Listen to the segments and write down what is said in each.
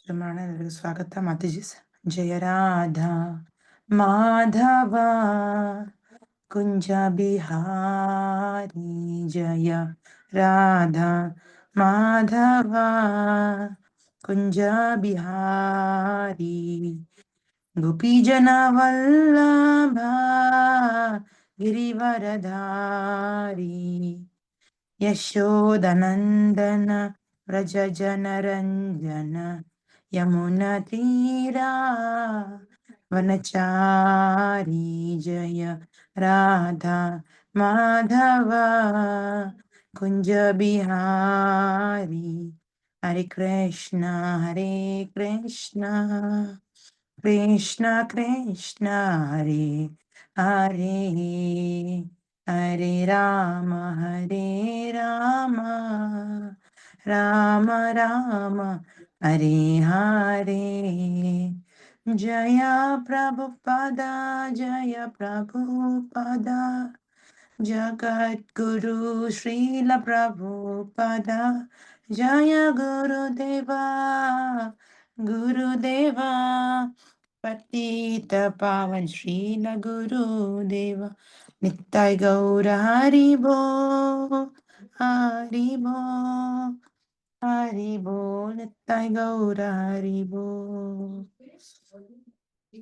ಶುರುಮಾಡೋಣ. ಎಲ್ಲರಿಗೂ ಸ್ವಾಗತ. ಮಾತಾಜಿ ಜಯ ರಾಧಾ ಮಾಧವ ಕುಂಜ ಬಿಹಾರಿ ಜಯ ರಾಧಾ ಮಾಧವ ಕುಂಜ ಬಿಹಾರಿ ಗೋಪಿ ಜನ ವಲ್ಲಭ ಗಿರಿವರಧಾರಿ ಯಶೋದನಂದನ ವ್ರಜ ಜನರಂಜನ ಯಮುನ ತೀರಾ ವನಚಾರಿ ಜಯ ರಾಧಾ ಮಾಧವ ಕುಂಜ ಬಿಹಾರಿ. ಹರೆ ಕೃಷ್ಣ ಕೃಷ್ಣ ಕೃಷ್ಣ ಹರೆ ಹರೆ ಹರೆ ರಾಮ ರಾಮ ರಾಮ ಹರೆ ಹರೆ. ಜಯ ಪ್ರಭುಪದ ಜಗದ್ಗುರು ಶ್ರೀಲ ಪ್ರಭುಪದ ಜಯ ಗುರುದೇವ ಪತಿತ ಪಾವನ್ ಶ್ರೀಲ ಗುರುದೇವ ನಿತ್ಯ ಗೌರ ಹರಿಬೋ ನಿತ್ಯ ಗೌರ ಹರಿಬೋ.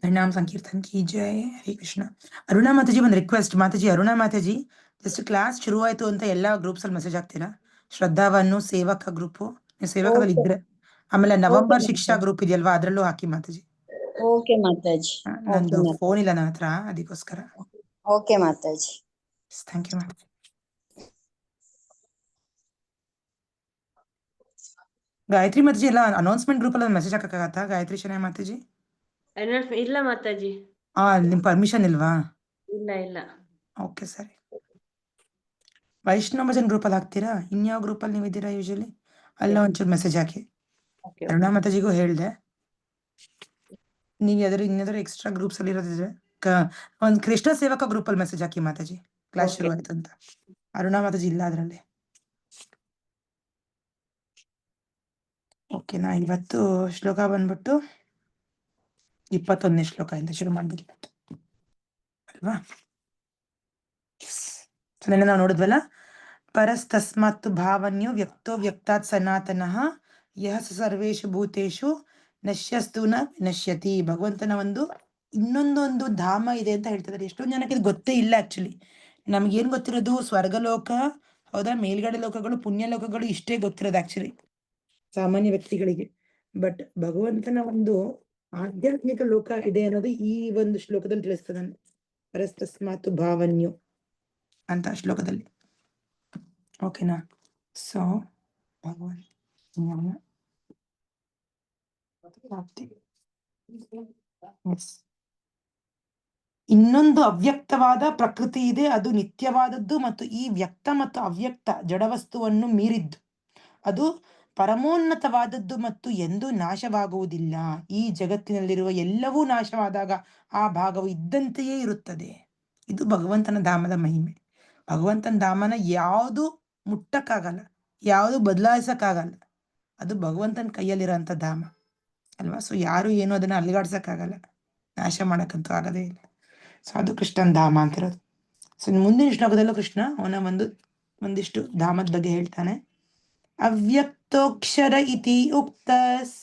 ಹರಿನಾಮ ಸಂಕೀರ್ತನ್ ಕಿ ಜೈ. ಹರಿ ಕೃಷ್ಣ. ಅರುಣಾ ಮಾತಾಜಿ ಒಂದು request. Mataji Aruna Mataji, just class ಶುರು ಆಯ್ತು ಅಂತ ಎಲ್ಲಾ ಗ್ರೂಪ್ಸ್ ಅಲ್ಲಿ ಮೆಸೇಜ್ ಹಾಕ್ತೀರಾ? ಶ್ರದ್ಧಾವನ್ನು ಸೇವಕ ಗ್ರೂಪ್, ನೀವು ಸೇವಕದಲ್ಲಿ ಇದ್ರೆ, ಆಮೇಲೆ ನವೆಂಬರ್ ಶಿಕ್ಷಾ ಗ್ರೂಪ್ ಇದೆಯಲ್ವಾ, ಅದ್ರಲ್ಲೂ ಹಾಕಿ ಮಾತಾಜಿ. ಓಕೆ ಮಾತಾಜಿ. ನಂದು ಫೋನ್ ಇಲ್ಲ ನನ್ನ ಹತ್ರ, ಅದಕ್ಕೋಸ್ಕರ. Okay mataji. Thank you mataji. Gayatri mataji ಎಲ್ಲ ಅನೌನ್ಸ್ಮೆಂಟ್ ಗ್ರೂಪ್ ಅಲ್ಲಿ ಮೆಸೇಜ್ ಹಾಕಕ್ಕಾಗತ್ತಾ? ಗಾಯತ್ರಿ ಶನಯ ಮಾತಾಜಿ ಇಲ್ಲ ಮಾತಾಜಿ. ನಿಮ್ ಪರ್ಮಿಷನ್ ಇಲ್ವಾ? ಇಲ್ಲ. ಓಕೆ ಸರಿ. ವೈಷ್ಣವ ಭಜನ್ ಗ್ರೂಪ್ ಅಲ್ಲಿ ಹಾಕ್ತೀರಾ? ಇನ್ಯಾವ ಗ್ರೂಪ್ ಅಲ್ಲಿ ನೀವಿದ್ದೀರಾ ಯೂಶಲಿ? ಅಲ್ಲ ಒಂಚೂರು ಮೆಸೇಜ್ ಹಾಕಿ. ಅರುಣಾ ಮಾತಾಜಿಗೂ ಹೇಳ್ದೆ, ನೀವು ಇನ್ನಾದ್ರೂ ಎಕ್ಸ್ಟ್ರಾ ಗ್ರೂಪ್ಸ್ ಅಲ್ಲಿ ಇರೋದಿದ್ರೆ ಒಂದು ಕೃಷ್ಣ ಸೇವಕ ಗ್ರೂಪ್ ಅಲ್ಲಿ ಮೆಸೇಜ್ ಹಾಕಿ ಮಾತಾಜಿ, ಕ್ಲಾಸ್ ಶುರು ಆಯ್ತು ಅಂತ. ಅರುಣಾ ಮಾತಾಜಿ ಇಲ್ಲ ಅದ್ರಲ್ಲಿ. ಓಕೆನಾ? ಇವತ್ತು ಶ್ಲೋಕ ಬಂದ್ಬಿಟ್ಟು 21ನೇ ಶ್ಲೋಕ ಇಂದ ಶುರು ಮಾಡ್ಬಿಟ್ಟು ಅಲ್ವಾ? ನೆನ್ನೆ ನಾವು ನೋಡಿದ್ವಲ್ಲ, ಪರಸ್ತಸ್ಮಾತ್ ಭಾವನ್ಯೋ ವ್ಯಕ್ತೋ ವ್ಯಕ್ತಾತ್ ಸನಾತನಃ ಯಹ ಸರ್ವೇಷು ಭೂತೇಶು ನಶ್ಯಸ್ತು ನ ನಶ್ಯತಿ. ಭಗವಂತನ ಇನ್ನೊಂದೊಂದು ಧಾಮ ಇದೆ ಅಂತ ಹೇಳ್ತಿದ್ದಾರೆ. ಎಷ್ಟೊಂದು ಜನಕ್ಕೆ ಇದು ಗೊತ್ತೇ ಇಲ್ಲ. ಆಕ್ಚುಲಿ ನಮ್ಗೇನ್ ಗೊತ್ತಿರೋದು ಸ್ವರ್ಗಲೋಕ, ಹೌದಾ, ಮೇಲ್ಗಡೆ ಲೋಕಗಳು, ಪುಣ್ಯ ಲೋಕಗಳು, ಇಷ್ಟೇ ಗೊತ್ತಿರೋದು ಆಕ್ಚುಲಿ ಸಾಮಾನ್ಯ ವ್ಯಕ್ತಿಗಳಿಗೆ. ಬಟ್ ಭಗವಂತನ ಆಧ್ಯಾತ್ಮಿಕ ಲೋಕ ಇದೆ ಅನ್ನೋದು ಈ ಒಂದು ಶ್ಲೋಕದಲ್ಲಿ ತಿಳಿಸ್ತದೆ. ಪರಸ್ತಸ್ಮಾತ್ ಭಾವನ್ಯೋ ಅಂತ ಶ್ಲೋಕದಲ್ಲಿ. ಓಕೆನಾ? ಸೊ ಭಗವಂತ ಇನ್ನೊಂದು ಅವ್ಯಕ್ತವಾದ ಪ್ರಕೃತಿ ಇದೆ, ಅದು ನಿತ್ಯವಾದದ್ದು ಮತ್ತು ಈ ವ್ಯಕ್ತ ಮತ್ತು ಅವ್ಯಕ್ತ ಜಡವಸ್ತುವನ್ನು ಮೀರಿದ್ದು. ಅದು ಪರಮೋನ್ನತವಾದದ್ದು ಮತ್ತು ಎಂದೂ ನಾಶವಾಗುವುದಿಲ್ಲ. ಈ ಜಗತ್ತಿನಲ್ಲಿರುವ ಎಲ್ಲವೂ ನಾಶವಾದಾಗ ಆ ಭಾಗವು ಇದ್ದಂತೆಯೇ ಇರುತ್ತದೆ. ಇದು ಭಗವಂತನ ಧಾಮದ ಮಹಿಮೆ. ಭಗವಂತನ ಧಾಮನ ಯಾವುದು ಮುಟ್ಟಕ್ಕಾಗಲ್ಲ, ಯಾವುದು ಬದಲಾಯಿಸಕ್ಕಾಗಲ್ಲ. ಅದು ಭಗವಂತನ ಕೈಯಲ್ಲಿರೋಂಥ ಧಾಮ ಅಲ್ವಾ? ಸೊ ಯಾರು ಏನು ಅದನ್ನ ಅಲ್ಲಿಗಾಡ್ಸಕ್ಕಾಗಲ್ಲ, ನಾಶ ಮಾಡಕ್ಕಂತೂ ಆಗದೇ ಇಲ್ಲ. ಸೊ ಅದು ಕೃಷ್ಣನ ಧಾಮ ಅಂತಿರೋದು. ಸೊ ಮುಂದಿನ ಶ್ಲೋಕದಲ್ಲೂ ಕೃಷ್ಣ ಅವನ ಒಂದಿಷ್ಟು ಧಾಮದ ಬಗ್ಗೆ ಹೇಳ್ತಾನೆ. ಅವ್ಯಕ್ತೋಕ್ಷರ ಇತಿ ಉಕ್ತಸ್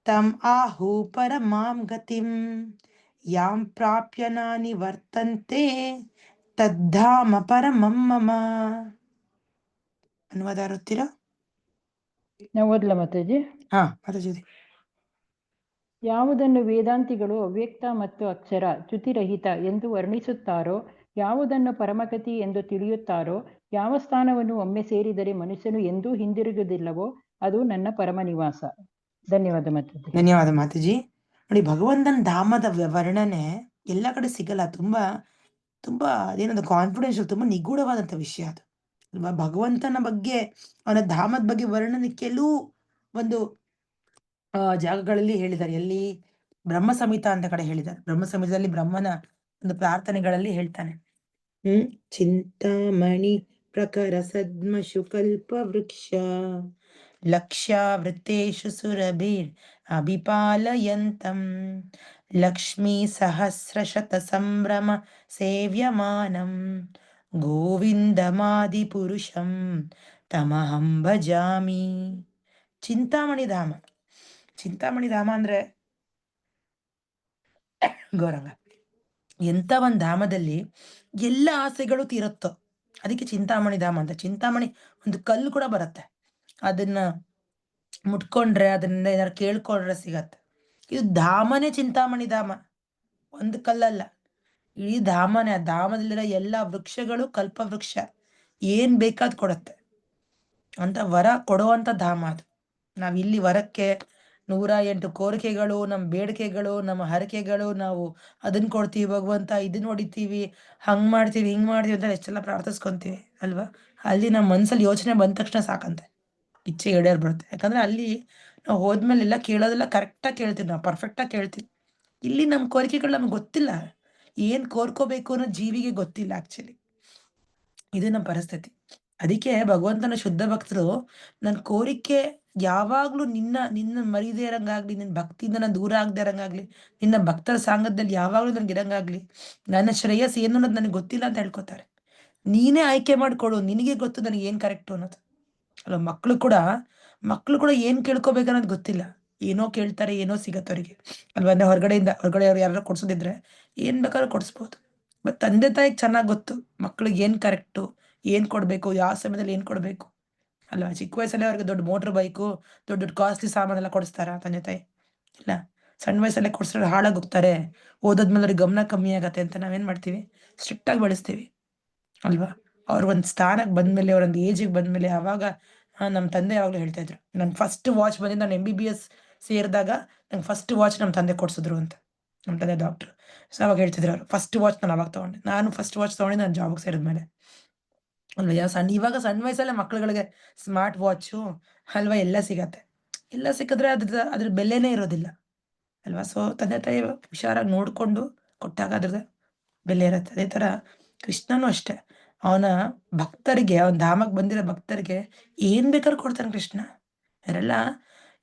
ತಂ ಆಹು ಪರಮಾಂ ಗತಿಂ ಯಾಂ ಪ್ರಾಪ್ಯ ನಾನಿ ವರ್ತಂತೆ ತದ್ಧಾಮ ಪರಮಂ ಮಮ. ಅನುವಾದ ಇರುತ್ತೀರಾ? ನಾವು ಓದ್ಲಾ ಮಾತಾಜಿ? ಮಾತಾಜಿ. ಯಾವುದನ್ನು ವೇದಾಂತಿಗಳು ಅವ್ಯಕ್ತ ಮತ್ತು ಅಕ್ಷರ ಚ್ಯುತಿರಹಿತ ಎಂದು ವರ್ಣಿಸುತ್ತಾರೋ, ಯಾವುದನ್ನು ಪರಮಗತಿ ಎಂದು ತಿಳಿಯುತ್ತಾರೋ, ಯಾವ ಸ್ಥಾನವನ್ನು ಒಮ್ಮೆ ಸೇರಿದರೆ ಮನುಷ್ಯನು ಎಂದೂ ಹಿಂದಿರುಗುವುದಿಲ್ಲವೋ ಅದು ನನ್ನ ಪರಮ ನಿವಾಸ. ಧನ್ಯವಾದ ಮಾತಾಜಿ. ಧನ್ಯವಾದ ಮಾತಾಜಿ. ನೋಡಿ, ಭಗವಂತನ ಧಾಮದ ವರ್ಣನೆ ಎಲ್ಲ ಕಡೆ ಸಿಗಲ್ಲ. ತುಂಬಾ ತುಂಬಾ ಅದೇನದು ಕಾನ್ಫಿಡೆನ್ಷಿಯಲ್, ತುಂಬಾ ನಿಗೂಢವಾದಂತ ವಿಷಯ ಅದು ಅಲ್ವಾ? ಭಗವಂತನ ಬಗ್ಗೆ, ಅವನ ಧಾಮದ ಬಗ್ಗೆ ವರ್ಣನೆ ಕೆಲವು ಜಾಗಗಳಲ್ಲಿ ಹೇಳಿದ್ದಾರೆ. ಎಲ್ಲಿ? ಬ್ರಹ್ಮ ಸಂಹಿತ ಅಂತ ಕಡೆ ಹೇಳಿದ್ದಾರೆ. ಬ್ರಹ್ಮ ಸಂಹಿತದಲ್ಲಿ ಬ್ರಹ್ಮನ ಪ್ರಾರ್ಥನೆಗಳಲ್ಲಿ ಹೇಳ್ತಾನೆ, ಚಿಂತಾಮಣಿ ಪ್ರಖರ ಸದ್ಮಶು ಕಲ್ಪ ವೃಕ್ಷ ಲಕ್ಷ್ಯಾವೃತ್ತೇಷು ಸುರಭಿರ್ ಅಭಿಪಾಲಯಂತಂ ಲಕ್ಷ್ಮೀ ಸಹಸ್ರಶತ ಸಂಭ್ರಮ ಸೇವ್ಯಮಾನಂ ಗೋವಿಂದಮಾದಿಪುರುಷಂ ತಮಹಂ ಭಜಾಮಿ. ಚಿಂತಾಮಣಿ ಧಾಮ. ಚಿಂತಾಮಣಿ ಧಾಮ ಅಂದ್ರೆ ಗೌರಂಗ, ಎಂಥ ಒಂದು ಧಾಮದಲ್ಲಿ ಎಲ್ಲ ಆಸೆಗಳು ತೀರುತ್ತೋ ಅದಕ್ಕೆ ಚಿಂತಾಮಣಿ ಧಾಮ ಅಂತ. ಚಿಂತಾಮಣಿ ಒಂದು ಕಲ್ಲು ಕೂಡ ಬರುತ್ತೆ, ಅದನ್ನ ಮುಟ್ಕೊಂಡ್ರೆ ಅದನ್ನ ಏನಾರು ಕೇಳ್ಕೊಂಡ್ರೆ ಸಿಗತ್ತೆ. ಇದು ಧಾಮನೇ ಚಿಂತಾಮಣಿ ಧಾಮ, ಒಂದು ಕಲ್ಲಲ್ಲ, ಇಡೀ ಧಾಮನೇ. ಆ ಧಾಮದಲ್ಲಿರೋ ಎಲ್ಲ ವೃಕ್ಷಗಳು ಕಲ್ಪವೃಕ್ಷ, ಏನ್ ಬೇಕಾದ್ ಕೊಡತ್ತೆ ಅಂತ ವರ ಕೊಡುವಂತ ಧಾಮ ಅದು. ನಾವಿಲ್ಲಿ ವರಕ್ಕೆ 108 ಕೋರಿಕೆಗಳು, ನಮ್ಮ ಬೇಡಿಕೆಗಳು, ನಮ್ಮ ಹರಕೆಗಳು, ನಾವು ಅದನ್ನ ಕೊಡ್ತೀವಿ ಭಗವಂತ, ಇದನ್ನ ಹೊಡಿತೀವಿ, ಹಂಗ್ ಮಾಡ್ತೀವಿ ಹಿಂಗ್ ಮಾಡ್ತೀವಿ ಅಂತ ಎಷ್ಟೆಲ್ಲ ಪ್ರಾರ್ಥಿಸ್ಕೊಂತೀವಿ ಅಲ್ವಾ. ಅಲ್ಲಿ ನಮ್ಮ ಮನ್ಸಲ್ಲಿ ಯೋಚನೆ ಬಂದ ತಕ್ಷಣ ಸಾಕಂತೆ ಇಚ್ಛೆ ಈಡೇರ್ ಬರುತ್ತೆ. ಯಾಕಂದ್ರೆ ಅಲ್ಲಿ ನಾವು ಹೋದ್ಮೇಲೆ ಎಲ್ಲ ಕೇಳೋದೆಲ್ಲ ಕರೆಕ್ಟಾಗಿ ಕೇಳ್ತೀವಿ, ನಾವು ಪರ್ಫೆಕ್ಟಾಗಿ ಕೇಳ್ತೀವಿ. ಇಲ್ಲಿ ನಮ್ಮ ಕೋರಿಕೆಗಳು ನಮ್ಗೆ ಗೊತ್ತಿಲ್ಲ, ಏನ್ ಕೋರ್ಕೋಬೇಕು ಅನ್ನೋ ಜೀವಿಗೆ ಗೊತ್ತಿಲ್ಲ ಆಕ್ಚುಲಿ. ಇದು ನಮ್ಮ ಪರಿಸ್ಥಿತಿ. ಅದಕ್ಕೆ ಭಗವಂತನ ಶುದ್ಧ ಭಕ್ತರು ನನ್ನ ಕೋರಿಕೆ ಯಾವಾಗ್ಲೂ ನಿನ್ನ ಮರಿದೇ ಇರಂಗಾಗ್ಲಿ, ನಿನ್ನ ಭಕ್ತಿಯಿಂದ ನಾನು ದೂರ ಆಗದೆ ಇರಂಗಾಗ್ಲಿ, ನಿನ್ನ ಭಕ್ತರ ಸಾಂಗದಲ್ಲಿ ಯಾವಾಗ್ಲೂ ನನ್ಗೆ ಇರಂಗಾಗ್ಲಿ, ನನ್ನ ಶ್ರೇಯಸ್ ಏನು ಅನ್ನೋದು ನನಗೆ ಗೊತ್ತಿಲ್ಲ ಅಂತ ಹೇಳ್ಕೊತಾರೆ. ನೀನೇ ಆಯ್ಕೆ ಮಾಡ್ಕೊಡು, ನಿನಗೆ ಗೊತ್ತು ನನಗೆ ಏನ್ ಕರೆಕ್ಟು ಅನ್ನೋದು ಅಲ್ಲ. ಮಕ್ಕಳು ಕೂಡ ಏನ್ ಕೇಳ್ಕೊಬೇಕು ಅನ್ನೋದು ಗೊತ್ತಿಲ್ಲ, ಏನೋ ಕೇಳ್ತಾರೆ, ಏನೋ ಸಿಗತ್ತೆ ಅವರಿಗೆ ಅಲ್ವಾ. ಅಂದ್ರೆ ಹೊರಗಡೆ ಅವ್ರು ಯಾರು ಕೊಡ್ಸೋದಿದ್ರೆ ಏನ್ ಬೇಕಾದ್ರೂ ಕೊಡಿಸ್ಬೋದು. ಬಟ್ ತಂದೆ ತಾಯಿಗೆ ಚೆನ್ನಾಗಿ ಗೊತ್ತು ಮಕ್ಳಿಗೆ ಏನ್ ಕರೆಕ್ಟು, ಏನ್ ಕೊಡ್ಬೇಕು, ಯಾವ ಸಮಯದಲ್ಲಿ ಏನ್ ಕೊಡ್ಬೇಕು ಅಲ್ವಾ. ಚಿಕ್ಕ ವಯಸ್ಸಲ್ಲೇ ಅವ್ರಿಗೆ ದೊಡ್ಡ ಮೋಟರ್ ಬೈಕು, ದೊಡ್ಡ ದೊಡ್ಡ ಕಾಸ್ಟ್ಲಿ ಸಾಮಾನೆಲ್ಲ ಕೊಡಿಸ್ತಾರ ತಂದೆ ತಾಯಿ? ಇಲ್ಲ. ಸಣ್ಣ ವಯಸ್ಸಲ್ಲೇ ಕೊಡ್ಸಿದ್ರೆ ಹಾಳಾಗಿ ಹೋಗ್ತಾರೆ, ಓದೋದ್ಮೇಲೆ ಅವ್ರಿಗೆ ಗಮನ ಕಮ್ಮಿ ಆಗತ್ತೆ ಅಂತ ನಾವೇನ್ ಮಾಡ್ತೀವಿ, ಸ್ಟ್ರಿಕ್ಟ್ ಆಗಿ ಬೆಳೆಸ್ತೀವಿ ಅಲ್ವಾ. ಅವ್ರ ಒಂದ್ ಸ್ಥಾನಕ್ಕೆ ಬಂದ್ಮೇಲೆ, ಅವ್ರೊಂದು ಏಜಿಗೆ ಬಂದ್ಮೇಲೆ, ಅವಾಗ ನಮ್ಮ ತಂದೆ ಯಾವಾಗ್ಲೂ ಹೇಳ್ತಾ ಇದ್ರು, ನನ್ ಫಸ್ಟ್ ವಾಚ್ ಬಂದಿದ್ದು ನಾನು MBBS ಸೇರಿದಾಗ ನಂಗೆ ಫಸ್ಟ್ ವಾಚ್ ನಮ್ಮ ತಂದೆ ಕೊಡ್ಸಿದ್ರು ಅಂತ. ನಮ್ಮ ತಂದೆ ಡಾಕ್ಟ್ರು. ಸೊ ಅವಾಗ ಹೇಳ್ತಿದ್ರು ಅವ್ರು, ಫಸ್ಟ್ ವಾಚ್ ನಾನು ಅವಾಗ ತಗೊಂಡೆ, ನಾನು ಫಸ್ಟ್ ವಾಚ್ ತಗೊಂಡೆ ನಾನು ಜಾಬ್ಗೆ ಸೇರಿದ್ಮೇಲೆ ಅಲ್ವಾ. ಇವಾಗ ಸಣ್ಣ ವಯಸ್ಸಲ್ಲೇ ಮಕ್ಳುಗಳಿಗೆ ಸ್ಮಾರ್ಟ್ ವಾಚು ಅಲ್ವಾ ಎಲ್ಲ ಸಿಗತ್ತೆ. ಎಲ್ಲ ಸಿಕ್ಕಿದ್ರೆ ಅದ್ರ ಬೆಲೆನೇ ಇರೋದಿಲ್ಲ ಅಲ್ವಾ. ಸೊ ತಂದೆ ತಾಯಿ ಹುಷಾರಾಗಿ ನೋಡ್ಕೊಂಡು ಕೊಟ್ಟಾಗ ಅದ್ರದ್ದು ಬೆಲೆ ಇರುತ್ತೆ. ಅದೇ ತರ ಕೃಷ್ಣನೂ ಅಷ್ಟೇ, ಅವನ ಭಕ್ತರಿಗೆ, ಅವನ ಧಾಮಕ್ಕೆ ಬಂದಿರೋ ಭಕ್ತರಿಗೆ ಏನ್ ಬೇಕಾದ್ರೂ ಕೊಡ್ತಾನೆ ಕೃಷ್ಣ. ಅವರೆಲ್ಲ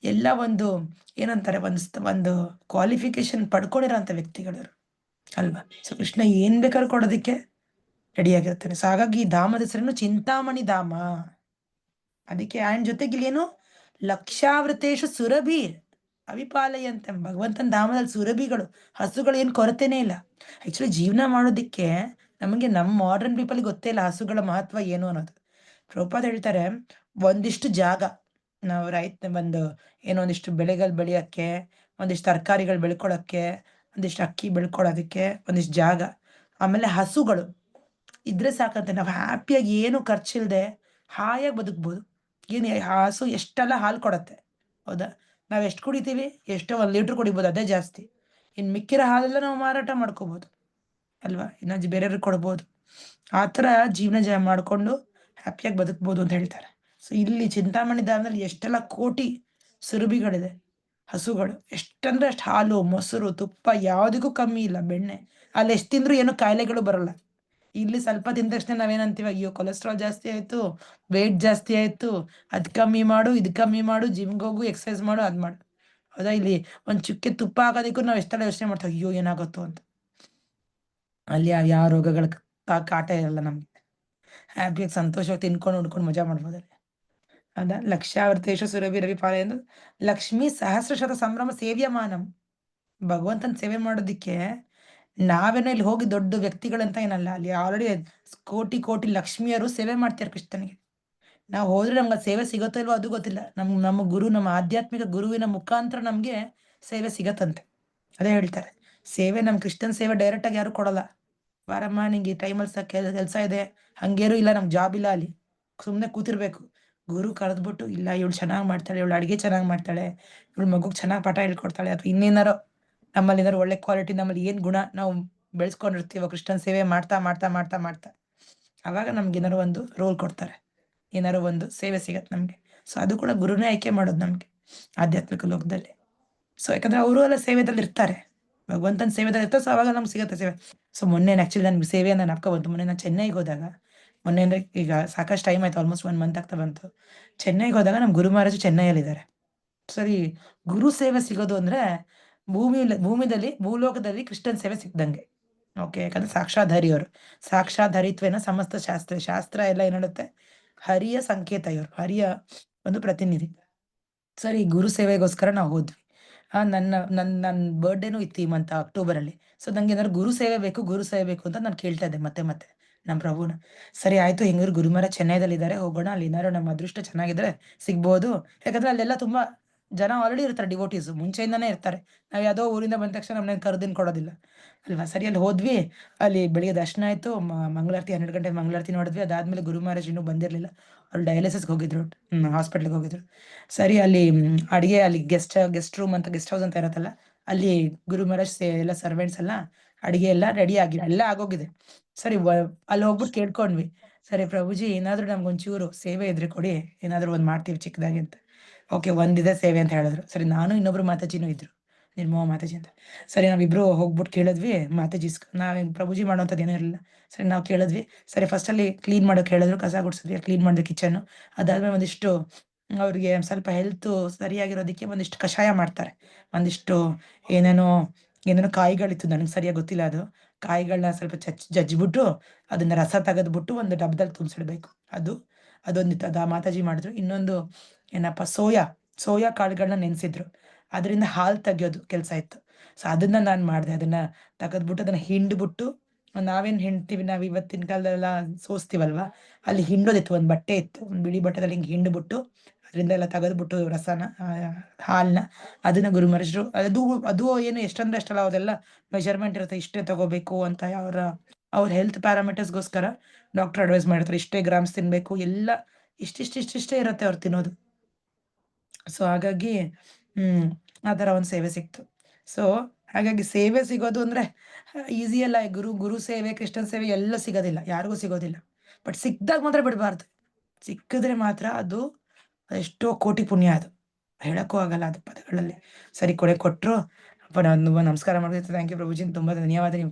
ಎಲ್ಲ ಒಂದು ಏನಂತಾರೆ, ಒಂದು ಕ್ವಾಲಿಫಿಕೇಶನ್ ಪಡ್ಕೊಂಡಿರೋಂಥ ವ್ಯಕ್ತಿಗಳು ಅಲ್ವಾ. ಸೊ ಕೃಷ್ಣ ಏನ್ ಬೇಕಾದ್ರೂ ಕೊಡೋದಕ್ಕೆ ರೆಡಿ ಆಗಿರ್ತಾನೆ. ಸೊ ಹಾಗಾಗಿ ಈ ಧಾಮದ ಹೆಸರೇನು ಚಿಂತಾಮಣಿ ಧಾಮ. ಅದಕ್ಕೆ ಆಯನ್ ಜೊತೆಗೆ ಇಲ್ಲೇನು ಲಕ್ಷಾವೃತೇಶು ಸುರಭೀರ್ ಅವಿಪಾಲಯಂತೆ. ಭಗವಂತನ ಧಾಮದಲ್ಲಿ ಸುರಭಿಗಳು, ಹಸುಗಳು ಏನ್ ಕೊರತೆನೇ ಇಲ್ಲ. ಆಕ್ಚುಲಿ ಜೀವನ ಮಾಡೋದಿಕ್ಕೆ ನಮಗೆ ನಮ್ಮ ಮಾಡರ್ನ್ ಪೀಪಲ್ ಗೊತ್ತೇ ಇಲ್ಲ ಹಸುಗಳ ಮಹತ್ವ ಏನು ಅನ್ನೋದು. ಪ್ರಭುಪಾದ ಹೇಳ್ತಾರೆ, ಒಂದಿಷ್ಟು ಜಾಗ ನಾವು ಒಂದಿಷ್ಟು ಬೆಳೆಗಳು ಬೆಳೆಯಕ್ಕೆ, ಒಂದಿಷ್ಟು ತರಕಾರಿಗಳು ಬೆಳ್ಕೊಳಕ್ಕೆ, ಒಂದಿಷ್ಟು ಅಕ್ಕಿ ಬೆಳ್ಕೊಳ್ಳೋದಕ್ಕೆ ಒಂದಿಷ್ಟು ಜಾಗ, ಆಮೇಲೆ ಹಸುಗಳು ಇದ್ರೆ ಸಾಕಂತೆ ನಾವು ಹ್ಯಾಪಿಯಾಗಿ ಏನು ಖರ್ಚಿಲ್ದೆ ಹಾಯಾಗಿ ಬದುಕ್ಬೋದು. ಏನು ಹಸು ಎಷ್ಟೆಲ್ಲ ಹಾಲು ಕೊಡತ್ತೆ ಹೌದಾ. ನಾವ್ ಎಷ್ಟು ಕುಡಿತೀವಿ, ಎಷ್ಟೋ 1 ಲೀಟ್ರ್ ಕುಡಿಬೋದು, ಅದೇ ಜಾಸ್ತಿ. ಇನ್ ಮಿಕ್ಕಿರೋ ಹಾಲೆಲ್ಲ ನಾವು ಮಾರಾಟ ಮಾಡ್ಕೋಬಹುದು ಅಲ್ವಾ, ಇನ್ನ ಬೇರೆಯವ್ರಿಗೆ ಕೊಡ್ಬೋದು. ಆ ಥರ ಜೀವನ ಮಾಡ್ಕೊಂಡು ಹ್ಯಾಪಿಯಾಗಿ ಬದುಕ್ಬೋದು ಅಂತ ಹೇಳ್ತಾರೆ. ಸೊ ಇಲ್ಲಿ ಚಿಂತಾಮಣಿ ಧಾಮದಲ್ಲಿ ಎಷ್ಟೆಲ್ಲ ಕೋಟಿ ಸುರಭಿಗಳಿದೆ, ಹಸುಗಳು ಎಷ್ಟಂದ್ರೆ ಅಷ್ಟು ಹಾಲು, ಮೊಸರು, ತುಪ್ಪ ಯಾವುದಕ್ಕೂ ಕಮ್ಮಿ ಇಲ್ಲ, ಬೆಣ್ಣೆ. ಅಲ್ಲಿ ಎಷ್ಟು ತಿಂದ್ರು ಏನು ಕಾಯಿಲೆಗಳು ಬರಲ್ಲ. ಇಲ್ಲಿ ಸ್ವಲ್ಪ ತಿಂದ ತಕ್ಷಣ ನಾವೇನಂತೀವಿ, ಅಯ್ಯೋ ಕೊಲೆಸ್ಟ್ರಾಲ್ ಜಾಸ್ತಿ ಆಯ್ತು, ವೇಟ್ ಜಾಸ್ತಿ ಆಯ್ತು, ಅದ್ ಕಮ್ಮಿ ಮಾಡು, ಇದು ಕಮ್ಮಿ ಮಾಡು, ಜಿಮ್ಗೆ ಹೋಗು, ಎಕ್ಸರ್ಸೈಸ್ ಮಾಡು, ಅದ್ ಮಾಡು ಹೌದಾ. ಇಲ್ಲಿ ಒಂದ್ ಚುಕ್ಕೆ ತುಪ್ಪ ಹಾಕೋದಕ್ಕೂ ನಾವ್ ಎಷ್ಟೆಲ್ಲ ಯೋಚನೆ ಮಾಡ್ತೀವಿ, ಅಯ್ಯೋ ಏನಾಗುತ್ತೋ ಅಂತ. ಅಲ್ಲಿ ಯಾವ ರೋಗಗಳ ಕಾಟ ಇರಲ್ಲ ನಮ್ಗೆ, ಹ್ಯಾಪಿಯಾಗಿ ಸಂತೋಷವಾಗಿ ತಿನ್ಕೊಂಡು ಉಡ್ಕೊಂಡು ಮಜಾ ಮಾಡ್ಬೋದಲ್ಲಿ ಹೌದಾ. ಲಕ್ಷಾವೃತೇಶ ಸುರಭಿ ರವಿ ಪಾಲ ಎಂದು ಲಕ್ಷ್ಮೀ ಸಹಸ್ರಶತ ಸಂಭ್ರಮ ಸೇವ್ಯಮಾನಂ. ಭಗವಂತನ ಸೇವೆ ಮಾಡೋದಿಕ್ಕೆ ನಾವೇನೋ ಇಲ್ಲಿ ಹೋಗಿ ದೊಡ್ಡ ವ್ಯಕ್ತಿಗಳಂತ ಏನಲ್ಲ, ಅಲ್ಲಿ ಆಲ್ರೆಡಿ ಕೋಟಿ ಕೋಟಿ ಲಕ್ಷ್ಮಿಯರು ಸೇವೆ ಮಾಡ್ತಾರೆ ಕೃಷ್ಣನಿಗೆ. ನಾವು ಹೋದ್ರೆ ನಮ್ಗೆ ಸೇವೆ ಸಿಗುತ್ತೋ ಇಲ್ವೋ ಅದು ಗೊತ್ತಿಲ್ಲ. ನಮ್ಮ ಗುರು, ನಮ್ಮ ಆಧ್ಯಾತ್ಮಿಕ ಗುರುವಿನ ಮುಖಾಂತರ ನಮ್ಗೆ ಸೇವೆ ಸಿಗತ್ತಂತೆ. ಅದೇ ಹೇಳ್ತಾರೆ, ಸೇವೆ ನಮ್ ಕೃಷ್ಣನ್ ಸೇವೆ ಡೈರೆಕ್ಟ್ ಆಗಿ ಯಾರು ಕೊಡಲ್ಲ. ಬಾರಮ್ಮ ನಿಂಗೆ ಈ ಟೈಮಲ್ಲಿ ಕೆಲಸ ಇದೆ, ಹಂಗೇರು ಇಲ್ಲ, ನಮ್ಗೆ ಜಾಬ್ ಇಲ್ಲ, ಅಲ್ಲಿ ಸುಮ್ಮನೆ ಕೂತಿರ್ಬೇಕು. ಗುರು ಕರೆದ್ಬಿಟ್ಟು, ಇಲ್ಲ ಇವಳು ಚೆನ್ನಾಗಿ ಮಾಡ್ತಾಳೆ, ಇವಳು ಅಡಿಗೆ ಚೆನ್ನಾಗಿ ಮಾಡ್ತಾಳೆ, ಇವಳು ಮಗುಗೆ ಚೆನ್ನಾಗಿ ಪಾಠ ಹೇಳ್ಕೊಡ್ತಾಳೆ, ಅಥವಾ ಇನ್ನೇನಾರೋ ನಮ್ಮಲ್ಲಿ ಏನಾದ್ರು ಒಳ್ಳೆ ಕ್ವಾಲಿಟಿ, ನಮ್ಮಲ್ಲಿ ಏನ್ ಗುಣ ನಾವು ಬೆಳೆಸ್ಕೊಂಡಿರ್ತೀವೋ ಕೃಷ್ಣನ್ ಸೇವೆ ಮಾಡ್ತಾ ಮಾಡ್ತಾ ಮಾಡ್ತಾ ಮಾಡ್ತಾ, ಅವಾಗ ನಮ್ಗೆ ಏನಾರು ಒಂದು ರೋಲ್ ಕೊಡ್ತಾರೆ, ಏನಾರು ಒಂದು ಸೇವೆ ಸಿಗತ್ತೆ ನಮ್ಗೆ. ಸೊ ಅದು ಕೂಡ ಗುರುನೇ ಆಯ್ಕೆ ಮಾಡೋದು ನಮ್ಗೆ ಆಧ್ಯಾತ್ಮಿಕ ಲೋಕದಲ್ಲಿ. ಸೊ ಯಾಕಂದ್ರೆ ಅವರು ಎಲ್ಲ ಸೇವೆದಲ್ಲಿ ಇರ್ತಾರೆ, ಭಗವಂತನ ಸೇವೆದಲ್ಲಿ ಇರ್ತಾರೆ. ಸೊ ಅವಾಗ ನಮ್ಗೆ ಸಿಗತ್ತೆ ಸೇವೆ. ಸೊ ಮೊನ್ನೆ ಆಕ್ಚುಲಿ ನನ್ಗೆ ಸೇವೆ ನನ್ನ ಅಪ್ಪ ಬಂತು. ಮೊನ್ನೆ ನಾನು ಚೆನ್ನೈಗೆ ಹೋದಾಗ ಮೊನ್ನೆ ಅಂದ್ರೆ ಈಗ ಸಾಕಷ್ಟು ಟೈಮ್ ಆಯ್ತು, ಆಲ್ಮೋಸ್ಟ್ 1 ಮಂತ್ ಆಗ್ತಾ ಬಂತು. ಚೆನ್ನೈಗೆ ಹೋದಾಗ ನಮ್ಮ ಗುರು ಮಹಾರಾಜ್ ಚೆನ್ನೈಯಲ್ಲಿದ್ದಾರೆ. ಸರಿ, ಗುರು ಸೇವೆ ಸಿಗೋದು ಅಂದ್ರೆ ಭೂಮಿದಲ್ಲಿ ಭೂಲೋಕದಲ್ಲಿ ಕೃಷ್ಣನ್ ಸೇವೆ ಸಿಕ್ದಂಗೆ. ಓಕೆ, ಯಾಕಂದ್ರೆ ಸಾಕ್ಷಾತ್ ಹರಿಯವರು, ಸಾಕ್ಷಾತ್ ಹರಿತ್ವೇನ ಸಮಸ್ತ ಶಾಸ್ತ್ರ, ಶಾಸ್ತ್ರ ಎಲ್ಲ ಏನ್ ಹೇಳುತ್ತೆ, ಹರಿಯ ಸಂಕೇತ, ಇವರು ಹರಿಯ ಒಂದು ಪ್ರತಿನಿಧಿ. ಸರಿ, ಗುರು ಸೇವೆಗೋಸ್ಕರ ನಾವು ಹೋದ್ವಿ. ನನ್ನ ಬರ್ಡೇನೂ ಇತ್ತು ಈ ಮಂತ್ ಅಕ್ಟೋಬರಲ್ಲಿ. ಸೊ ನಂಗೆ ಏನಾದ್ರು ಗುರು ಸೇವೆ ಬೇಕು, ಗುರು ಸೇವೆ ಬೇಕು ಅಂತ ನಾನು ಕೇಳ್ತಾ ಇದ್ದೆ ಮತ್ತೆ ಮತ್ತೆ ನಮ್ಮ ಪ್ರಭುನ. ಸರಿ ಆಯ್ತು, ಹೆಂಗಿದ್ರು ಗುರುಮರ ಚೆನ್ನೈದಲ್ಲಿದ್ದಾರೆ, ಹೋಗೋಣ, ಅಲ್ಲಿ ಏನಾದ್ರು ನಮ್ಮ ಅದೃಷ್ಟ ಚೆನ್ನಾಗಿದ್ರೆ ಸಿಗ್ಬೋದು. ಯಾಕಂದ್ರೆ ಅಲ್ಲೆಲ್ಲ ತುಂಬಾ ಜನ ಆಲ್ರೆಡಿ ಇರ್ತಾರೆ, ಡಿವೋಟೀಸ್ ಮುಂಚೆಯಿಂದಾನೇ ಇರ್ತಾರೆ. ನಾವ್ ಯಾವ್ದೋ ಊರಿಂದ ಬಂದ ತಕ್ಷಣ ನಮ್ಮನ್ನ ಕರ್ದಿನ್ ಕೊಡೋದಿಲ್ಲ ಅಲ್ವಾ. ಸರಿ, ಅಲ್ಲಿ ಹೋದ್ವಿ. ಅಲ್ಲಿ ಬೆಳಿಗ್ಗೆ ದರ್ಶನ ಆಯ್ತು, ಮಂಗಳಾರತಿ 12 ಗಂಟೆ ಮಂಗಳಾರತಿ ನೋಡಿದ್ವಿ. ಅದಾದ್ಮೇಲೆ ಗುರು ಮಹಾರಾಜ್ ಇನ್ನೂ ಬಂದಿರ್ಲಿಲ್ಲ, ಅವ್ರು ಡಯಾಲಿಸಿಸ್ಗೆ ಹೋಗಿದ್ರು, ಹಾಸ್ಪಿಟ್ಲಿಗೆ ಹೋಗಿದ್ರು. ಸರಿ, ಅಲ್ಲಿ ಅಡಿಗೆ, ಅಲ್ಲಿ ಗೆಸ್ಟ್ ರೂಮ್ ಅಂತ, ಗೆಸ್ಟ್ ಹೌಸ್ ಅಂತ ಇರತ್ತಲ್ಲ, ಅಲ್ಲಿ ಗುರು ಮಹಾರಾಜ್ ಎಲ್ಲ ಸರ್ವೆಂಟ್ಸ್ ಎಲ್ಲ ಅಡಿಗೆ ಎಲ್ಲ ರೆಡಿ ಆಗಿ ಎಲ್ಲ ಆಗೋಗಿದೆ. ಸರಿ, ಅಲ್ಲಿ ಹೋಗ್ಬಿಟ್ಟು ಕೇಳ್ಕೊಂಡ್ವಿ. ಸರಿ ಪ್ರಭುಜಿ, ಏನಾದ್ರು ನಮ್ಗೊಂಚೂರು ಸೇವೆ ಇದ್ರೆ ಕೊಡಿ, ಏನಾದ್ರು ಒಂದ್ ಮಾಡ್ತೀವಿ ಚಿಕ್ಕದಾಗಿ ಅಂತ. ಓಕೆ, ಒಂದಿದೆ ಸೇವೆ ಅಂತ ಹೇಳಿದ್ರು. ಸರಿ, ನಾನು ಇನ್ನೊಬ್ರು ಮಾತಾಜಿನೂ ಇದ್ರು, ನಿರ್ಮೋಹ ಮಾತಾಜಿ ಅಂತ. ಸರಿ, ನಾವಿಬ್ರು ಹೋಗ್ಬಿಟ್ಟು ಕೇಳಿದ್ವಿ ಮಾತಾಜಿ. ನಾವೇನು ಪ್ರಭುಜಿ ಮಾಡೋಂಥದ್ದು ಏನೂ ಇರಲಿಲ್ಲ. ಸರಿ, ನಾವು ಕೇಳಿದ್ವಿ. ಸರಿ, ಫಸ್ಟ್ ಅಲ್ಲಿ ಕ್ಲೀನ್ ಮಾಡೋಕೆ ಹೇಳಿದ್ರು, ಕಸ ಗುಡಿಸಿದ್ವಿ, ಕ್ಲೀನ್ ಮಾಡಿದ್ವಿ ಕಿಚನ್. ಅದಾದ್ಮೇಲೆ ಒಂದಿಷ್ಟು ಅವ್ರಿಗೆ ಸ್ವಲ್ಪ ಹೆಲ್ತ್ ಸರಿಯಾಗಿರೋದಕ್ಕೆ ಒಂದಿಷ್ಟು ಕಷಾಯ ಮಾಡ್ತಾರೆ. ಒಂದಿಷ್ಟು ಏನೇನೋ ಕಾಯಿಗಳಿತ್ತು, ನನಗೆ ಸರಿಯಾಗಿ ಗೊತ್ತಿಲ್ಲ ಅದು. ಕಾಯಿಗಳನ್ನ ಸ್ವಲ್ಪ ಜಜ್ಜಿಬಿಟ್ಟು ಅದನ್ನ ರಸ ತೆಗೆದ್ಬಿಟ್ಟು ಒಂದು ಡಬ್ಬದಲ್ಲಿ ತುಂಬಿಸಿಡ್ಬೇಕು. ಅದೊಂದಿತ್ತು, ಅದು ಆ ಮಾತಾಜಿ ಮಾಡಿದ್ರು. ಇನ್ನೊಂದು ಏನಪ್ಪ, ಸೋಯಾ ಕಾಳುಗಳನ್ನ ನೆನೆಸಿದ್ರು, ಅದರಿಂದ ಹಾಲು ತೆಗಿಯೋದು ಕೆಲಸ ಇತ್ತು. ಸೊ ಅದನ್ನ ನಾನು ಮಾಡಿದೆ. ಅದನ್ನ ತೆಗೆದ್ಬಿಟ್ಟು ಅದನ್ನ ಹಿಂಡ್ಬಿಟ್ಟು, ನಾವೇನ್ ಹಿಂಡ್ತೀವಿ, ನಾವು ಇವತ್ತಿನ ಕಾಲದಲ್ಲೆಲ್ಲ ಸೋಸ್ತೀವಲ್ವಾ, ಅಲ್ಲಿ ಹಿಂಡೋದಿತ್ತು. ಒಂದು ಬಟ್ಟೆ ಇತ್ತು, ಒಂದು ಬಿಳಿ ಬಟ್ಟೆದಲ್ಲಿ ಹಿಂಗೆ ಹಿಂಡ್ಬಿಟ್ಟು ಅದರಿಂದ ಎಲ್ಲ ತೆಗೆದ್ಬಿಟ್ಟು ರಸನ, ಹಾಲನ್ನ, ಅದನ್ನ ಗುರು ಮಹಾರಾಜರು, ಅದು ಏನು ಎಷ್ಟಂದ್ರೆ ಅಷ್ಟಲ್ಲ, ಅದೆಲ್ಲ ಮೆಜರ್ಮೆಂಟ್ ಇರುತ್ತೆ, ಇಷ್ಟೇ ತಗೋಬೇಕು ಅಂತ. ಅವ್ರ ಹೆಲ್ತ್ ಪ್ಯಾರಾಮೀಟರ್ಸ್ಗೋಸ್ಕರ ಡಾಕ್ಟರ್ ಅಡ್ವೈಸ್ ಮಾಡಿರ್ತಾರೆ, ಇಷ್ಟೇ ಗ್ರಾಮ್ಸ್ ತಿನ್ಬೇಕು, ಎಲ್ಲ ಇಷ್ಟಿಷ್ಟೇ ಇರುತ್ತೆ ಅವ್ರು ತಿನ್ನೋದು. ಸೊ ಹಾಗಾಗಿ ಆ ಥರ ಒಂದು ಸೇವೆ ಸಿಕ್ತು. ಸೊ ಹಾಗಾಗಿ ಸೇವೆ ಸಿಗೋದು ಅಂದ್ರೆ ಈಸಿ ಅಲ್ಲ. ಗುರು ಸೇವೆ, ಕೃಷ್ಣನ್ ಸೇವೆ ಎಲ್ಲ ಸಿಗೋದಿಲ್ಲ, ಯಾರಿಗೂ ಸಿಗೋದಿಲ್ಲ. ಬಟ್ ಸಿಕ್ದಾಗ ಮಾತ್ರ ಬಿಡಬಾರ್ದು. ಸಿಕ್ಕಿದ್ರೆ ಮಾತ್ರ ಅದು ಎಷ್ಟೋ ಕೋಟಿ ಪುಣ್ಯ, ಅದು ಹೇಳಕ್ಕೂ ಆಗಲ್ಲ ಅದು ಪದಗಳಲ್ಲಿ. ಸರಿ, ಕೊಟ್ಟರು. ಅಪ್ಪ, ನಾನು ನಮಸ್ಕಾರ ಮಾಡ್ತೀನಿ, ಥ್ಯಾಂಕ್ ಯು ಪ್ರಭುಜಿ, ತುಂಬಾ ಧನ್ಯವಾದ, ನಿಮ್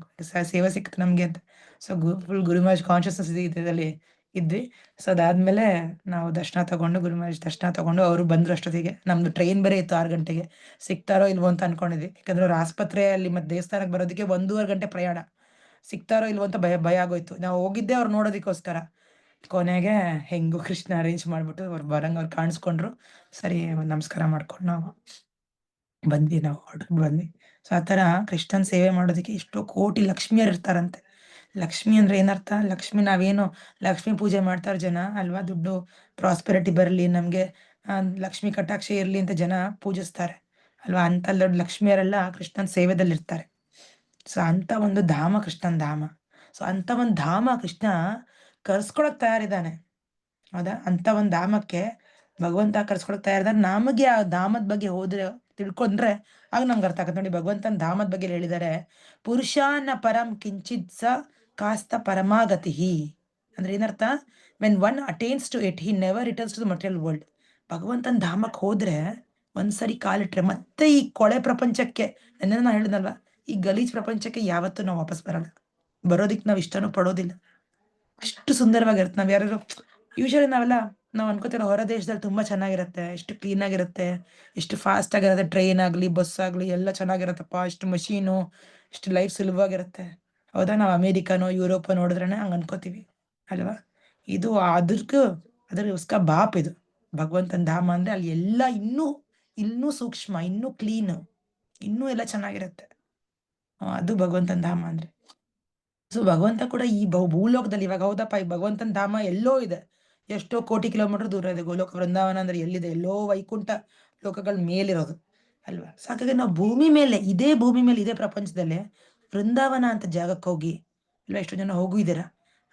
ಸೇವೆ ಸಿಕ್ತು ನಮ್ಗೆ ಅಂತ. ಸೊ ಫುಲ್ ಗುರು ಮಹಾರಾಜ್ ಕಾನ್ಶಿಯಸ್ನೆಸ್ ಇದರಲ್ಲಿ ಇದ್ವಿ. ಸೊ ಅದಾದ್ಮೇಲೆ ನಾವು ದರ್ಶನ ತಗೊಂಡು, ಗುರು ಮಹಾರಾಜ್ ದರ್ಶನ ತಗೊಂಡು, ಅವರು ಬಂದ್ರು ಅಷ್ಟೊತ್ತಿಗೆ. ನಮ್ದು ಟ್ರೈನ್ ಬೇರೆ ಇತ್ತು 6 ಗಂಟೆಗೆ. ಸಿಗ್ತಾರೋ ಇಲ್ವೋ ಅಂತ ಅನ್ಕೊಂಡಿದ್ವಿ, ಯಾಕಂದ್ರೆ ಅವ್ರ ಆಸ್ಪತ್ರೆಯಲ್ಲಿ ಮತ್ತೆ ದೇವಸ್ಥಾನಕ್ಕೆ ಬರೋದಕ್ಕೆ 1.5 ಗಂಟೆ ಪ್ರಯಾಣ. ಸಿಗ್ತಾರೋ ಇಲ್ವೋ ಅಂತ ಭಯ ಆಗೋಯ್ತು. ನಾವು ಹೋಗಿದ್ದೆ ಅವ್ರು ನೋಡೋದಕ್ಕೋಸ್ಕರ. ಕೊನೆಗೆ ಹೆಂಗು ಕೃಷ್ಣ ಅರೇಂಜ್ ಮಾಡ್ಬಿಟ್ಟು ಅವ್ರು ಅವ್ರು ಕಾಣಿಸ್ಕೊಂಡ್ರು. ಸರಿ, ನಮಸ್ಕಾರ ಮಾಡ್ಕೊಂಡು ನಾವು ಬಂದ್ವಿ, ನಾವು ಆರ್ಡರ್ ಬಂದ್ವಿ. ಸೊ ಆ ಥರ ಕೃಷ್ಣನ್ ಸೇವೆ ಮಾಡೋದಕ್ಕೆ ಎಷ್ಟೋ ಕೋಟಿ ಲಕ್ಷ್ಮಿಯರು ಇರ್ತಾರಂತೆ. ಲಕ್ಷ್ಮಿ ಅಂದ್ರೆ ಏನರ್ಥ? ಲಕ್ಷ್ಮಿ, ನಾವೇನು ಲಕ್ಷ್ಮಿ ಪೂಜೆ ಮಾಡ್ತಾರೆ ಜನ ಅಲ್ವಾ, ದುಡ್ಡು ಪ್ರಾಸ್ಪೆರಿಟಿ ಬರಲಿ ನಮ್ಗೆ, ಲಕ್ಷ್ಮಿ ಕಟಾಕ್ಷ ಇರ್ಲಿ ಅಂತ ಜನ ಪೂಜಿಸ್ತಾರೆ ಅಲ್ವಾ. ಅಂತ ದೊಡ್ಡ ಲಕ್ಷ್ಮಿಯರೆಲ್ಲ ಕೃಷ್ಣನ್ ಸೇವೆದಲ್ಲಿ ಇರ್ತಾರೆ. ಸೊ ಅಂತ ಒಂದು ಧಾಮ ಕೃಷ್ಣನ್ ಧಾಮ. ಸೊ ಅಂತ ಒಂದು ಧಾಮ ಕೃಷ್ಣ ಕರ್ಸ್ಕೊಳಕ್ ತಯಾರಿದ್ದಾನೆ, ಹೌದಾ. ಅಂತ ಒಂದು ಧಾಮಕ್ಕೆ ಭಗವಂತ ಕರ್ಸ್ಕೊಳಕ್ ತಯಾರಿದ್ದಾನೆ. ನಮಗೆ ಆ ಧಾಮದ ಬಗ್ಗೆ ಹೋದ್ರೆ, ತಿಳ್ಕೊಂಡ್ರೆ ಆಗ ನಮ್ಗೆ ಅರ್ಥ ಆಗತ್ತೆ. ನೋಡಿ, ಭಗವಂತನ ಧಾಮದ ಬಗ್ಗೆ ಹೇಳಿದ್ದಾರೆ, ಪುರುಷಾನ ಪರಂ ಕಿಂಚಿತ್ ಸ ಕಾಸ್ತ ಪರಮಾಗತಿ. ಅಂದ್ರೆ ಏನರ್ಥ? When one attains to it, he never returns to the material world. ಭಗವಂತನ ಧಾಮಕ್ಕೆ ಹೋದ್ರೆ ಒಂದ್ಸರಿ ಕಾಲಿಟ್ರೆ ಮತ್ತೆ ಈ ಕೊಳೆ ಪ್ರಪಂಚಕ್ಕೆ, ನಾನು ಹೇಳಿದ್ನಲ್ವಾ, ಈ ಗಲೀಜ್ ಪ್ರಪಂಚಕ್ಕೆ ಯಾವತ್ತೂ ನಾವು ವಾಪಸ್ ಬರಲ್ಲ. ಬರೋದಿಕ್ ನಾವ್ ಇಷ್ಟನೂ ಪಡೋದಿಲ್ಲ. ಅಷ್ಟು ಸುಂದರವಾಗಿರುತ್ತೆ. ನಾವ್ ಯಾರು ಯೂಶಲಿ ನಾವ್ ಅನ್ಕೋತೀರ ಹೊರ ದೇಶದಲ್ಲಿ ತುಂಬಾ ಚೆನ್ನಾಗಿರುತ್ತೆ, ಎಷ್ಟು ಕ್ಲೀನ್ ಆಗಿರುತ್ತೆ, ಎಷ್ಟು ಫಾಸ್ಟ್ ಆಗಿರುತ್ತೆ, ಟ್ರೈನ್ ಆಗ್ಲಿ ಬಸ್ ಆಗ್ಲಿ ಎಲ್ಲ ಚೆನ್ನಾಗಿರತ್ತಪ್ಪ, ಎಷ್ಟು ಮಷೀನು, ಎಷ್ಟು ಲೈಫ್ ಸುಲಭವಾಗಿರುತ್ತೆ, ಹೌದಾ. ನಾವ್ ಅಮೇರಿಕಾನೋ ಯುರೋಪ್ ನೋಡಿದ್ರೇನೆ ಹಂಗ ಅನ್ಕೋತೀವಿ ಅಲ್ವಾ. ಇದು ಅದಕ್ಕೋಸ್ಕರ ಬಾಪ್ ಇದು ಭಗವಂತನ ಧಾಮ. ಅಂದ್ರೆ ಅಲ್ಲಿ ಎಲ್ಲ ಇನ್ನೂ ಸೂಕ್ಷ್ಮ, ಇನ್ನೂ ಕ್ಲೀನ್, ಇನ್ನೂ ಎಲ್ಲ ಚೆನ್ನಾಗಿರುತ್ತೆ. ಅದು ಭಗವಂತನ ಧಾಮ ಅಂದ್ರೆ. ಸೊ ಭಗವಂತ ಕೂಡ ಈ ಭೂಲೋಕದಲ್ಲಿ ಇವಾಗ, ಹೌದಪ್ಪ, ಈ ಭಗವಂತನ ಧಾಮ ಎಲ್ಲೋ ಇದೆ, ಎಷ್ಟೋ ಕೋಟಿ ಕಿಲೋಮೀಟರ್ ದೂರ ಇದೆ. ಗೋಲೋಕ ವೃಂದಾವನ ಅಂದ್ರೆ ಎಲ್ಲಿದೆ? ಎಲ್ಲೋ ವೈಕುಂಠ ಲೋಕಗಳ ಮೇಲಿರೋದು ಅಲ್ವಾ. ಸೊ ಹಾಗಾಗಿ ನಾವು ಇದೇ ಭೂಮಿ ಮೇಲೆ, ಇದೇ ಪ್ರಪಂಚದಲ್ಲೇ ವೃಂದಾವನ ಅಂತ ಜಾಗಕ್ಕೆ ಹೋಗಿ ಅಲ್ವಾ, ಎಷ್ಟೋ ಜನ ಹೋಗಿದ್ದೀರಾ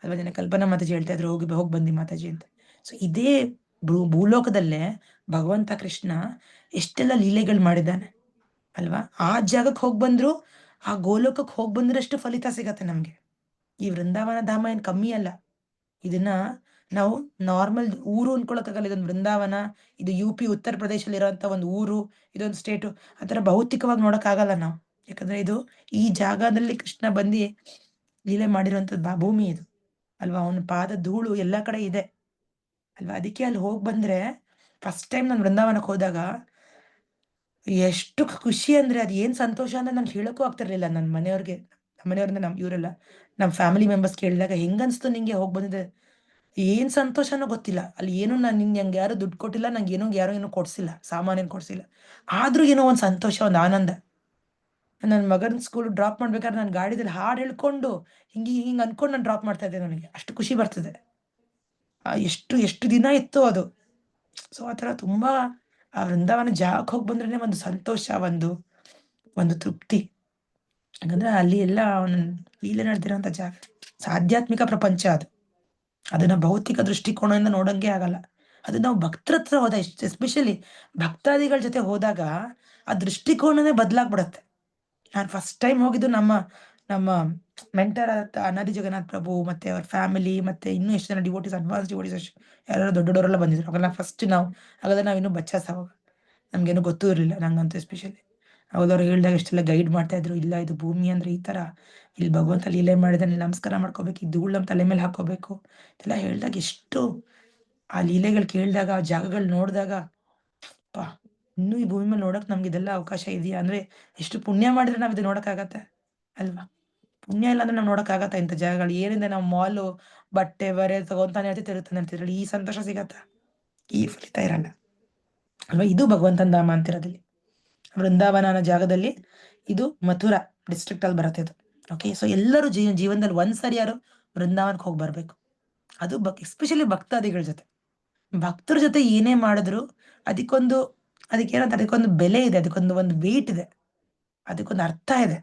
ಅಲ್ವಾ. ಜನ ಕಲ್ಪನಾ ಮಾತಾಜಿ ಹೇಳ್ತಾ ಇದ್ರು, ಹೋಗಿ ಬಂದಿ ಮಾತಾಜಿ ಅಂತ. ಸೊ ಇದೇ ಭೂಲೋಕದಲ್ಲೇ ಭಗವಂತ ಕೃಷ್ಣ ಎಷ್ಟೆಲ್ಲ ಲೀಲೆಗಳು ಮಾಡಿದ್ದಾನೆ ಅಲ್ವಾ. ಆ ಜಾಗಕ್ಕೆ ಹೋಗಿ ಬಂದ್ರು, ಆ ಗೋಲೋಕಕ್ಕೆ ಹೋಗಿ ಬಂದ್ರಷ್ಟು ಫಲಿತ ಸಿಗತ್ತೆ ನಮ್ಗೆ. ಈ ವೃಂದಾವನ ಧಾಮ ಏನ್ ಕಮ್ಮಿ ಅಲ್ಲ. ಇದನ್ನ ನಾವು ನಾರ್ಮಲ್ ಊರು ಅನ್ಕೊಳಕ್ಕಾಗಲ್ಲ. ಇದೊಂದು ವೃಂದಾವನ, ಇದು UP ಉತ್ತರ ಪ್ರದೇಶದಲ್ಲಿ ಇರೋಂಥ ಒಂದು ಊರು, ಇದೊಂದು ಸ್ಟೇಟು, ಆತರ ಭೌತಿಕವಾಗಿ ನೋಡಕ್ ಆಗಲ್ಲ ನಾವು. ಯಾಕಂದ್ರೆ ಇದು ಈ ಜಾಗದಲ್ಲಿ ಕೃಷ್ಣ ಬಂದು ಲೀಲೆ ಮಾಡಿರುವಂತ ಭೂಮಿ ಇದು ಅಲ್ವಾ? ಅವನ ಪಾದ ಧೂಳು ಎಲ್ಲ ಕಡೆ ಇದೆ ಅಲ್ವಾ? ಅದಕ್ಕೆ ಅಲ್ಲಿ ಹೋಗಿ ಬಂದ್ರೆ ಫಸ್ಟ್ ಟೈಮ್ ನಾನು ವೃಂದಾವನಕ್ಕೆ ಹೋದಾಗ ಎಷ್ಟು ಖುಷಿ ಅಂದ್ರೆ ಅದು ಏನ್ ಸಂತೋಷ ಅಂದ್ರೆ ನಾನು ಹೇಳಕ್ಕೂ ಆಗ್ತಿರ್ಲಿಲ್ಲ ನನ್ನ ಮನೆಯವ್ರಿಗೆ. ನಮ್ಮ ಮನೆಯವ್ರಿಂದ ಇವರೆಲ್ಲ ನಮ್ಮ ಫ್ಯಾಮಿಲಿ ಮೆಂಬರ್ಸ್ ಕೇಳಿದಾಗ ಹೆಂಗನ್ಸ್ತು ನಿಂಗೆ ಹೋಗಿ ಬಂದಿದೆ? ಏನ್ ಸಂತೋಷನೋ ಗೊತ್ತಿಲ್ಲ. ಅಲ್ಲಿ ಏನು ನಾನು ನಂಗೆ ಯಾರು ದುಡ್ಡು ಕೊಟ್ಟಿಲ್ಲ, ನಂಗೆ ಯಾರು ಏನು ಕೊಡ್ಸಿಲ್ಲ, ಸಾಮಾನೇನು ಕೊಡ್ಸಿಲ್ಲ. ಆದ್ರೂ ಏನೋ ಒಂದು ಸಂತೋಷ, ಒಂದು ಆನಂದ. ನನ್ನ ಮಗನ ಸ್ಕೂಲ್ ಡ್ರಾಪ್ ಮಾಡ್ಬೇಕಾದ್ರೆ ನಾನು ಗಾಡಿದಲ್ಲಿ ಹಾಡು ಹೇಳ್ಕೊಂಡು ಹಿಂಗೆ ಅನ್ಕೊಂಡು ನಾನು ಡ್ರಾಪ್ ಮಾಡ್ತಾ ಇದ್ದೆ. ನನಗೆ ಅಷ್ಟು ಖುಷಿ ಬರ್ತಿದೆ. ಎಷ್ಟು ಎಷ್ಟು ದಿನ ಇತ್ತು ಅದು. ಸೊ ಆ ಥರ ತುಂಬಾ ಆ ವೃಂದಾವನ ಜಾಗಕ್ಕೆ ಹೋಗಿ ಬಂದ್ರೇನೆ ಒಂದು ಸಂತೋಷ, ಒಂದು ತೃಪ್ತಿ. ಯಾಕಂದ್ರೆ ಅಲ್ಲಿ ಎಲ್ಲ ಲೀಲೆ ನಡೆದಿರೋಂಥ ಜಾಗ. ಆಧ್ಯಾತ್ಮಿಕ ಪ್ರಪಂಚ ಅದು. ಅದನ್ನ ಭೌತಿಕ ದೃಷ್ಟಿಕೋನದಿಂದ ನೋಡಂಗೆ ಆಗಲ್ಲ. ಅದು ನಾವು ಭಕ್ತರ ಹತ್ರ ಹೋದ ಎಸ್ಪೆಷಲಿ ಭಕ್ತಾದಿಗಳ ಜೊತೆ ಹೋದಾಗ ಆ ದೃಷ್ಟಿಕೋನನೇ ಬದಲಾಗ್ಬಿಡತ್ತೆ. ನಾನು ಫಸ್ಟ್ ಟೈಮ್ ಹೋಗಿದ್ದು ನಮ್ಮ ನಮ್ಮ ಮೆಂಟರ್ ಅನಾದಿ ಜಗನ್ನಾಥ್ ಪ್ರಭು ಮತ್ತೆ ಅವ್ರ ಫ್ಯಾಮಿಲಿ ಮತ್ತೆ ಇನ್ನೂ ಎಷ್ಟು ಜನ ಡಿವೋಟೀಸ್, ಅಡ್ವಾನ್ಸ್ ಡಿವೋಟೀಸ್, ಯಾರು ದೊಡ್ಡವರೆಲ್ಲ ಬಂದಿದ್ರು. ಅವಾಗ ಫಸ್ಟ್ ಹಾಗಾದ್ರೆ ನಾವಿನ್ನೂ ಬಚ್ಚಾಸ್ ಅವಾಗ ನಮ್ಗೇನು ಗೊತ್ತೂ ಇರಲಿಲ್ಲ, ನಂಗಂತೂ ಎಸ್ಪೆಷಲಿ. ಅವಾಗ ಅವ್ರು ಹೇಳಿದಾಗ ಎಷ್ಟೆಲ್ಲ ಗೈಡ್ ಮಾಡ್ತಾ ಇದ್ರು. ಇಲ್ಲ, ಇದು ಭೂಮಿ ಅಂದ್ರೆ ಈ ತರ, ಇಲ್ಲಿ ಭಗವಂತ ಲೀಲೆ ಮಾಡಿದಾನೆ, ನಮಸ್ಕಾರ ಮಾಡ್ಕೋಬೇಕು, ಈ ಧೂಳು ನಮ್ಮ ತಲೆ ಮೇಲೆ ಹಾಕೋಬೇಕು ಇದೆಲ್ಲ ಹೇಳಿದಾಗ ಎಷ್ಟು ಆ ಲೀಲೆಗಳು ಕೇಳಿದಾಗ, ಆ ಜಾಗಗಳು ನೋಡಿದಾಗ ಪಾ, ಇನ್ನೂ ಈ ಭೂಮಿ ಮೇಲೆ ನೋಡಕ್ ನಮ್ಗೆ ಇದೆಲ್ಲ ಅವಕಾಶ ಇದೆಯಾ ಅಂದ್ರೆ ಎಷ್ಟು ಪುಣ್ಯ ಮಾಡಿದ್ರೆ ನಾವ್ ಇದು ನೋಡಕ್ಕಾಗತ್ತೆ ಅಲ್ವಾ? ಪುಣ್ಯ ಇಲ್ಲ ಅಂದ್ರೆ ನಾವು ನೋಡಕ್ಕಾಗತ್ತ ಇಂಥ ಜಾಗಗಳು? ಏನಿದೆ ನಾವು ಮಾಲು, ಬಟ್ಟೆ ಬರೆ ತಗೊಂತಾನೆ ಇರ್ತಿದ್ರಲ್ಲಿ ಈ ಸಂತೋಷ ಸಿಗತ್ತ? ಈ ಫಲಿತ ಇರಲ್ಲ ಅಲ್ವಾ? ಇದು ಭಗವಂತನ ಧಾಮ ಅಂತಿರೋದಿಲ್ಲಿ ವೃಂದಾವನ ಅನ್ನೋ ಜಾಗದಲ್ಲಿ. ಇದು ಮಥುರಾ ಡಿಸ್ಟ್ರಿಕ್ಟ್ ಅಲ್ಲಿ ಬರುತ್ತೆ ಇದು. ಓಕೆ, ಸೊ ಎಲ್ಲರೂ ಜೀವನದಲ್ಲಿ ಒಂದ್ಸರಿ ಯಾರು ವೃಂದಾವನಕ್ಕೆ ಹೋಗಿ ಬರ್ಬೇಕು. ಅದು ಎಸ್ಪೆಷಲಿ ಭಕ್ತಾದಿಗಳ ಜೊತೆ. ಭಕ್ತರ ಜೊತೆ ಏನೇ ಮಾಡಿದ್ರು ಅದಕ್ಕೊಂದು ಬೆಲೆ ಇದೆ, ಒಂದು ವೇಟ್ ಇದೆ, ಅದಕ್ಕೊಂದು ಅರ್ಥ ಇದೆ.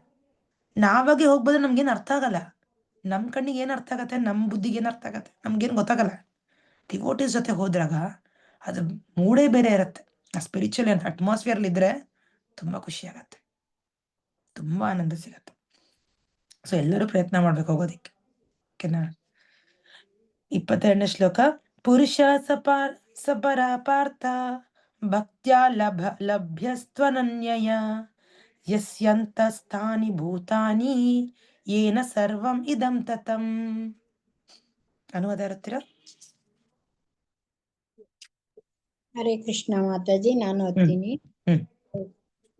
ನಾವಾಗೆ ಹೋಗಿ ಬಂದ್ರೆ ನಮ್ಗೇನು ಅರ್ಥ ಆಗಲ್ಲ. ನಮ್ ಕಣ್ಣಿಗೆ ಏನ್ ಅರ್ಥ ಆಗತ್ತೆ, ನಮ್ ಬುದ್ಧಿಗೆ ಏನ್ ಅರ್ಥ ಆಗತ್ತೆ, ನಮ್ಗೇನು ಗೊತ್ತಾಗಲ್ಲ. ಡಿವೋಟೀಸ್ ಜೊತೆ ಹೋದ್ರಾಗ ಅದು ಮೂಡೇ ಬೇರೆ ಇರುತ್ತೆ. ಆ ಸ್ಪಿರಿಚುವಲ್ ಅಟ್ಮಾಸ್ಫಿಯರ್ ಇದ್ರೆ ತುಂಬಾ ಖುಷಿ ಆಗತ್ತೆ, ತುಂಬಾ ಆನಂದ ಸಿಗತ್ತೆ. ಸೊ ಎಲ್ಲರೂ ಪ್ರಯತ್ನ ಮಾಡ್ಬೇಕು ಹೋಗೋದಿಕ್ಕೆ. ಓಕೆನಾ? 22ನೇ ಶ್ಲೋಕ. ಪುರುಷ ಸಪರ ಪಾರ್ಥ ಭಕ್ತ್ಯಾ ಲಭ್ಯಸ್ತ್ವನನ್ಯಯ ಯಸ್ಯಂತಸ್ಥಾನಿ ಭೂತಾನಿ ಯೇನ ಸರ್ವಂ ಇದಂ ತತಂ. ಅನುವಾದ ಇರುತ್ತೀರಾ? ಹರೇ ಕೃಷ್ಣ ಮಾತಾಜಿ, ನಾನು ಓದ್ತೀನಿ.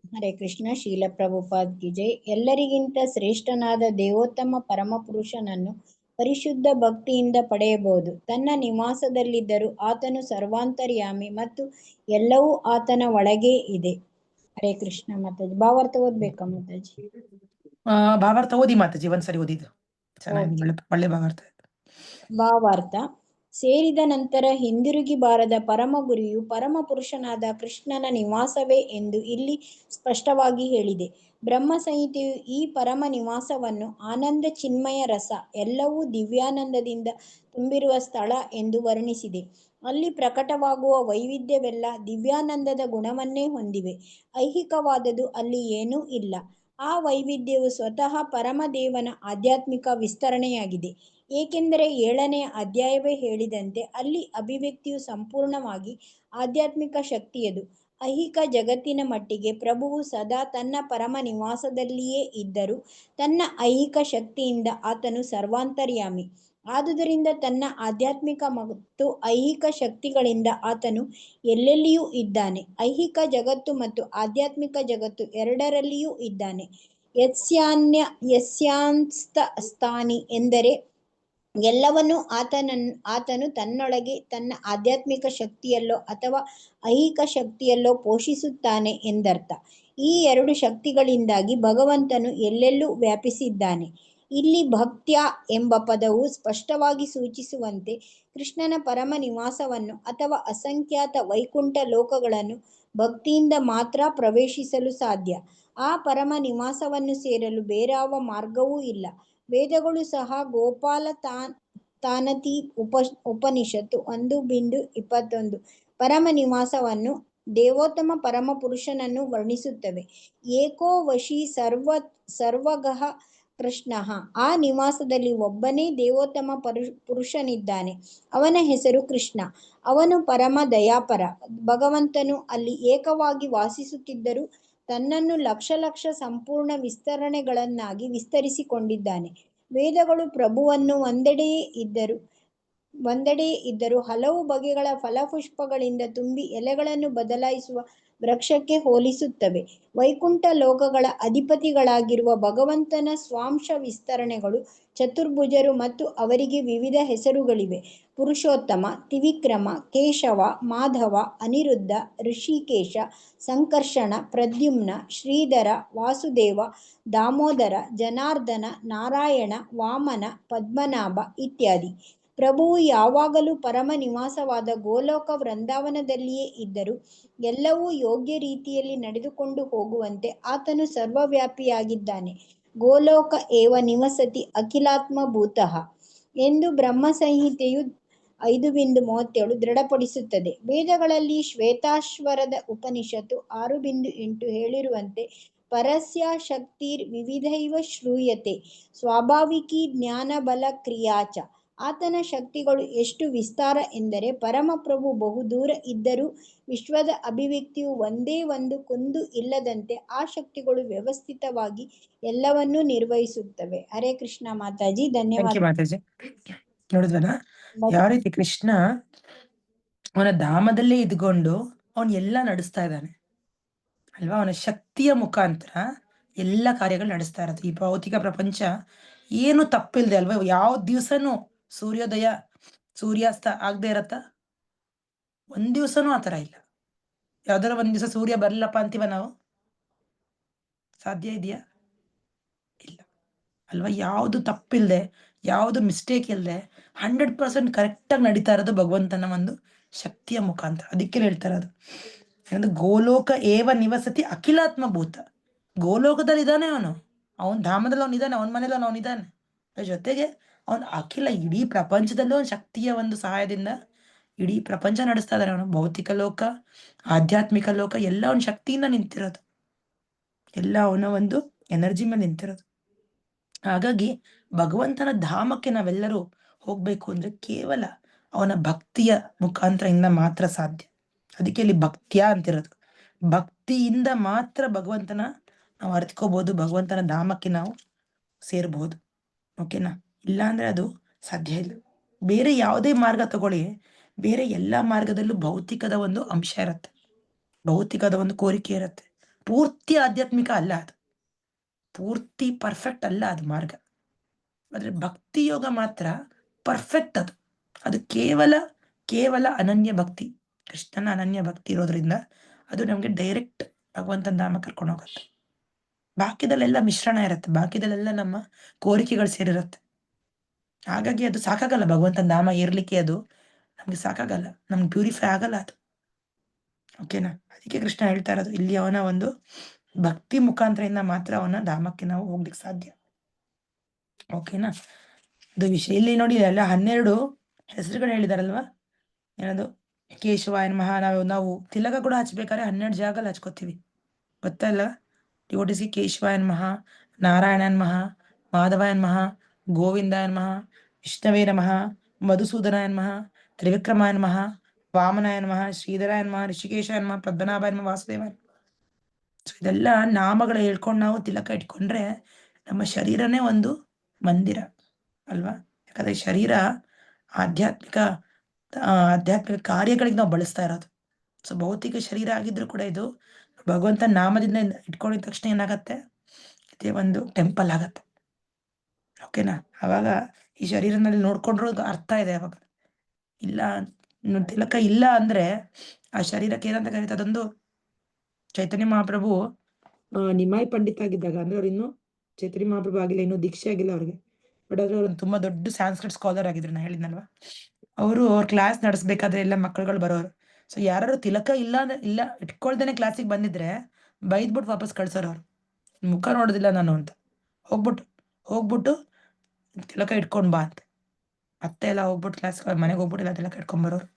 ಹರೇ ಕೃಷ್ಣ. ಶೀಲ ಪ್ರಭುಪಾದ್ ಕಿ ಜೈ. ಎಲ್ಲರಿಗಿಂತ ಶ್ರೇಷ್ಠನಾದ ದೇವೋತ್ತಮ ಪರಮಪುರುಷನನ್ನು ಪರಿಶುದ್ಧ ಭಕ್ತಿಯಿಂದ ಪಡೆಯಬಹುದು. ತನ್ನ ನಿವಾಸದಲ್ಲಿದ್ದರೂ ಆತನು ಸರ್ವಾಂತರ್ಯಾಮಿ ಮತ್ತು ಎಲ್ಲವೂ ಆತನ ಒಳಗೆ ಇದೆ. ಹರೇ ಕೃಷ್ಣ ಮಾತಾಜಿ. ಭಾವಾರ್ಥ ಓದ್ಬೇಕಾ ಮಾತಾಜಿ? ಭಾವಾರ್ಥ ಓದಿ ಮಾತಾಜಿ, ಒಂದ್ಸರಿ ಓದಿದ್ದು ಚೆನ್ನಾಗಿ, ಒಳ್ಳೆ ಭಾವಾರ್ಥ. ಭಾವಾರ್ಥ. ಸೇರಿದ ನಂತರ ಹಿಂದಿರುಗಿ ಬಾರದ ಪರಮ ಗುರಿಯು ಪರಮ ಪುರುಷನಾದ ಕೃಷ್ಣನ ನಿವಾಸವೇ ಎಂದು ಇಲ್ಲಿ ಸ್ಪಷ್ಟವಾಗಿ ಹೇಳಿದೆ. ಬ್ರಹ್ಮ ಸಂಹಿತೆಯು ಈ ಪರಮ ನಿವಾಸವನ್ನು ಆನಂದ ಚಿನ್ಮಯ ರಸ, ಎಲ್ಲವೂ ದಿವ್ಯಾನಂದದಿಂದ ತುಂಬಿರುವ ಸ್ಥಳ ಎಂದು ವರ್ಣಿಸಿದೆ. ಅಲ್ಲಿ ಪ್ರಕಟವಾಗುವ ವೈವಿಧ್ಯವೆಲ್ಲ ದಿವ್ಯಾನಂದದ ಗುಣವನ್ನೇ ಹೊಂದಿವೆ. ಐಹಿಕವಾದದ್ದು ಅಲ್ಲಿ ಏನೂ ಇಲ್ಲ. ಆ ವೈವಿಧ್ಯವು ಸ್ವತಃ ಪರಮದೇವನ ಆಧ್ಯಾತ್ಮಿಕ ವಿಸ್ತರಣೆಯಾಗಿದೆ. ಏಕೆಂದರೆ 7ನೇ ಅಧ್ಯಾಯವೇ ಹೇಳಿದಂತೆ ಅಲ್ಲಿ ಅಭಿವ್ಯಕ್ತಿಯು ಸಂಪೂರ್ಣವಾಗಿ ಆಧ್ಯಾತ್ಮಿಕ ಶಕ್ತಿಯದು. ಐಹಿಕ ಜಗತ್ತಿನ ಮಟ್ಟಿಗೆ ಪ್ರಭುವು ಸದಾ ತನ್ನ ಪರಮ ನಿವಾಸದಲ್ಲಿಯೇ ಇದ್ದರೂ ತನ್ನ ಐಹಿಕ ಶಕ್ತಿಯಿಂದ ಆತನು ಸರ್ವಾಂತರ್ಯಾಮಿ. ಆದುದರಿಂದ ತನ್ನ ಆಧ್ಯಾತ್ಮಿಕ ಮತ್ತು ಐಹಿಕ ಶಕ್ತಿಗಳಿಂದ ಆತನು ಎಲ್ಲೆಲ್ಲಿಯೂ ಇದ್ದಾನೆ. ಐಹಿಕ ಜಗತ್ತು ಮತ್ತು ಆಧ್ಯಾತ್ಮಿಕ ಜಗತ್ತು ಎರಡರಲ್ಲಿಯೂ ಇದ್ದಾನೆ. ಯಸ್ಯಾಂಸ್ಥಾನಿ ಎಂದರೆ ಎಲ್ಲವನ್ನೂ ಆತನು ತನ್ನೊಳಗೆ ತನ್ನ ಆಧ್ಯಾತ್ಮಿಕ ಶಕ್ತಿಯಲ್ಲೋ ಅಥವಾ ಐಹಿಕ ಶಕ್ತಿಯಲ್ಲೋ ಪೋಷಿಸುತ್ತಾನೆ ಎಂದರ್ಥ. ಈ ಎರಡು ಶಕ್ತಿಗಳಿಂದಾಗಿ ಭಗವಂತನು ಎಲ್ಲೆಲ್ಲೂ ವ್ಯಾಪಿಸಿದ್ದಾನೆ. ಇಲ್ಲಿ ಭಕ್ತ್ಯ ಎಂಬ ಪದವು ಸ್ಪಷ್ಟವಾಗಿ ಸೂಚಿಸುವಂತೆ ಕೃಷ್ಣನ ಪರಮ ನಿವಾಸವನ್ನು ಅಥವಾ ಅಸಂಖ್ಯಾತ ವೈಕುಂಠ ಲೋಕಗಳನ್ನು ಭಕ್ತಿಯಿಂದ ಮಾತ್ರ ಪ್ರವೇಶಿಸಲು ಸಾಧ್ಯ. ಆ ಪರಮ ನಿವಾಸವನ್ನು ಸೇರಲು ಬೇರಾವ ಮಾರ್ಗವೂ ಇಲ್ಲ. ವೇದಗಳು ಸಹ ಗೋಪಾಲ ತಾನತಿ ಉಪನಿಷತ್ತು 1:21 ಪರಮ ನಿವಾಸವನ್ನು, ದೇವೋತ್ತಮ ಪರಮ ಪುರುಷನನ್ನು ವರ್ಣಿಸುತ್ತವೆ. ಏಕೋ ವಶಿ ಸರ್ವಗಃ ಕೃಷ್ಣಃ. ಆ ನಿವಾಸದಲ್ಲಿ ಒಬ್ಬನೇ ದೇವೋತ್ತಮ ಪುರುಷನಿದ್ದಾನೆ. ಅವನ ಹೆಸರು ಕೃಷ್ಣ. ಅವನು ಪರಮ ದಯಾಪರ. ಭಗವಂತನು ಅಲ್ಲಿ ಏಕವಾಗಿ ವಾಸಿಸುತ್ತಿದ್ದರೂ ತನ್ನನ್ನು ಲಕ್ಷ ಲಕ್ಷ ಸಂಪೂರ್ಣ ವಿಸ್ತರಣೆಗಳನ್ನಾಗಿ ವಿಸ್ತರಿಸಿಕೊಂಡಿದ್ದಾನೆ. ವೇದಗಳು ಪ್ರಭುವನ್ನು ಒಂದೆಡೆಯೇ ಇದ್ದರೂ ಹಲವು ಬಗೆಗಳ ಫಲಪುಷ್ಪಗಳಿಂದ ತುಂಬಿ ಎಲೆಗಳನ್ನು ಬದಲಾಯಿಸುವ ವೃಕ್ಷಕ್ಕೆ ಹೋಲಿಸುತ್ತವೆ. ವೈಕುಂಠ ಲೋಕಗಳ ಅಧಿಪತಿಗಳಾಗಿರುವ ಭಗವಂತನ ಸ್ವಾಂಶ ವಿಸ್ತರಣೆಗಳು ಚತುರ್ಭುಜರು ಮತ್ತು ಅವರಿಗೆ ವಿವಿಧ ಹೆಸರುಗಳಿವೆ. ಪುರುಷೋತ್ತಮ, ತ್ರಿವಿಕ್ರಮ, ಕೇಶವ, ಮಾಧವ, ಅನಿರುದ್ಧ, ಋಷಿಕೇಶ, ಸಂಕರ್ಷಣ, ಪ್ರದ್ಯುಮ್ನ, ಶ್ರೀಧರ, ವಾಸುದೇವ, ದಾಮೋದರ, ಜನಾರ್ದನ, ನಾರಾಯಣ, ವಾಮನ, ಪದ್ಮನಾಭ ಇತ್ಯಾದಿ. ಪ್ರಭುವು ಯಾವಾಗಲೂ ಪರಮ ನಿವಾಸವಾದ ಗೋಲೋಕ ವೃಂದಾವನದಲ್ಲಿಯೇ ಇದ್ದರೂ ಎಲ್ಲವೂ ಯೋಗ್ಯ ರೀತಿಯಲ್ಲಿ ನಡೆದುಕೊಂಡು ಹೋಗುವಂತೆ ಆತನು ಸರ್ವವ್ಯಾಪಿಯಾಗಿದ್ದಾನೆ. ಗೋಲೋಕ ಏವ ನಿವಸತಿ ಅಖಿಲಾತ್ಮಭೂತಃ ಎಂದು ಬ್ರಹ್ಮ ಸಂಹಿತೆಯು 5.37 ದೃಢಪಡಿಸುತ್ತದೆ. ವೇದಗಳಲ್ಲಿ ಶ್ವೇತಾಶ್ವರದ ಉಪನಿಷತ್ತು 6.8 ಹೇಳಿರುವಂತೆ ಪರಸ್ಯ ಶಕ್ತಿರ್ ವಿವಿಧೈವ ಶ್ರೂಯತೆ ಸ್ವಾಭಾವಿಕಿ ಜ್ಞಾನಬಲ ಕ್ರಿಯಾಚ. ಆತನ ಶಕ್ತಿಗಳು ಎಷ್ಟು ವಿಸ್ತಾರ ಎಂದರೆ ಪರಮಪ್ರಭು ಬಹುದೂರ ಇದ್ದರೂ ವಿಶ್ವದ ಅಭಿವ್ಯಕ್ತಿಯು ಒಂದೇ ಒಂದು ಕುಂದು ಇಲ್ಲದಂತೆ ಆ ಶಕ್ತಿಗಳು ವ್ಯವಸ್ಥಿತವಾಗಿ ಎಲ್ಲವನ್ನೂ ನಿರ್ವಹಿಸುತ್ತವೆ. ಹರೇ ಕೃಷ್ಣ ಮಾತಾಜಿ, ಧನ್ಯವಾದ ಮಾತಾಜಿ. ನೋಡಿದ್ವಲ್ಲ ಯಾವ ರೀತಿ ಕೃಷ್ಣ ಅವನ ಧಾಮದಲ್ಲೇ ಇದ್ಕೊಂಡು ಅವನ್ ಎಲ್ಲ ನಡೆಸ್ತಾ ಇದ್ದಾನೆ ಅಲ್ವಾ. ಅವನ ಶಕ್ತಿಯ ಮುಖಾಂತರ ಎಲ್ಲ ಕಾರ್ಯಗಳು ನಡೆಸ್ತಾ ಇರತ್ತೆ. ಈ ಭೌತಿಕ ಪ್ರಪಂಚ ಏನು ತಪ್ಪಿಲ್ದೆ ಅಲ್ವಾ. ಯಾವ ದಿವ್ಸನೂ ಸೂರ್ಯೋದಯ ಸೂರ್ಯಾಸ್ತ ಆಗದೆ ಇರತ್ತ? ಒಂದ್ ದಿವ್ಸನೂ ಆತರ ಇಲ್ಲ. ಯಾವ್ದಾರ ಒಂದ್ ದಿವಸ ಸೂರ್ಯ ಬರ್ಲಪ್ಪ ಅಂತೀವ ನಾವು? ಸಾಧ್ಯ ಇದೆಯಾ? ಇಲ್ಲ ಅಲ್ವಾ. ಯಾವುದು ತಪ್ಪಿಲ್ದೆ, ಯಾವುದು ಮಿಸ್ಟೇಕ್ ಇಲ್ಲದೆ 100% ಕರೆಕ್ಟಾಗಿ ನಡೀತಾ ಇರೋದು ಭಗವಂತನ ಒಂದು ಶಕ್ತಿಯ ಮುಖಾಂತರ. ಅದಕ್ಕೆ ಹೇಳ್ತಾ ಇರೋದು ಗೋಲೋಕ ಏವ ನಿವಸತಿ ಅಖಿಲಾತ್ಮ ಭೂತ. ಗೋಲೋಕದಲ್ಲಿ ಇದ್ದಾನೆ ಅವನು, ಅವನ್ ಧಾಮದಲ್ಲಿ ಅವನಿದ್ದಾನೆ, ಅವನ ಮನೇಲಿ ಅವನಿದ್ದಾನೆ. ಜೊತೆಗೆ ಅವನು ಅಖಿಲ ಇಡೀ ಪ್ರಪಂಚದಲ್ಲೂ ಅವನ ಶಕ್ತಿಯ ಒಂದು ಸಹಾಯದಿಂದ ಇಡೀ ಪ್ರಪಂಚ ನಡೆಸ್ತಾ ಇದ್ದಾನೆ. ಅವನು ಭೌತಿಕ ಲೋಕ, ಆಧ್ಯಾತ್ಮಿಕ ಲೋಕ ಎಲ್ಲ ಅವನ ಶಕ್ತಿಯಿಂದ ನಿಂತಿರೋದು, ಎಲ್ಲ ಅವನ ಒಂದು ಎನರ್ಜಿ ಮೇಲೆ ನಿಂತಿರೋದು. ಹಾಗಾಗಿ ಭಗವಂತನ ಧಾಮಕ್ಕೆ ನಾವೆಲ್ಲರೂ ಹೋಗ್ಬೇಕು ಅಂದ್ರೆ ಕೇವಲ ಅವನ ಭಕ್ತಿಯ ಮುಖಾಂತರದಿಂದ ಮಾತ್ರ ಸಾಧ್ಯ. ಅದಕ್ಕೆ ಇಲ್ಲಿ ಭಕ್ತಿಯ ಅಂತಿರೋದು. ಭಕ್ತಿಯಿಂದ ಮಾತ್ರ ಭಗವಂತನ ನಾವು ಅರಿತ್ಕೋಬಹುದು, ಭಗವಂತನ ಧಾಮಕ್ಕೆ ನಾವು ಸೇರ್ಬಹುದು. ಓಕೆನಾ? ಇಲ್ಲ ಅಂದ್ರೆ ಅದು ಸಾಧ್ಯ ಇಲ್ಲ. ಬೇರೆ ಯಾವುದೇ ಮಾರ್ಗ ತಗೊಳ್ಳಿ, ಬೇರೆ ಎಲ್ಲಾ ಮಾರ್ಗದಲ್ಲೂ ಭೌತಿಕದ ಒಂದು ಅಂಶ ಇರತ್ತೆ, ಭೌತಿಕದ ಒಂದು ಕೋರಿಕೆ ಇರತ್ತೆ. ಪೂರ್ತಿ ಆಧ್ಯಾತ್ಮಿಕ ಅಲ್ಲ ಅದು, ಪೂರ್ತಿ ಪರ್ಫೆಕ್ಟ್ ಅಲ್ಲ ಅದು ಮಾರ್ಗ. ಆದ್ರೆ ಭಕ್ತಿ ಯೋಗ ಮಾತ್ರ ಪರ್ಫೆಕ್ಟ್. ಅದು ಕೇವಲ ಅನನ್ಯ ಭಕ್ತಿ, ಕೃಷ್ಣನ ಅನನ್ಯ ಭಕ್ತಿ ಇರೋದ್ರಿಂದ ಅದು ನಮ್ಗೆ ಡೈರೆಕ್ಟ್ ಭಗವಂತನ ಧಾಮ ಕರ್ಕೊಂಡು ಹೋಗುತ್ತೆ. ಬಾಕಿದಲ್ಲೆಲ್ಲ ಮಿಶ್ರಣ ಇರುತ್ತೆ, ಬಾಕಿದಲ್ಲೆಲ್ಲ ನಮ್ಮ ಕೋರಿಕೆಗಳು ಸೇರಿರುತ್ತೆ. ಹಾಗಾಗಿ ಅದು ಸಾಕಾಗಲ್ಲ, ಭಗವಂತನ ಧಾಮ ಇರ್ಲಿಕ್ಕೆ ಅದು ನಮ್ಗೆ ಸಾಕಾಗಲ್ಲ, ನಮ್ಗೆ ಪ್ಯೂರಿಫೈ ಆಗಲ್ಲ ಅದು. ಓಕೆನಾ? ಅದಕ್ಕೆ ಕೃಷ್ಣ ಹೇಳ್ತಾ ಇರೋದು ಇಲ್ಲಿ ಅವನ ಒಂದು ಭಕ್ತಿ ಮುಖಾಂತರದಿಂದ ಮಾತ್ರ ಅವನ ಧಾಮಕ್ಕೆ ನಾವು ಹೋಗ್ಲಿಕ್ಕೆ ಸಾಧ್ಯ. ಓಕೆನಾ? ಅದು ವಿಷಯ. ಇಲ್ಲಿ ನೋಡಿ ಎಲ್ಲ 12 ಹೆಸರುಗಳು ಹೇಳಿದಾರಲ್ವಾ. ಏನದು ಕೇಶವಾಯನ್ ಮಹಾ. ನಾವು ತಿಲಕ ಕೂಡ ಹಚ್ಬೇಕಾದ್ರೆ 12 ಜಾಗದಲ್ಲಿ ಹಚ್ಕೋತೀವಿ, ಗೊತ್ತಾ ಇಲ್ಲ? ಡಿವೋಟಿಸಿ ಕೇಶವಾಯನ್ ಮಹಾ, ನಾರಾಯಣನ್ ಮಹಾ, ಮಾಧವಾಯನ್ ಮಹಾ, ಗೋವಿಂದಾಯನ್ ಮಹಾ, ವಿಷ್ಣವೇ ನಮಃ, ಮಧುಸೂದನಾಯನ್ ಮಹಾ, ತ್ರಿವಿಕ್ರಮಾಯನ್ ಮಹಾ, ವಾಮನಾಯನ್ ಮಹಾ, ಶ್ರೀಧರಾಯನ್ ಮಹಾ, ಋಷಿಕೇಶಾಯನ್ ಮಹಾ, ಪದ್ಮನಾಭಾಯನ್ ಮಹಾ, ವಾಸುದೇವಾಯನ್. ಇದೆಲ್ಲ ನಾಮಗಳು ಹೇಳ್ಕೊಂಡು ನಾವು ತಿಲಕ ಇಟ್ಕೊಂಡ್ರೆ ನಮ್ಮ ಶರೀರನೇ ಒಂದು ಮಂದಿರ ಅಲ್ವಾ. ಯಾಕಂದ್ರೆ ಶರೀರ ಆಧ್ಯಾತ್ಮಿಕ ಕಾರ್ಯಗಳಿಗೆ ನಾವು ಬಳಸ್ತಾ ಇರೋದು. ಸೊ ಭೌತಿಕ ಶರೀರ ಆಗಿದ್ರು ಕೂಡ ಇದು ಭಗವಂತ ನಾಮದಿಂದ ಇಟ್ಕೊಂಡಿದ ತಕ್ಷಣ ಏನಾಗತ್ತೆ, ಇದೇ ಒಂದು ಟೆಂಪಲ್ ಆಗತ್ತೆ. ಓಕೆನಾ? ಅವಾಗ ಈ ಶರೀರನಲ್ಲಿ ನೋಡ್ಕೊಂಡ್ರು ಅರ್ಥ ಇದೆ. ಅವಾಗ ಇಲ್ಲ ತಿಲಕ ಇಲ್ಲ ಅಂದ್ರೆ ಆ ಶರೀರಕ್ಕೆ ಏನಂತ ಕರೀತಾರೆ, ಅದೊಂದು ಚೈತನ್ಯ ಮಹಾಪ್ರಭು ನಿಮಾಯಿ ಪಂಡಿತ ಆಗಿದ್ದಾಗ, ಅಂದ್ರೆ ಅವ್ರು ಇನ್ನು ಚೈತನ್ಯ ಮಹಾಪ್ರಭು ಆಗಿಲ್ಲ, ಇನ್ನೂ ದೀಕ್ಷೆ ಆಗಿಲ್ಲ ಅವ್ರಿಗೆ. ಬಟ್ ಆದ್ರೆ ಅವ್ರು ತುಂಬಾ ದೊಡ್ಡ ಸಾಂಸ್ಕ್ರಿಟ್ ಸ್ಕಾಲರ್ ಆಗಿದ್ರು, ನಾ ಹೇಳಿದ್ನಲ್ವಾ. ಅವ್ರ ಕ್ಲಾಸ್ ನಡೆಸ್ಬೇಕಾದ್ರೆ ಎಲ್ಲ ಮಕ್ಕಳುಗಳು ಬರೋರು. ಸೊ ಯಾರು ತಿಲಕ ಇಲ್ಲ ಇಟ್ಕೊಳ್ದೇನೆ ಕ್ಲಾಸಿಗೆ ಬಂದಿದ್ರೆ ಬೈದ್ಬಿಟ್ಟು ವಾಪಸ್ ಕಳ್ಸೋರು. ಅವ್ರು ಮುಖ ನೋಡೋದಿಲ್ಲ ನಾನು ಅಂತ, ಹೋಗ್ಬಿಟ್ಟು ತಿಲಕ ಇಟ್ಕೊಂಡ್ ಬಾ ಅಂತ. ಮತ್ತೆ ಎಲ್ಲ ಹೋಗ್ಬಿಟ್ಟು ಕ್ಲಾಸ್ ಮನೆಗೆ ಹೋಗ್ಬಿಟ್ಟು ಎಲ್ಲ ತಿಲಕ ಇಟ್ಕೊಂಡ್ ಬರೋರು.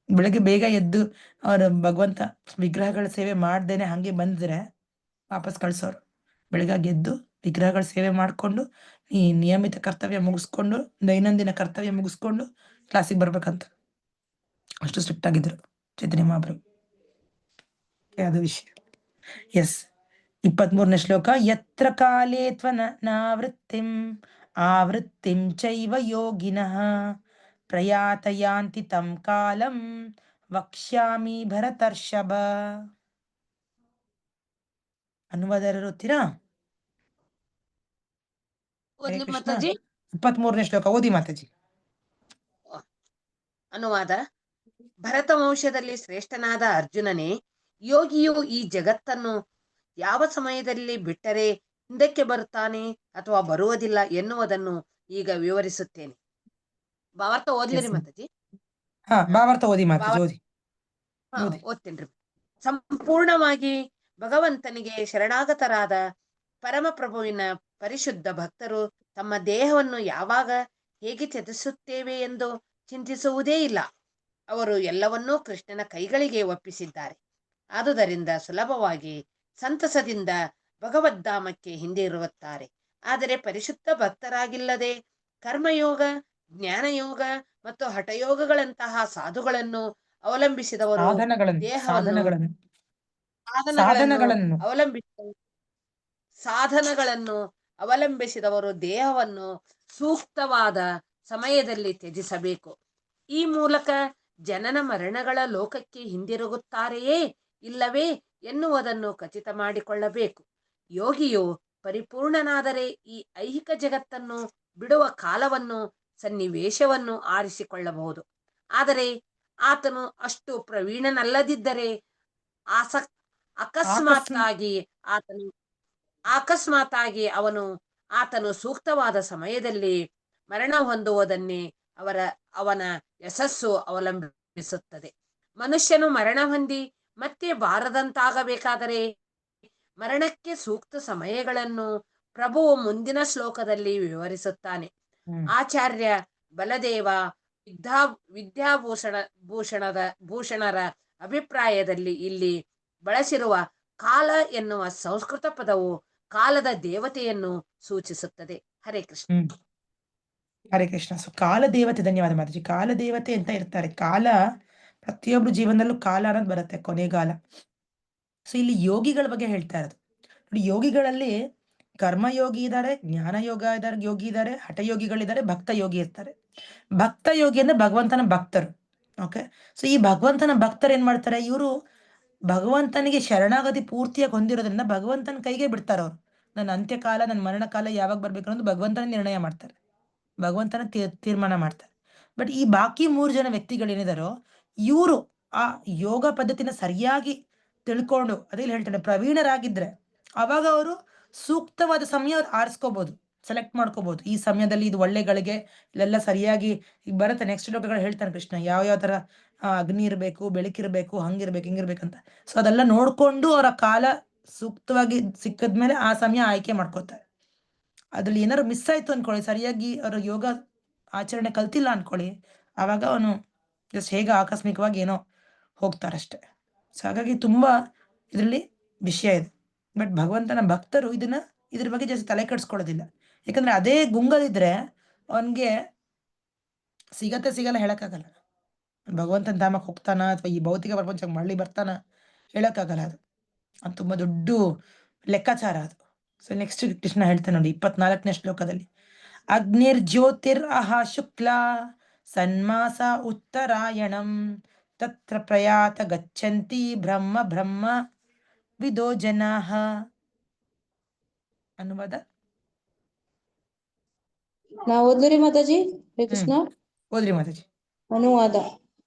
ಬೆಳಗ್ಗೆ ಬೇಗ ಎದ್ದು ಅವ್ರ ಭಗವಂತ ವಿಗ್ರಹಗಳ ಸೇವೆ ಮಾಡ್ದೇನೆ ಹಂಗೆ ಬಂದಿದ್ರೆ ವಾಪಸ್ ಕಳ್ಸೋರು. ಬೆಳಗಾಗಿ ಎದ್ದು ವಿಗ್ರಹಗಳ ಸೇವೆ ಮಾಡ್ಕೊಂಡು ಈ ನಿಯಮಿತ ಕರ್ತವ್ಯ ಮುಗಿಸ್ಕೊಂಡು, ದೈನಂದಿನ ಕರ್ತವ್ಯ ಮುಗಿಸ್ಕೊಂಡು ಕ್ಲಾಸಿಗೆ ಬರ್ಬೇಕಂತ. ಅಷ್ಟು ಸ್ಟ್ರಿಕ್ಟ್ ಆಗಿದ್ರು ಚೈತನ್ಯ ಮಹಾಪ್ರಭು. ಅದು ವಿಷಯ. ಎಸ್, 23ನೇ ಶ್ಲೋಕ. ಯತ್ರ ಕಾಲೇ ತ್ವನ ನಾವೃತ್ತಿಂ ಆವೃತ್ತಿಂ ಚೈವ ಯೋಗಿನಃ ಪ್ರಯಾತಯಾಂತಿ ತಂ ಕಾಲಂ ವಕ್ಷ್ಯಾಮಿ ಭರತರ್ಷಭ. ಅನುವಾದ ಓದ್ತೀರಾ? ಹರೇ ಓದ್ಲಿ ಕೃಷ್ಣ. ಮಾತಾಜಿ. 23ನೇ ಶ್ಲೋಕ ಓದಿ ಮಾತಾಜಿ. ಅನುವಾದ. ಭರತ ವಂಶದಲ್ಲಿ ಶ್ರೇಷ್ಠನಾದ ಅರ್ಜುನನೇ, ಯೋಗಿಯು ಈ ಜಗತ್ತನ್ನು ಯಾವ ಸಮಯದಲ್ಲಿ ಬಿಟ್ಟರೆ ಹಿಂದಕ್ಕೆ ಬರುತ್ತಾನೆ ಅಥವಾ ಬರುವುದಿಲ್ಲ ಎನ್ನುವುದನ್ನು ಈಗ ವಿವರಿಸುತ್ತೇನೆ. ಭಾವಾರ್ಥ ಓದ್ಲಿರಿ ಮಾತಾಜಿ. ಭಾವಾರ್ಥ ಓದಿ ಮಾತಾಜಿ, ಓದಿ. ಓದ್ತೇನ್ರಿ. ಸಂಪೂರ್ಣವಾಗಿ ಭಗವಂತನಿಗೆ ಶರಣಾಗತರಾದ ಪರಮಪ್ರಭುವಿನ ಪರಿಶುದ್ಧ ಭಕ್ತರು ತಮ್ಮ ದೇಹವನ್ನು ಯಾವಾಗ ಹೇಗೆ ತ್ಯಜಿಸುತ್ತೇವೆ ಎಂದು ಚಿಂತಿಸುವುದೇ ಇಲ್ಲ. ಅವರು ಎಲ್ಲವನ್ನೂ ಕೃಷ್ಣನ ಕೈಗಳಿಗೆ ಒಪ್ಪಿಸಿದ್ದಾರೆ. ಆದುದರಿಂದ ಸುಲಭವಾಗಿ ಸಂತಸದಿಂದ ಭಗವದ್ಧಾಮಕ್ಕೆ ಹಿಂದಿರುಗುತ್ತಾರೆ. ಆದರೆ ಪರಿಶುದ್ಧ ಭಕ್ತರಾಗಿಲ್ಲದೆ ಕರ್ಮಯೋಗ, ಜ್ಞಾನಯೋಗ ಮತ್ತು ಹಠಯೋಗಗಳಂತಹ ಸಾಧುಗಳನ್ನು ಅವಲಂಬಿಸಿದವರು ಸಾಧನಗಳನ್ನು ಅವಲಂಬಿಸಿದವರು ದೇಹವನ್ನು ಸೂಕ್ತವಾದ ಸಮಯದಲ್ಲಿ ತ್ಯಜಿಸಬೇಕು. ಈ ಮೂಲಕ ಜನನ ಮರಣಗಳ ಲೋಕಕ್ಕೆ ಹಿಂದಿರುಗುತ್ತಾರೆಯೇ ಇಲ್ಲವೇ ಎನ್ನುವುದನ್ನು ಖಚಿತ ಮಾಡಿಕೊಳ್ಳಬೇಕು. ಯೋಗಿಯು ಪರಿಪೂರ್ಣನಾದರೆ ಈ ಐಹಿಕ ಜಗತ್ತನ್ನು ಬಿಡುವ ಕಾಲವನ್ನು, ಸನ್ನಿವೇಶವನ್ನು ಆರಿಸಿಕೊಳ್ಳಬಹುದು. ಆದರೆ ಆತನು ಅಷ್ಟು ಪ್ರವೀಣನಲ್ಲದಿದ್ದರೆ ಅಕಸ್ಮಾತ್ತಾಗಿ ಆತನು ಸೂಕ್ತವಾದ ಸಮಯದಲ್ಲಿ ಮರಣ ಹೊಂದುವುದನ್ನೇ ಅವನ ಯಶಸ್ಸು ಅವಲಂಬಿಸುತ್ತದೆ. ಮನುಷ್ಯನು ಮರಣ ಹೊಂದಿ ಮತ್ತೆ ಬಾರದಂತಾಗಬೇಕಾದರೆ ಮರಣಕ್ಕೆ ಸೂಕ್ತ ಸಮಯಗಳನ್ನು ಪ್ರಭುವು ಮುಂದಿನ ಶ್ಲೋಕದಲ್ಲಿ ವಿವರಿಸುತ್ತಾನೆ. ಆಚಾರ್ಯ ಬಲದೇವ ಭೂಷಣರ ಅಭಿಪ್ರಾಯದಲ್ಲಿ ಇಲ್ಲಿ ಬಳಸಿರುವ ಕಾಲ ಎನ್ನುವ ಸಂಸ್ಕೃತ ಪದವು ಕಾಲದ ದೇವತೆಯನ್ನು ಸೂಚಿಸುತ್ತದೆ. ಹರೇ ಕೃಷ್ಣ. ಹರೇ ಕೃಷ್ಣ. ಸೊ ಕಾಲ ದೇವತೆ, ಧನ್ಯವಾದ ಮಾತಾಜಿ. ಕಾಲ ದೇವತೆ ಅಂತ ಇರ್ತಾರೆ. ಕಾಲ ಪ್ರತಿಯೊಬ್ರು ಜೀವನದಲ್ಲೂ ಕಾಲ ಅನ್ನೋದು ಬರುತ್ತೆ, ಕೊನೆಗಾಲ. ಸೊ ಇಲ್ಲಿ ಯೋಗಿಗಳ ಬಗ್ಗೆ ಹೇಳ್ತಾ ಇರೋದು ನೋಡಿ. ಯೋಗಿಗಳಲ್ಲಿ ಕರ್ಮಯೋಗಿ ಇದ್ದಾರೆ, ಜ್ಞಾನಯೋಗ ಯೋಗಿ ಇದ್ದಾರೆ, ಹಠಯೋಗಿಗಳಿದ್ದಾರೆ, ಭಕ್ತ ಯೋಗಿ ಇರ್ತಾರೆ. ಭಕ್ತ ಯೋಗಿ ಅಂದ್ರೆ ಭಗವಂತನ ಭಕ್ತರು. ಓಕೆ. ಸೊ ಈ ಭಗವಂತನ ಭಕ್ತರು ಏನ್ ಮಾಡ್ತಾರೆ, ಇವರು ಭಗವಂತನಿಗೆ ಶರಣಾಗತಿ ಪೂರ್ತಿಯಾಗಿ ಹೊಂದಿರೋದ್ರಿಂದ ಭಗವಂತನ ಕೈಗೆ ಬಿಡ್ತಾರೆ. ಅವ್ರು ನನ್ನ ಅಂತ್ಯಕಾಲ, ನನ್ನ ಮರಣಕಾಲ ಯಾವಾಗ ಬರ್ಬೇಕು ಅನ್ನೋದು ಭಗವಂತನ ನಿರ್ಣಯ ಮಾಡ್ತಾರೆ, ಭಗವಂತನ ತೀರ್ಮಾನ ಮಾಡ್ತಾರೆ. ಬಟ್ ಈ ಬಾಕಿ 3 ಜನ ವ್ಯಕ್ತಿಗಳೇನಿದಾರೋ ಇವರು ಆ ಯೋಗ ಪದ್ಧತಿನ ಸರಿಯಾಗಿ ತಿಳ್ಕೊಂಡು, ಅದೇ ಹೇಳ್ತಾರೆ, ಪ್ರವೀಣರಾಗಿದ್ರೆ ಅವಾಗ ಅವರು ಸೂಕ್ತವಾದ ಸಮಯ ಆರಿಸ್ಕೋಬಹುದು, ಸೆಲೆಕ್ಟ್ ಮಾಡ್ಕೋಬಹುದು. ಈ ಸಮಯದಲ್ಲಿ ಇದು ಒಳ್ಳೆಗಳಿಗೆ ಇಲ್ಲೆಲ್ಲ ಸರಿಯಾಗಿ ಈಗ ಬರುತ್ತೆ. ನೆಕ್ಸ್ಟ್ ಶ್ಲೋಕಗಳು ಹೇಳ್ತಾನೆ ಕೃಷ್ಣ ಯಾವ ತರ ಅಗ್ನಿ ಇರಬೇಕು, ಬೆಳಕಿರ್ಬೇಕು, ಹಂಗಿರ್ಬೇಕು, ಹಿಂಗಿರ್ಬೇಕಂತ. ಸೊ ಅದೆಲ್ಲ ನೋಡ್ಕೊಂಡು ಅವರ ಕಾಲ ಸೂಕ್ತವಾಗಿ ಸಿಕ್ಕದ್ಮೇಲೆ ಆ ಸಮಯ ಆಯ್ಕೆ ಮಾಡ್ಕೋತಾರೆ. ಅದ್ರಲ್ಲಿ ಏನಾದ್ರು ಮಿಸ್ ಆಯ್ತು ಅನ್ಕೊಳ್ಳಿ, ಸರಿಯಾಗಿ ಅವರು ಯೋಗ ಆಚರಣೆ ಕಲ್ತಿಲ್ಲ ಅನ್ಕೊಳ್ಳಿ, ಆವಾಗ ಅವನು ಜಸ್ಟ್ ಹೇಗೆ ಆಕಸ್ಮಿಕವಾಗಿ ಏನೋ ಹೋಗ್ತಾರಷ್ಟೆ. ಸೊ ಹಾಗಾಗಿ ತುಂಬಾ ಇದರಲ್ಲಿ ವಿಷಯ ಇದೆ. ಬಟ್ ಭಗವಂತನ ಭಕ್ತರು ಇದ್ರ ಬಗ್ಗೆ ಜಾಸ್ತಿ ತಲೆ ಕೆಡಿಸ್ಕೊಳ್ಳೋದಿಲ್ಲ. ಯಾಕಂದ್ರೆ ಅದೇ ಗುಂಗಲಿದ್ರೆ ಅವನ್ಗೆ ಸಿಗಲ್ಲ ಹೇಳಕ್ಕಾಗಲ್ಲ. ಭಗವಂತನ ಧಾಮಕ್ಕೆ ಹೋಗ್ತಾನ ಅಥವಾ ಈ ಭೌತಿಕ ಪ್ರಪಂಚಕ್ಕೆ ಮರಳಿ ಬರ್ತಾನ ಹೇಳಕ್ಕಾಗಲ್ಲ. ಅದು ತುಂಬಾ ದೊಡ್ಡ ಲೆಕ್ಕಾಚಾರ ಅದು. ಸೊ ನೆಕ್ಸ್ಟ್ ಕೃಷ್ಣ ಹೇಳ್ತಾನೆ ನೋಡಿ 24ನೇ ಶ್ಲೋಕದಲ್ಲಿ, ಅಗ್ನಿರ್ಜ್ಯೋತಿರ್ ಅಹ ಶುಕ್ಲ ಸನ್ಮಾಸ ಉತ್ತರಾಯಣಂ ತತ್ರ ಪ್ರಯಾತ ಗಚ್ಚಂತಿ ಬ್ರಹ್ಮ ವಿದೋ ಜನಾಃ. ಅನುವಾದ ನಾವು ಓದ್ಲರಿ ಮಾತಾಜಿ. ಹರೇ ಕೃಷ್ಣ. ಓದ್ರಿ ಮಾತಾಜಿ. ಅನುವಾದ.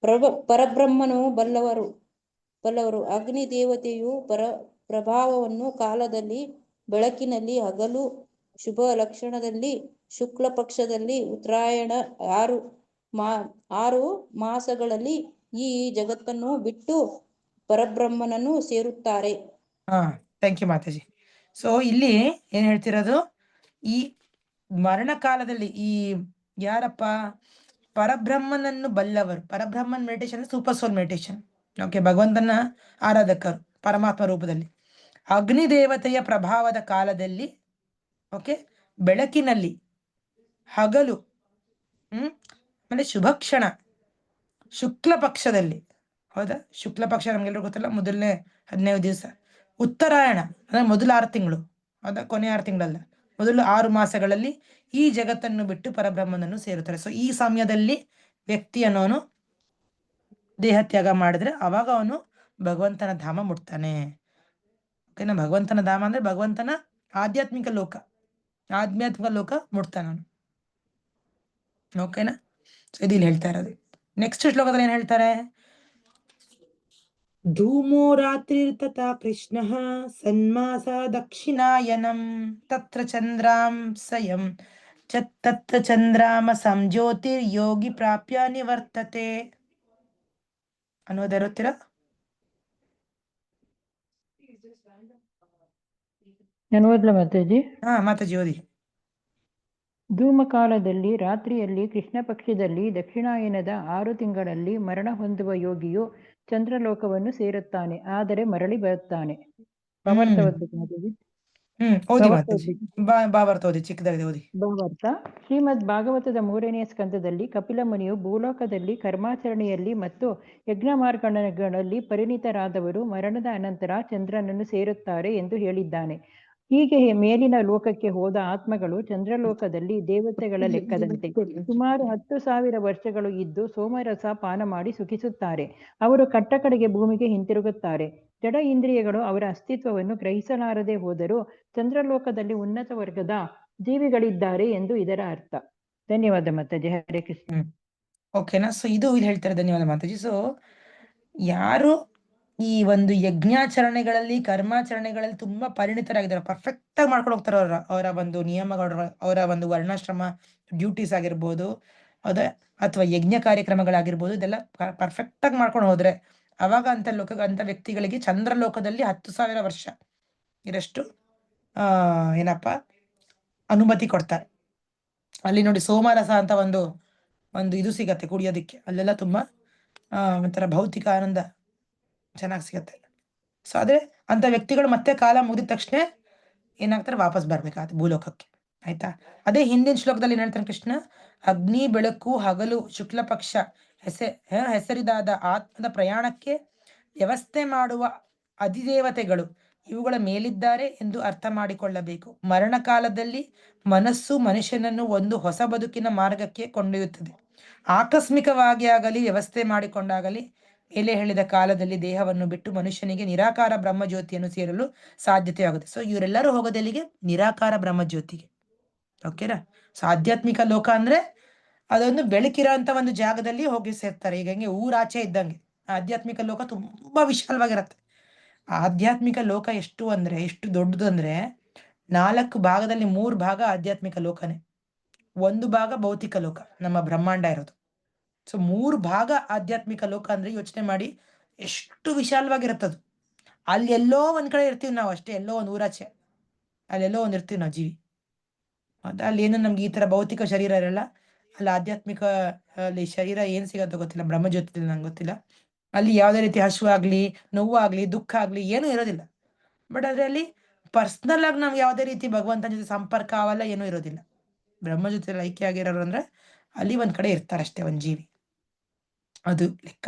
ಪರಬ್ರಹ್ಮನು ಬಲ್ಲವರು. ಅಗ್ನಿ ದೇವತೆಯು ಪ್ರಭಾವವನ್ನು ಕಾಲದಲ್ಲಿ, ಬೆಳಕಿನಲ್ಲಿ, ಹಗಲು ಶುಭ ಲಕ್ಷಣದಲ್ಲಿ, ಶುಕ್ಲ ಪಕ್ಷದಲ್ಲಿ, ಉತ್ತರಾಯಣ 6 ಮಾಸಗಳಲ್ಲಿ ಈ ಜಗತ್ತನ್ನು ಬಿಟ್ಟು ಪರಬ್ರಹ್ಮನನ್ನು ಸೇರುತ್ತಾರೆ. Thank you Mataji. ಸೊ ಇಲ್ಲಿ ಏನ್ ಹೇಳ್ತಿರೋದು, ಈ ಮರಣ ಕಾಲದಲ್ಲಿ ಈ ಯಾರಪ್ಪ ಪರಬ್ರಹ್ಮನನ್ನು ಬಲ್ಲವರು, ಪರಬ್ರಹ್ಮನ್ ಮೆಡಿಟೇಷನ್ ಸೂಪರ್ ಸೋಲ್ ಮೆಡಿಟೇಷನ್. ಓಕೆ. ಭಗವಂತನ ಆರಾಧಕರು ಪರಮಾತ್ಮ ರೂಪದಲ್ಲಿ. ಅಗ್ನಿ ದೇವತೆಯ ಪ್ರಭಾವದ ಕಾಲದಲ್ಲಿ, ಓಕೆ, ಬೆಳಕಿನಲ್ಲಿ, ಹಗಲು, ಆಮೇಲೆ ಶುಭಕ್ಷಣ, ಶುಕ್ಲ ಪಕ್ಷದಲ್ಲಿ, ಹೌದಾ, ಶುಕ್ಲ ಪಕ್ಷ ನಮ್ಗೆಲ್ಲರೂ ಗೊತ್ತಲ್ಲ, ಮೊದಲನೇ 15 ದಿವಸ. ಉತ್ತರಾಯಣ ಅಂದ್ರೆ ಮೊದಲ 6 ತಿಂಗಳು, ಹೌದಾ, ಕೊನೆ 6 ತಿಂಗಳಲ್ಲ, ಮೊದಲು 6 ಮಾಸಗಳಲ್ಲಿ ಈ ಜಗತ್ತನ್ನು ಬಿಟ್ಟು ಪರಬ್ರಹ್ಮನನ್ನು ಸೇರುತ್ತಾರೆ. ಸೊ ಈ ಸಮಯದಲ್ಲಿ ವ್ಯಕ್ತಿ ಅನ್ನೋನು ದೇಹತ್ಯಾಗ ಮಾಡಿದ್ರೆ ಅವಾಗ ಅವನು ಭಗವಂತನ ಧಾಮ ಮುಟ್ತಾನೆ. ಓಕೆನಾ? ಭಗವಂತನ ಧಾಮ ಅಂದ್ರೆ ಭಗವಂತನ ಆಧ್ಯಾತ್ಮಿಕ ಲೋಕ. ಆಧ್ಯಾತ್ಮಿಕ ಲೋಕ ಮುಟ್ತಾನೆ ಅವನು. ಓಕೆನಾ? ಸೊ ಇದು ಇಲ್ಲಿ ಹೇಳ್ತಾ ಇರೋದು. ನೆಕ್ಸ್ಟ್ ಶ್ಲೋಕದಲ್ಲಿ ಏನ್ ಹೇಳ್ತಾರೆ? ಧೂಮೋ ರಾತ್ರಿರ್ತತಾ ಕೃಷ್ಣಃ ಸನ್ಮಾಸ ದಕ್ಷಿಣಾಯನಂ ತತ್ರ ಚಂದ್ರಾಂಸಯಂ ತತ್ರ ಚಂದ್ರಾಮಸಂ ಜ್ಯೋತಿರ್ಯೋಗಿ ಪ್ರಾಪ್ಯ ನಿವರ್ತತೆ. ಅನ್ನೋದು ಇರುತ್ತೀರಾ? ನಾನು ಓದ್ಲಾ ಮಾತಾಜಿ? ಮಾತಾಜಿ ಓದಿ. ಧೂಮಕಾಲದಲ್ಲಿ ರಾತ್ರಿಯಲ್ಲಿ ಕೃಷ್ಣ ಪಕ್ಷದಲ್ಲಿ ದಕ್ಷಿಣಾಯನದ 6 ತಿಂಗಳಲ್ಲಿ ಮರಣ ಹೊಂದುವ ಯೋಗಿಯು ಚಂದ್ರಲೋಕವನ್ನು ಸೇರುತ್ತಾನೆ, ಆದರೆ ಮರಳಿ ಬರುತ್ತಾನೆ. ಭಾವಾರ್ಥ ಓದ್ಬೇಕು ಮಾತಾಜಿ? ಓದಿ ಮಾತಾಜಿ. ಭಾವಾರ್ಥ ಓದಿ, ಚಿಕ್ಕದಾಗಿದೆ ಓದಿ. ಭಾವಾರ್ಥ. ಶ್ರೀಮದ್ ಭಾಗವತದ 3ನೇ ಸ್ಕಂದದಲ್ಲಿ ಕಪಿಲ ಮುನಿಯು ಭೂಲೋಕದಲ್ಲಿ ಕರ್ಮಾಚರಣೆಯಲ್ಲಿ ಮತ್ತು ಯಜ್ಞ ಮಾರ್ಗಗಳಲ್ಲಿ ಪರಿಣಿತರಾದವರು ಮರಣದ ಅನಂತರ ಚಂದ್ರನನ್ನು ಸೇರುತ್ತಾರೆ ಎಂದು ಹೇಳಿದ್ದಾನೆ. ಹೀಗೆ ಮೇಲಿನ ಲೋಕಕ್ಕೆ ಹೋದ ಆತ್ಮಗಳು ಚಂದ್ರಲೋಕದಲ್ಲಿ ದೇವತೆಗಳ ಲೆಕ್ಕದಂತೆ ಸುಮಾರು 10,000 ವರ್ಷಗಳು ಇದ್ದು ಸೋಮರಸ ಪಾನ ಮಾಡಿ ಸುಖಿಸುತ್ತಾರೆ. ಅವರು ಕಟ್ಟಕಡೆಗೆ ಭೂಮಿಗೆ ಹಿಂತಿರುಗುತ್ತಾರೆ. ಜಡ ಇಂದ್ರಿಯಗಳು ಅವರ ಅಸ್ತಿತ್ವವನ್ನು ಗ್ರಹಿಸಲಾರದೆ ಹೋದರೂ ಚಂದ್ರಲೋಕದಲ್ಲಿ ಉನ್ನತ ವರ್ಗದ ಜೀವಿಗಳಿದ್ದಾರೆ ಎಂದು ಇದರ ಅರ್ಥ. ಧನ್ಯವಾದ ಮಾತಾಜಿ. ಹರೇ ಕೃಷ್ಣ. ಓಕೆನಾ? ಸೊ ಇದು ಇಲ್ಲಿ ಹೇಳ್ತಾರೆ. ಧನ್ಯವಾದ ಮಾತಾಜಿ. ಸೊ ಯಾರು ಈ ಒಂದು ಯಜ್ಞಾಚರಣೆಗಳಲ್ಲಿ ಕರ್ಮಾಚರಣೆಗಳಲ್ಲಿ ತುಂಬಾ ಪರಿಣಿತರಾಗಿದ್ದಾರೆ, ಪರ್ಫೆಕ್ಟ್ ಆಗಿ ಮಾಡ್ಕೊಂಡು ಹೋಗ್ತಾರೆ ಅವರ ಒಂದು ನಿಯಮಗಳ, ಅವರ ಒಂದು ವರ್ಣಾಶ್ರಮ ಡ್ಯೂಟೀಸ್ ಆಗಿರ್ಬೋದು, ಅಥವಾ ಯಜ್ಞ ಕಾರ್ಯಕ್ರಮಗಳಾಗಿರ್ಬೋದು, ಇದೆಲ್ಲ ಪರ್ಫೆಕ್ಟ್ ಆಗಿ ಮಾಡ್ಕೊಂಡು ಹೋದ್ರೆ ಅವಾಗ ಅಂತ ವ್ಯಕ್ತಿಗಳಿಗೆ ಚಂದ್ರಲೋಕದಲ್ಲಿ 10,000 ವರ್ಷ ಇರಷ್ಟು ಏನಪ್ಪ ಅನುಮತಿ ಕೊಡ್ತಾರೆ. ಅಲ್ಲಿ ನೋಡಿ ಸೋಮರಸ ಅಂತ ಒಂದು ಇದು ಸಿಗತ್ತೆ ಕುಡಿಯೋದಿಕ್ಕೆ. ಅಲ್ಲೆಲ್ಲ ತುಂಬಾ ಒಂಥರ ಭೌತಿಕ ಆನಂದ ಚೆನ್ನಾಗಿ ಸಿಗತ್ತೆ. ಸೊ ಆದ್ರೆ ಅಂತ ವ್ಯಕ್ತಿಗಳು ಮತ್ತೆ ಕಾಲ ಮುಗಿದ ತಕ್ಷಣ ಏನಾಗ್ತಾರೆ, ವಾಪಸ್ ಬರ್ಬೇಕಾಗುತ್ತೆ ಭೂಲೋಕಕ್ಕೆ. ಆಯ್ತಾ? ಅದೇ ಹಿಂದಿನ ಶ್ಲೋಕದಲ್ಲಿ ಏನ್ ಹೇಳ್ತಾನೆ ಕೃಷ್ಣ? ಅಗ್ನಿ, ಬೆಳಕು, ಹಗಲು, ಶುಕ್ಲ ಪಕ್ಷ ಹೆಸರಿದಾದ ಆತ್ಮದ ಪ್ರಯಾಣಕ್ಕೆ ವ್ಯವಸ್ಥೆ ಮಾಡುವ ಅಧಿದೇವತೆಗಳು ಇವುಗಳ ಮೇಲಿದ್ದಾರೆ ಎಂದು ಅರ್ಥ ಮಾಡಿಕೊಳ್ಳಬೇಕು. ಮರಣಕಾಲದಲ್ಲಿ ಮನಸ್ಸು ಮನುಷ್ಯನನ್ನು ಒಂದು ಹೊಸ ಬದುಕಿನ ಮಾರ್ಗಕ್ಕೆ ಕೊಂಡೊಯ್ಯುತ್ತದೆ. ಆಕಸ್ಮಿಕವಾಗಿ ಆಗಲಿ ವ್ಯವಸ್ಥೆ ಮಾಡಿಕೊಂಡಾಗಲಿ ಮೇಲೆ ಹೇಳಿದ ಕಾಲದಲ್ಲಿ ದೇಹವನ್ನು ಬಿಟ್ಟು ಮನುಷ್ಯನಿಗೆ ನಿರಾಕಾರ ಬ್ರಹ್ಮಜ್ಯೋತಿಯನ್ನು ಸೇರಲು ಸಾಧ್ಯತೆಯಾಗುತ್ತೆ. ಸೊ ಇವರೆಲ್ಲರೂ ಹೋಗೋದೆಲ್ಲಿಗೆ? ನಿರಾಕಾರ ಬ್ರಹ್ಮಜ್ಯೋತಿಗೆ. ಓಕೆನಾ? ಸೊ ಆಧ್ಯಾತ್ಮಿಕ ಲೋಕ ಅಂದ್ರೆ ಅದೊಂದು ಬೆಳಕಿರೋ ಅಂತ ಒಂದು ಜಾಗದಲ್ಲಿ ಹೋಗಿ ಸೇರ್ತಾರೆ. ಈಗ ಹೆಂಗೆ ಊರಾಚೆ ಇದ್ದಂಗೆ ಆಧ್ಯಾತ್ಮಿಕ ಲೋಕ ತುಂಬಾ ವಿಶಾಲವಾಗಿರತ್ತೆ. ಆಧ್ಯಾತ್ಮಿಕ ಲೋಕ ಎಷ್ಟು ದೊಡ್ಡದು ಅಂದ್ರೆ 4 ಭಾಗದಲ್ಲಿ 3 ಭಾಗ ಆಧ್ಯಾತ್ಮಿಕ ಲೋಕನೇ, 1 ಭಾಗ ಭೌತಿಕ ಲೋಕ, ನಮ್ಮ ಬ್ರಹ್ಮಾಂಡ ಇರೋದು. ಸೊ 3 ಭಾಗ ಆಧ್ಯಾತ್ಮಿಕ ಲೋಕ ಅಂದ್ರೆ ಯೋಚನೆ ಮಾಡಿ ಎಷ್ಟು ವಿಶಾಲವಾಗಿರುತ್ತದು. ಅಲ್ಲಿ ಎಲ್ಲೋ ಒಂದ್ ಕಡೆ ಇರ್ತೀವಿ ನಾವು ಅಷ್ಟೇ, ಎಲ್ಲೋ ಒಂದು ಊರಾಚೆ ಅಲ್ಲೆಲ್ಲೋ ಒಂದ್ ಇರ್ತೀವಿ ನಾವು ಜೀವಿ. ಅಲ್ಲಿ ಏನು ನಮ್ಗೆ ಈ ತರ ಭೌತಿಕ ಶರೀರ ಇರಲ್ಲ. ಅಲ್ಲಿ ಆಧ್ಯಾತ್ಮಿಕ ಅಲ್ಲಿ ಶರೀರ ಏನ್ ಸಿಗತ್ತೋ ಗೊತ್ತಿಲ್ಲ, ಬ್ರಹ್ಮಜ್ಯೋತಿ ನಂಗೆ ಗೊತ್ತಿಲ್ಲ. ಅಲ್ಲಿ ಯಾವುದೇ ರೀತಿ ಹಸುವಾಗ್ಲಿ, ನೋವಾಗ್ಲಿ, ದುಃಖ ಆಗ್ಲಿ ಏನೂ ಇರೋದಿಲ್ಲ. ಬಟ್ ಅದರಲ್ಲಿ ಪರ್ಸ್ನಲ್ ಆಗಿ ನಮ್ಗೆ ಯಾವುದೇ ರೀತಿ ಭಗವಂತನ ಜೊತೆ ಸಂಪರ್ಕ ಅವೆಲ್ಲ ಏನೂ ಇರೋದಿಲ್ಲ. ಬ್ರಹ್ಮ ಜೊತೆ ಐಕ್ಯ ಆಗಿರೋರು ಅಂದ್ರೆ ಅಲ್ಲಿ ಒಂದ್ ಕಡೆ ಇರ್ತಾರೆ ಅಷ್ಟೇ, ಒಂದ್ ಜೀವಿ, ಅದು ಲೆಕ್ಕ.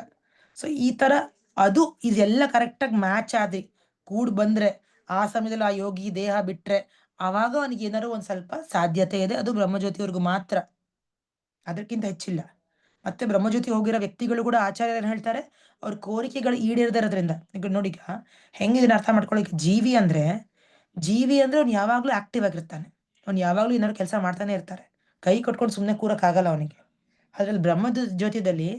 ಸೊ ಈ ತರ ಅದು ಇದೆಲ್ಲ ಕರೆಕ್ಟಾಗಿ ಮ್ಯಾಚ್ ಆದಿ ಕೂಡ್ ಬಂದ್ರೆ ಆ ಸಮಯದಲ್ಲಿ ಆ ಯೋಗಿ ದೇಹ ಬಿಟ್ರೆ ಅವಾಗ ಅವನಿಗೆ ಏನಾದ್ರು ಒಂದ್ ಸ್ವಲ್ಪ ಸಾಧ್ಯತೆ ಇದೆ. ಅದು ಬ್ರಹ್ಮಜ್ಯೋತಿವರೆಗೂ ಮಾತ್ರ, ಅದಕ್ಕಿಂತ ಹೆಚ್ಚಿಲ್ಲ. ಮತ್ತೆ ಬ್ರಹ್ಮಜ್ಯೋತಿ ಹೋಗಿರೋ ವ್ಯಕ್ತಿಗಳು ಕೂಡ ಆಚಾರ್ಯರು ಏನ್ ಹೇಳ್ತಾರೆ, ಅವ್ರ ಕೋರಿಕೆಗಳು ಈಡೇರದಿರೋದ್ರಿಂದ. ಈಗ ನೋಡಿ, ಈಗ ಹೆಂಗೆ ಇದನ್ನ ಅರ್ಥ ಮಾಡ್ಕೊಳ್ಳಿ. ಜೀವಿ ಅಂದ್ರೆ ಅವ್ನು ಯಾವಾಗ್ಲೂ ಆಕ್ಟಿವ್ ಆಗಿರ್ತಾನೆ. ಅವ್ನು ಯಾವಾಗ್ಲೂ ಏನಾದ್ರು ಕೆಲಸ ಮಾಡ್ತಾನೆ ಇರ್ತಾರೆ. ಕೈ ಕಟ್ಕೊಂಡು ಸುಮ್ಮನೆ ಕೂರಕ್ ಆಗಲ್ಲ ಅವನಿಗೆ. ಅದ್ರಲ್ಲಿ ಬ್ರಹ್ಮದ ಜ್ಯೋತಿದಲ್ಲಿ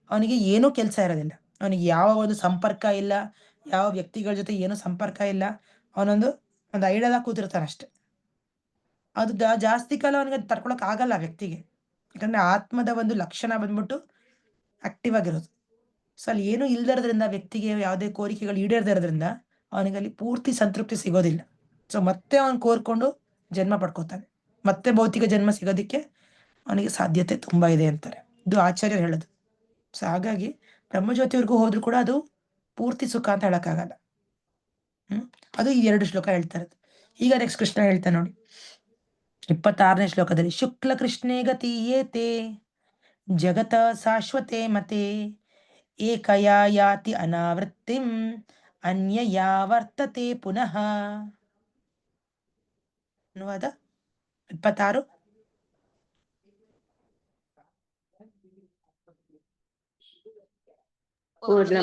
ಅವನಿಗೆ ಏನೂ ಕೆಲಸ ಇರೋದಿಲ್ಲ. ಅವನಿಗೆ ಯಾವ ಒಂದು ಸಂಪರ್ಕ ಇಲ್ಲ, ಯಾವ ವ್ಯಕ್ತಿಗಳ ಜೊತೆ ಏನೂ ಸಂಪರ್ಕ ಇಲ್ಲ. ಅವನೊಂದು ಐಡಲ್ ಕೂತಿರ್ತಾನೆ ಅಷ್ಟೆ. ಅದು ಜಾಸ್ತಿ ಕಾಲ ಅವನಿಗೆ ತಡ್ಕೊಳಕ್ ಆಗಲ್ಲ ಆ ವ್ಯಕ್ತಿಗೆ. ಯಾಕಂದ್ರೆ ಆತ್ಮದ ಒಂದು ಲಕ್ಷಣ ಬಂದ್ಬಿಟ್ಟು ಆಕ್ಟಿವ್ ಆಗಿರೋದು. ಸೊ ಅಲ್ಲಿ ಏನು ಇಲ್ದಿರೋದ್ರಿಂದ ವ್ಯಕ್ತಿಗೆ ಯಾವುದೇ ಕೋರಿಕೆಗಳು ಈಡೇರದಿರೋದ್ರಿಂದ ಅವನಿಗೆ ಅಲ್ಲಿ ಪೂರ್ತಿ ಸಂತೃಪ್ತಿ ಸಿಗೋದಿಲ್ಲ. ಸೊ ಮತ್ತೆ ಅವನು ಕೋರ್ಕೊಂಡು ಜನ್ಮ ಪಡ್ಕೋತಾನೆ. ಮತ್ತೆ ಭೌತಿಕ ಜನ್ಮ ಸಿಗೋದಿಕ್ಕೆ ಅವನಿಗೆ ಸಾಧ್ಯತೆ ತುಂಬಾ ಇದೆ ಅಂತಾರೆ. ಇದು ಆಚಾರ್ಯರು ಹೇಳೋದು. ಸೊ ಹಾಗಾಗಿ ಬ್ರಹ್ಮಜ್ಯೋತಿವರೆಗೂ ಹೋದ್ರು ಕೂಡ ಅದು ಪೂರ್ತಿ ಸುಖ ಅಂತ ಹೇಳಕ್ಕಾಗಲ್ಲ. ಅದು ಈ 2 ಶ್ಲೋಕ ಹೇಳ್ತಾ ಇರೋದು. ಈಗ ನೆಕ್ಸ್ಟ್ ಕೃಷ್ಣ ಹೇಳ್ತಾ ನೋಡಿ 26ನೇ ಶ್ಲೋಕದಲ್ಲಿ, ಶುಕ್ಲ ಕೃಷ್ಣೇ ಗತೀಯೇತೆ ಜಗತ ಶಾಶ್ವತೆ ಮತೆ ಏಕಯಾ ಯಾತಿ ಅನಾವೃತ್ತಿಂ ಅನ್ಯಯಾ ವರ್ತತೆ ಪುನಃ. ಅನುವಾದ: 26. ಓದ್ಲಾ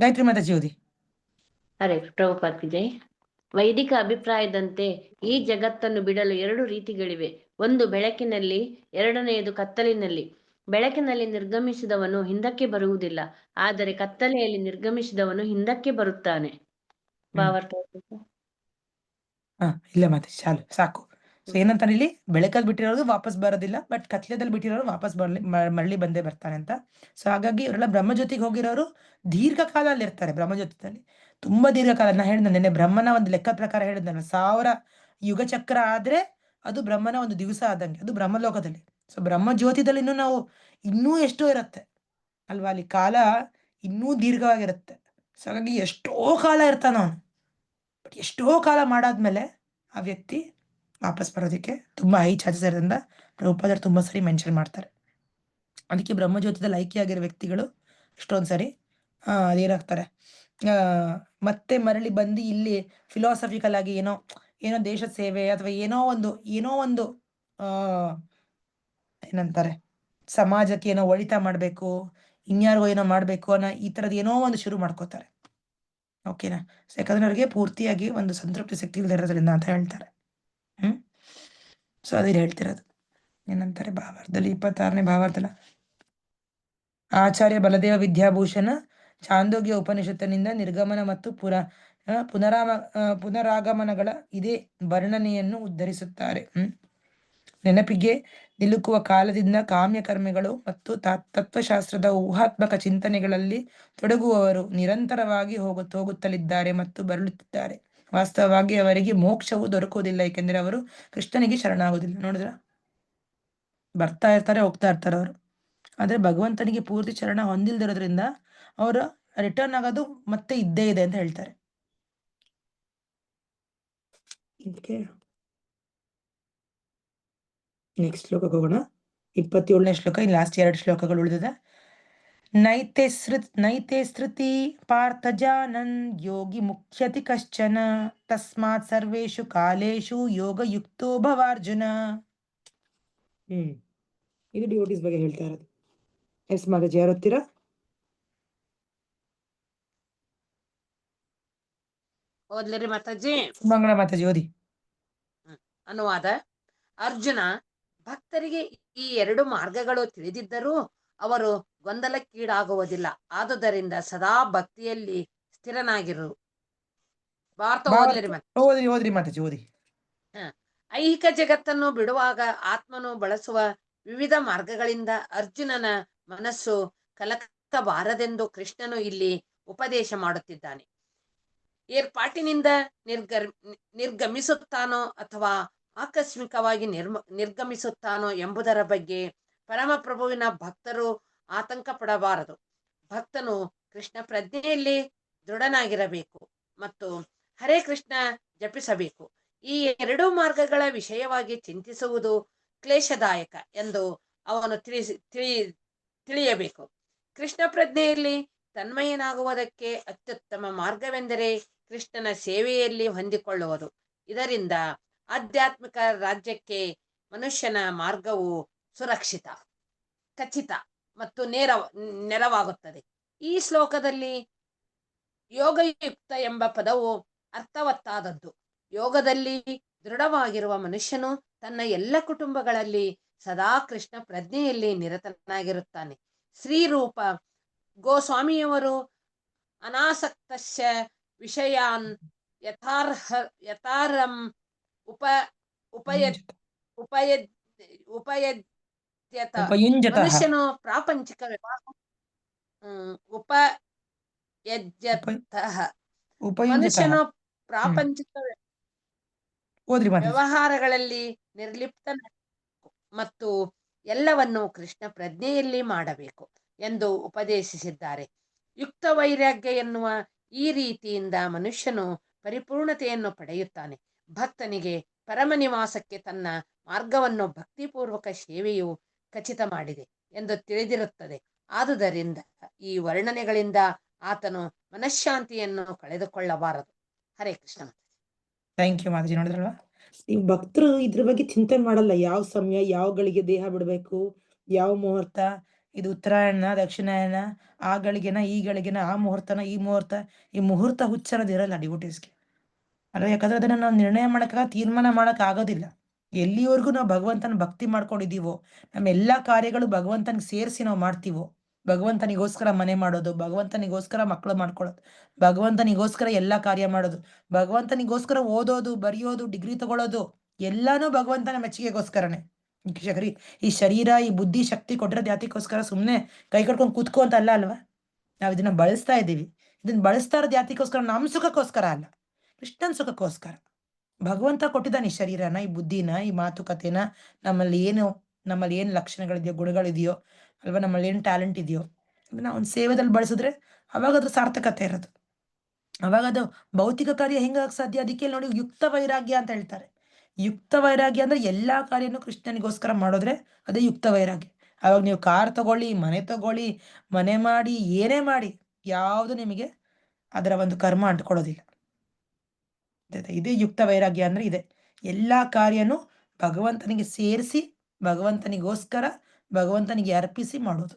ಗಾಯತ್ರಿ ಮಾತಾಜಿ ಓದಿ. ಹರೇ ಪ್ರಭುಪಾದ್ ಕಿ ಜೈ. ವೈದಿಕ ಅಭಿಪ್ರಾಯದಂತೆ ಈ ಜಗತ್ತನ್ನು ಬಿಡಲು 2 ರೀತಿಗಳಿವೆ. ಒಂದು ಬೆಳಕಿನಲ್ಲಿ, ಎರಡನೆಯದು ಕತ್ತಲಿನಲ್ಲಿ. ಬೆಳಕಿನಲ್ಲಿ ನಿರ್ಗಮಿಸಿದವನು ಹಿಂದಕ್ಕೆ ಬರುವುದಿಲ್ಲ, ಆದರೆ ಕತ್ತಲೆಯಲ್ಲಿ ನಿರ್ಗಮಿಸಿದವನು ಹಿಂದಕ್ಕೆ ಬರುತ್ತಾನೆ. ಭಾವಾರ್ಥ ಇಲ್ಲ ಮಾತಾಜಿ ಸಾಕು. ಸೊ ಏನಂತಾನೆ ಇಲ್ಲಿ, ಬೆಳಕಲ್ಲಿ ಬಿಟ್ಟಿರೋದು ವಾಪಸ್ ಬರೋದಿಲ್ಲ, ಬಟ್ ಕತ್ಲೆದಲ್ಲಿ ಬಿಟ್ಟಿರೋರು ವಾಪಸ್ ಮರಳಿ ಬಂದೇ ಬರ್ತಾನೆ ಅಂತ. ಸೊ ಹಾಗಾಗಿ ಇವರೆಲ್ಲ ಬ್ರಹ್ಮಜ್ಯೋತಿಗೆ ಹೋಗಿರೋರು ದೀರ್ಘಕಾಲ ಅಲ್ಲಿ ಇರ್ತಾರೆ. ಬ್ರಹ್ಮಜ್ಯೋತಿನಲ್ಲಿ ತುಂಬಾ ದೀರ್ಘಕಾಲ. ನಾ ಹೇಳಿದ ನೆನ್ನೆ ಬ್ರಹ್ಮನ ಒಂದು ಲೆಕ್ಕ ಪ್ರಕಾರ ಹೇಳಿದ್ದಾನೆ, 1000 ಯುಗ ಚಕ್ರ ಆದ್ರೆ ಅದು ಬ್ರಹ್ಮನ ಒಂದು ದಿವಸ ಆದಂಗೆ, ಅದು ಬ್ರಹ್ಮಲೋಕದಲ್ಲಿ. ಸೊ ಬ್ರಹ್ಮಜ್ಯೋತಿದಲ್ಲಿ ನಾವು ಇನ್ನೂ ಎಷ್ಟೋ ಇರುತ್ತೆ ಅಲ್ವಾ, ಅಲ್ಲಿ ಕಾಲ ಇನ್ನೂ ದೀರ್ಘವಾಗಿರುತ್ತೆ. ಸೊ ಹಾಗಾಗಿ ಎಷ್ಟೋ ಕಾಲ ಇರ್ತಾನ ಅವನು. ಬಟ್ ಎಷ್ಟೋ ಕಾಲ ಮಾಡಾದ್ಮೇಲೆ ಆ ವ್ಯಕ್ತಿ ವಾಪಸ್ ಬರೋದಕ್ಕೆ ತುಂಬಾ ಹೈ ಚಾನ್ಸಸ್ ಇರೋದ್ರಿಂದ ಪ್ರಭುಪಾದರು ತುಂಬಾ ಸರಿ ಮೆನ್ಷನ್ ಮಾಡ್ತಾರೆ. ಅದಕ್ಕೆ ಬ್ರಹ್ಮಜ್ಯೋತಿದಲ್ಲಿ ಆಯ್ಕೆಯಾಗಿರೋ ವ್ಯಕ್ತಿಗಳು ಎಷ್ಟೊಂದು ಸರಿ ಅದೇನಾಗ್ತಾರೆ, ಮತ್ತೆ ಮರಳಿ ಬಂದು ಇಲ್ಲಿ ಫಿಲಾಸಫಿಕಲ್ ಆಗಿ ಏನೋ ದೇಶದ ಸೇವೆ ಅಥವಾ ಏನೋ ಒಂದು ಏನಂತಾರೆ, ಸಮಾಜಕ್ಕೆ ಏನೋ ಒಳಿತ ಮಾಡ್ಬೇಕು, ಇನ್ಯಾರಿಗೋ ಏನೋ ಮಾಡ್ಬೇಕು ಅನ್ನೋ ಈ ತರದ್ ಏನೋ ಒಂದು ಶುರು ಮಾಡ್ಕೋತಾರೆ. ಓಕೆನಾ? ಯಾಕಂದ್ರೆ ಅವ್ರಿಗೆ ಪೂರ್ತಿಯಾಗಿ ಒಂದು ಸಂತೃಪ್ತಿ ಶಕ್ತಿ ಇರೋದ್ರಿಂದ ಅಂತ ಹೇಳ್ತಾರೆ. ಸೊ ಅದೇ ಹೇಳ್ತಿರೋದು. ಏನಂತಾರೆ ಭಾವಾರ್ಥದಲ್ಲಿ, 26ನೇ ಭಾವಾರ್ಥಲ್ಲ, ಆಚಾರ್ಯ ಬಲದೇವ ವಿದ್ಯಾಭೂಷಣ ಚಾಂದೋಗ್ಯ ಉಪನಿಷತ್ತಿನಿಂದ ನಿರ್ಗಮನ ಮತ್ತು ಪುನರಾಗಮನಗಳ ಇದೇ ವರ್ಣನೆಯನ್ನು ಉದ್ಧರಿಸುತ್ತಾರೆ. ನೆನಪಿಗೆ ನಿಲುಕುವ ಕಾಲದಿಂದ ಕಾಮ್ಯ ಕರ್ಮೆಗಳು ಮತ್ತು ತತ್ವಶಾಸ್ತ್ರದ ಊಹಾತ್ಮಕ ಚಿಂತನೆಗಳಲ್ಲಿ ತೊಡಗುವವರು ನಿರಂತರವಾಗಿ ಹೋಗುತ್ತಲಿದ್ದಾರೆ ಮತ್ತು ಬರಲುತ್ತಿದ್ದಾರೆ. ವಾಸ್ತವವಾಗಿ ಅವರಿಗೆ ಮೋಕ್ಷವು ದೊರಕುವುದಿಲ್ಲ, ಏಕೆಂದರೆ ಅವರು ಕೃಷ್ಣನಿಗೆ ಶರಣಾಗುವುದಿಲ್ಲ. ನೋಡಿದ್ರ, ಬರ್ತಾ ಇರ್ತಾರೆ, ಹೋಗ್ತಾ ಇರ್ತಾರೆ ಅವರು, ಆದ್ರೆ ಭಗವಂತನಿಗೆ ಪೂರ್ತಿ ಶರಣ ಹೊಂದಿಲ್ದಿರೋದ್ರಿಂದ ಅವರ ರಿಟರ್ನ್ ಆಗೋದು ಮತ್ತೆ ಇದ್ದೇ ಇದೆ ಅಂತ ಹೇಳ್ತಾರೆ. ನೆಕ್ಸ್ಟ್ ಶ್ಲೋಕಕ್ಕೆ ಹೋಗೋಣ. 27ನೇ ಶ್ಲೋಕ. ಇನ್ನು ಲಾಸ್ಟ್ 2 ಶ್ಲೋಕಗಳು ಉಳಿದಿದೆ. ನೈತೆ ಶ್ರುತಿ ಪಾರ್ಥ ಜಾನನ್ ಯೋಗಿ ಮುಖ್ಯತಿ ಕಶ್ಚನ ತಸ್ಮಾತ್ ಸರ್ವೇಷು ಕಾಲೇಶು ಯೋಗ ಯುಕ್ತೋ ಭವಾರ್ಜುನ. ಇದು ಡಿವೋಟೀಸ್ ಬಗ್ಗೆ ಹೇಳ್ತಾ ಇರೋದು. ಎಸ್ ಮಾತಾಜಿ, ಯಾರು ಓದ್ತೀರಾ? ಓದ್ಲಿರಿ ಮಾತಾಜಿ? ಮಂಗಳ ಮಾತಾಜಿ ಓದಿ. ಅನುವಾದ. ಅರ್ಜುನ, ಭಕ್ತರಿಗೆ ಈ 2 ಮಾರ್ಗಗಳು ತಿಳಿದಿದ್ದರೂ ಅವರು ಗೊಂದಲಕ್ಕೀಡಾಗುವುದಿಲ್ಲ. ಆದುದರಿಂದ ಸದಾ ಭಕ್ತಿಯಲ್ಲಿ ಸ್ಥಿರನಾಗಿರು. ಓದ್ರಿ ಮಾತಾಜಿ ಓದಿ. ಐಹಿಕ ಜಗತ್ತನ್ನು ಬಿಡುವಾಗ ಆತ್ಮನು ಬಳಸುವ ವಿವಿಧ ಮಾರ್ಗಗಳಿಂದ ಅರ್ಜುನನ ಮನಸ್ಸು ಕಲಕಬಾರದೆಂದು ಕೃಷ್ಣನು ಇಲ್ಲಿ ಉಪದೇಶ ಮಾಡುತ್ತಿದ್ದಾನೆ. ಏರ್ಪಾಟಿನಿಂದ ನಿರ್ಗಮಿಸುತ್ತಾನೋ ಅಥವಾ ಆಕಸ್ಮಿಕವಾಗಿ ನಿರ್ಗಮಿಸುತ್ತಾನೋ ಎಂಬುದರ ಬಗ್ಗೆ ಪರಮಪ್ರಭುವಿನ ಭಕ್ತರು ಆತಂಕ ಪಡಬಾರದು. ಭಕ್ತನು ಕೃಷ್ಣ ಪ್ರಜ್ಞೆಯಲ್ಲಿ ದೃಢನಾಗಿರಬೇಕು ಮತ್ತು ಹರೇ ಕೃಷ್ಣ ಜಪಿಸಬೇಕು. ಈ 2 ಮಾರ್ಗಗಳ ವಿಷಯವಾಗಿ ಚಿಂತಿಸುವುದು ಕ್ಲೇಶದಾಯಕ ಎಂದು ಅವನು ತಿಳಿಯಬೇಕು. ಕೃಷ್ಣ ಪ್ರಜ್ಞೆಯಲ್ಲಿ ತನ್ಮಯನಾಗುವುದಕ್ಕೆ ಅತ್ಯುತ್ತಮ ಮಾರ್ಗವೆಂದರೆ ಕೃಷ್ಣನ ಸೇವೆಯಲ್ಲಿ ಹೊಂದಿಕೊಳ್ಳುವುದು. ಇದರಿಂದ ಆಧ್ಯಾತ್ಮಿಕ ರಾಜ್ಯಕ್ಕೆ ಮನುಷ್ಯನ ಮಾರ್ಗವು ಸುರಕ್ಷಿತ, ಖಚಿತ ಮತ್ತು ನೆರವಾಗುತ್ತದೆ. ಈ ಶ್ಲೋಕದಲ್ಲಿ ಯೋಗಯುಕ್ತ ಎಂಬ ಪದವು ಅರ್ಥವತ್ತಾದದ್ದು. ಯೋಗದಲ್ಲಿ ದೃಢವಾಗಿರುವ ಮನುಷ್ಯನು ತನ್ನ ಎಲ್ಲ ಕುಟುಂಬಗಳಲ್ಲಿ ಸದಾ ಕೃಷ್ಣ ಪ್ರಜ್ಞೆಯಲ್ಲಿ ನಿರತನಾಗಿರುತ್ತಾನೆ. ಶ್ರೀರೂಪ ಗೋಸ್ವಾಮಿಯವರು ಅನಾಸಕ್ತಸ್ಯ ವಿಷಯಾನ್ ಯಥಾರ್ಹಂ ಉಪಯಜ್ಯತ. ಮನುಷ್ಯನು ಪ್ರಾಪಂಚಿಕ ಮನುಷ್ಯನು ಪ್ರಾಪಂಚಿಕ ವ್ಯವಹಾರಗಳಲ್ಲಿ ನಿರ್ಲಿಪ್ತ ಮತ್ತು ಎಲ್ಲವನ್ನು ಕೃಷ್ಣ ಪ್ರಜ್ಞೆಯಲ್ಲಿ ಮಾಡಬೇಕು ಎಂದು ಉಪದೇಶಿಸಿದ್ದಾರೆ. ಯುಕ್ತ ವೈರಾಗ್ಯ ಎನ್ನುವ ಈ ರೀತಿಯಿಂದ ಮನುಷ್ಯನು ಪರಿಪೂರ್ಣತೆಯನ್ನು ಪಡೆಯುತ್ತಾನೆ. ಭಕ್ತನಿಗೆ ಪರಮ ನಿವಾಸಕ್ಕೆ ತನ್ನ ಮಾರ್ಗವನ್ನು ಭಕ್ತಿಪೂರ್ವಕ ಸೇವೆಯು ಖಚಿತ ಮಾಡಿದೆ ಎಂದು ತಿಳಿದಿರುತ್ತದೆ. ಆದುದರಿಂದ ಈ ವರ್ಣನೆಗಳಿಂದ ಆತನು ಮನಃಶಾಂತಿಯನ್ನು ಕಳೆದುಕೊಳ್ಳಬಾರದು. ಹರೇ ಕೃಷ್ಣ. ಥ್ಯಾಂಕ್ ಯು ಮಾತಾಜಿ. ನೋಡಿದ್ರಲ್ವಾ, ನೀವು ಭಕ್ತರು ಇದ್ರ ಬಗ್ಗೆ ಚಿಂತನೆ ಮಾಡಲ್ಲ. ಯಾವ ಸಮಯ, ಯಾವ ಗಳಿಗೆ ದೇಹ ಬಿಡಬೇಕು, ಯಾವ ಮುಹೂರ್ತ, ಇದು ಉತ್ತರಾಯಣ ದಕ್ಷಿಣಾಯನ, ಆ ಗಳಿಗೆನ ಈ ಗಳಿಗೆನ, ಆ ಮುಹೂರ್ತನ ಈ ಮುಹೂರ್ತ, ಈ ಮುಹೂರ್ತ ಹುಚ್ಚರದು ಇರಲ್ಲ ಡಿವೋಟೀಸ್ಗೆ ಅಲ್ವಾ. ಯಾಕಂದ್ರೆ ಅದನ್ನ ನಾವು ನಿರ್ಣಯ ಮಾಡಕ್ಕಾಗ, ತೀರ್ಮಾನ ಮಾಡಕ್ ಆಗೋದಿಲ್ಲ. ಎಲ್ಲಿವರೆಗೂ ನಾವು ಭಗವಂತನ ಭಕ್ತಿ ಮಾಡ್ಕೊಂಡಿದೀವೋ, ನಮ್ಮ ಎಲ್ಲಾ ಕಾರ್ಯಗಳು ಭಗವಂತನಿಗೆ ಸೇರಿಸಿ ನಾವು ಮಾಡ್ತೀವೋ, ಭಗವಂತನಿಗೋಸ್ಕರ ಮನೆ ಮಾಡೋದು, ಭಗವಂತನಿಗೋಸ್ಕರ ಮಕ್ಕಳು ಮಾಡ್ಕೊಳ್ಳೋದು, ಭಗವಂತನಿಗೋಸ್ಕರ ಎಲ್ಲಾ ಕಾರ್ಯ ಮಾಡೋದು, ಭಗವಂತನಿಗೋಸ್ಕರ ಓದೋದು, ಬರೆಯೋದು, ಡಿಗ್ರಿ ತಗೊಳ್ಳೋದು, ಎಲ್ಲಾನು ಭಗವಂತನ ಮೆಚ್ಚುಗೆಗೋಸ್ಕರನೇ. ಈ ಶರೀರ, ಈ ಬುದ್ಧಿ ಶಕ್ತಿ ಕೊಟ್ಟಿರೋದು ಯಾತಿಗೋಸ್ಕರ? ಸುಮ್ನೆ ಕೈ ಕಟ್ಕೊಂಡು ಕೂತ್ಕೋ ಅಂತ ಅಲ್ಲ ಅಲ್ವಾ. ನಾವ್ ಇದನ್ನ ಬಳಸ್ತಾ ಇದ್ದೀವಿ. ಇದನ್ನ ಬಳಸ್ತಾ ಇರೋದು ಯಾತಿಗೋಸ್ಕರ? ನಮ್ಮ ಸುಖಕ್ಕೋಸ್ಕರ ಅಲ್ಲ, ಕೃಷ್ಣನ್ ಸುಖಕ್ಕೋಸ್ಕರ. ಭಗವಂತ ಕೊಟ್ಟಿದ್ದಾನೆ ಈ ಶರೀರನ, ಈ ಬುದ್ಧಿನ, ಈ ಮಾತುಕತೆನ, ನಮ್ಮಲ್ಲಿ ಏನ್ ಲಕ್ಷಣಗಳಿದೆಯೋ, ಗುಣಗಳಿದೆಯೋ ಅಲ್ವಾ, ನಮ್ಮಲ್ಲಿ ಏನ್ ಟ್ಯಾಲೆಂಟ್ ಇದೆಯೋ ಅದನ್ನ ಒಂದು ಸೇವೆದಲ್ಲಿ ಬಳಸಿದ್ರೆ ಅವಾಗ ಅದ್ರ ಸಾರ್ಥಕತೆ ಇರೋದು. ಅವಾಗ ಅದು ಭೌತಿಕ ಕಾರ್ಯ ಹೆಂಗಾಗ ಸಾಧ್ಯ? ಅದಕ್ಕೆ ನೋಡಿ ಯುಕ್ತ ವೈರಾಗ್ಯ ಅಂತ ಹೇಳ್ತಾರೆ. ಯುಕ್ತ ವೈರಾಗ್ಯ ಅಂದ್ರೆ ಎಲ್ಲಾ ಕಾರ್ಯನು ಕೃಷ್ಣನಿಗೋಸ್ಕರ ಮಾಡೋದ್ರೆ ಅದೇ ಯುಕ್ತ ವೈರಾಗ್ಯ. ಅವಾಗ ನೀವು ಕಾರ್ ತಗೊಳ್ಳಿ, ಮನೆ ಮಾಡಿ, ಏನೇ ಮಾಡಿ, ಯಾವುದು ನಿಮಗೆ ಅದರ ಒಂದು ಕರ್ಮ ಅಂಟ್ಕೊಳ್ಳೋದಿಲ್ಲ. ಇದೇ ಯುಕ್ತ ವೈರಾಗ್ಯ ಅಂದ್ರೆ ಇದೆ. ಎಲ್ಲಾ ಕಾರ್ಯನು ಭಗವಂತನಿಗೆ ಸೇರಿಸಿ, ಭಗವಂತನಿಗೋಸ್ಕರ, ಭಗವಂತನಿಗೆ ಅರ್ಪಿಸಿ ಮಾಡೋದು.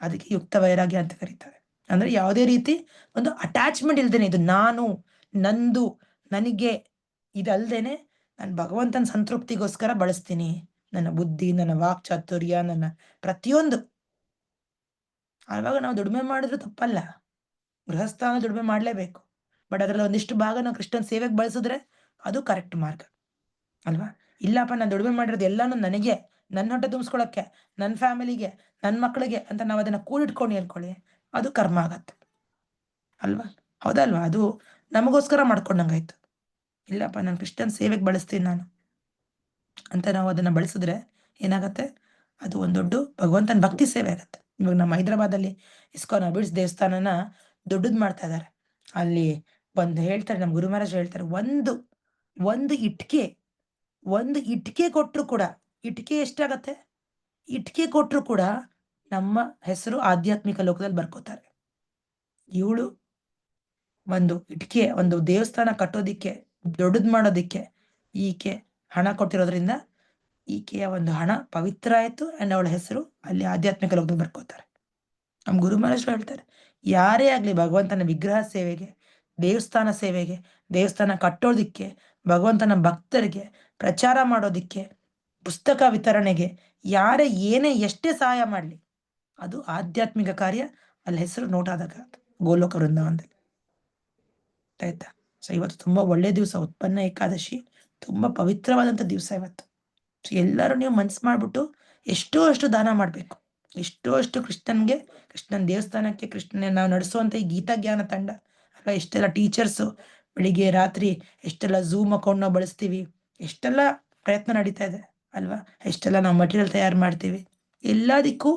ಅದಕ್ಕೆ ಯುಕ್ತ ವೈರಾಗ್ಯ ಅಂತ ಕರೀತಾರೆ. ಅಂದ್ರೆ ಯಾವುದೇ ರೀತಿ ಒಂದು ಅಟ್ಯಾಚ್ಮೆಂಟ್ ಇಲ್ದೇನೆ, ಇದು ನಾನು, ನಂದು, ನನಗೆ ಇದಲ್ದೇನೆ ನಾನು ಭಗವಂತನ ಸಂತೃಪ್ತಿಗೋಸ್ಕರ ಬಳಸ್ತೀನಿ ನನ್ನ ಬುದ್ಧಿ, ನನ್ನ ವಾಕ್ ಚಾತುರ್ಯ, ನನ್ನ ಪ್ರತಿಯೊಂದು. ಆವಾಗ ನಾವು ದುಡಿಮೆ ಮಾಡಿದ್ರು ತಪ್ಪಲ್ಲ, ಗೃಹಸ್ಥಾನ ದುಡಿಮೆ ಮಾಡ್ಲೇಬೇಕು. ಬಟ್ ಅದ್ರಲ್ಲಿ ಒಂದಿಷ್ಟು ಭಾಗ ನಾವು ಕೃಷ್ಣನ್ ಸೇವೆಗೆ ಬಳಸಿದ್ರೆ ಅದು ಕರೆಕ್ಟ್ ಮಾರ್ಗ ಅಲ್ವಾ. ಇಲ್ಲಪ್ಪ, ನಾನು ದುಡಿಮೆ ಮಾಡಿರೋದು ಎಲ್ಲಾನು ನನಗೆ, ನನ್ನ ಹೊಟ್ಟೆ ತುಂಬಿಸ್ಕೊಳಕ್ಕೆ, ನನ್ನ ಫ್ಯಾಮಿಲಿಗೆ, ನನ್ನ ಮಕ್ಕಳಿಗೆ ಅಂತ ನಾವು ಅದನ್ನ ಕೂಡಿಟ್ಕೊಂಡು ಹೇಳ್ಕೊಳ್ಳಿ, ಅದು ಕರ್ಮ ಆಗತ್ತೆ ಅಲ್ವಾ. ಹೌದಲ್ವಾ? ಅದು ನಮಗೋಸ್ಕರ ಮಾಡ್ಕೊಂಡಂಗಾಯ್ತು. ಇಲ್ಲಪ್ಪ, ನಾನು ಕೃಷ್ಣನ್ ಸೇವೆಗೆ ಬಳಸ್ತೀನಿ ನಾನು ಅಂತ ನಾವು ಅದನ್ನ ಬಳಸಿದ್ರೆ ಏನಾಗತ್ತೆ? ಅದು ಒಂದ್ ದೊಡ್ಡ ಭಗವಂತನ ಭಕ್ತಿ ಸೇವೆ ಆಗತ್ತೆ. ಇವಾಗ ನಮ್ಮ ಹೈದರಾಬಾದಲ್ಲಿ ಇಸ್ಕಾನ್ ಅಬಿಡ್ಸ್ ದೇವಸ್ಥಾನನ ದೊಡ್ಡದ್ ಮಾಡ್ತಾ ಇದಾರೆ. ಅಲ್ಲಿ ಹೇಳ್ತಾರೆ, ನಮ್ ಗುರು ಮಹಾರಾಜ್ ಹೇಳ್ತಾರೆ, ಒಂದು ಇಟ್ಕೆ ಕೊಟ್ರು ಕೂಡ, ಇಟ್ಕೆ ಎಷ್ಟಾಗತ್ತೆ? ಇಟ್ಕೆ ಕೊಟ್ರು ಕೂಡ ನಮ್ಮ ಹೆಸರು ಆಧ್ಯಾತ್ಮಿಕ ಲೋಕದಲ್ಲಿ ಬರ್ಕೋತಾರೆ. ಇವಳು ಒಂದು ಇಟ್ಕೆ, ಒಂದು ದೇವಸ್ಥಾನ ಕಟ್ಟೋದಿಕ್ಕೆ, ದೊಡ್ಡದ್ ಮಾಡೋದಿಕ್ಕೆ ಈಕೆ ಹಣ ಕೊಟ್ಟಿರೋದ್ರಿಂದ ಈಕೆಯ ಒಂದು ಹಣ ಪವಿತ್ರ ಆಯ್ತು, ಅಂಡ್ ಅವಳ ಹೆಸರು ಅಲ್ಲಿ ಆಧ್ಯಾತ್ಮಿಕ ಲೋಕದಲ್ಲಿ ಬರ್ಕೋತಾರೆ. ನಮ್ ಗುರು ಮಹಾರಾಜರು ಹೇಳ್ತಾರೆ, ಯಾರೇ ಆಗ್ಲಿ ಭಗವಂತನ ವಿಗ್ರಹ ಸೇವೆಗೆ, ದೇವಸ್ಥಾನ ಸೇವೆಗೆ, ದೇವಸ್ಥಾನ ಕಟ್ಟೋದಿಕ್ಕೆ, ಭಗವಂತನ ಭಕ್ತರಿಗೆ ಪ್ರಚಾರ ಮಾಡೋದಿಕ್ಕೆ, ಪುಸ್ತಕ ವಿತರಣೆಗೆ, ಯಾರೇ ಏನೇ ಎಷ್ಟೇ ಸಹಾಯ ಮಾಡ್ಲಿ, ಅದು ಆಧ್ಯಾತ್ಮಿಕ ಕಾರ್ಯ. ಅಲ್ಲಿ ಹೆಸರು ನೋಟ್ ಆದಾಗ ಗೋಲೋಕ ವೃಂದಾವನದಲ್ಲಿ. ಆಯ್ತಾ? ಸೊ ಇವತ್ತು ತುಂಬಾ ಒಳ್ಳೆ ದಿವಸ, ಉತ್ಪನ್ನ ಏಕಾದಶಿ, ತುಂಬಾ ಪವಿತ್ರವಾದಂತ ದಿವಸ ಇವತ್ತು. ಸೊ ಎಲ್ಲರೂ ನೀವು ಮನ್ಸು ಮಾಡ್ಬಿಟ್ಟು ಎಷ್ಟೋ ಅಷ್ಟು ದಾನ ಮಾಡ್ಬೇಕು, ಎಷ್ಟೋ ಅಷ್ಟು ಕೃಷ್ಣನ್ ದೇವಸ್ಥಾನಕ್ಕೆ, ಕೃಷ್ಣನ ನಾವು ನಡೆಸುವಂತ ಈ ಗೀತಾ ಜ್ಞಾನ ತಂಡ ಅಲ್ವಾ, ಎಷ್ಟೆಲ್ಲ ಟೀಚರ್ಸ್ ಬೆಳಿಗ್ಗೆ ರಾತ್ರಿ ಎಷ್ಟೆಲ್ಲ ಝೂಮ್ ಅಕೌಂಟ್ ನಾವು ಬಳಸ್ತೀವಿ, ಎಷ್ಟೆಲ್ಲ ಪ್ರಯತ್ನ ನಡೀತಾ ಇದೆ ಅಲ್ವಾ, ಎಷ್ಟೆಲ್ಲ ನಾವು ಮಟೀರಿಯಲ್ ತಯಾರು ಮಾಡ್ತೀವಿ, ಎಲ್ಲದಕ್ಕೂ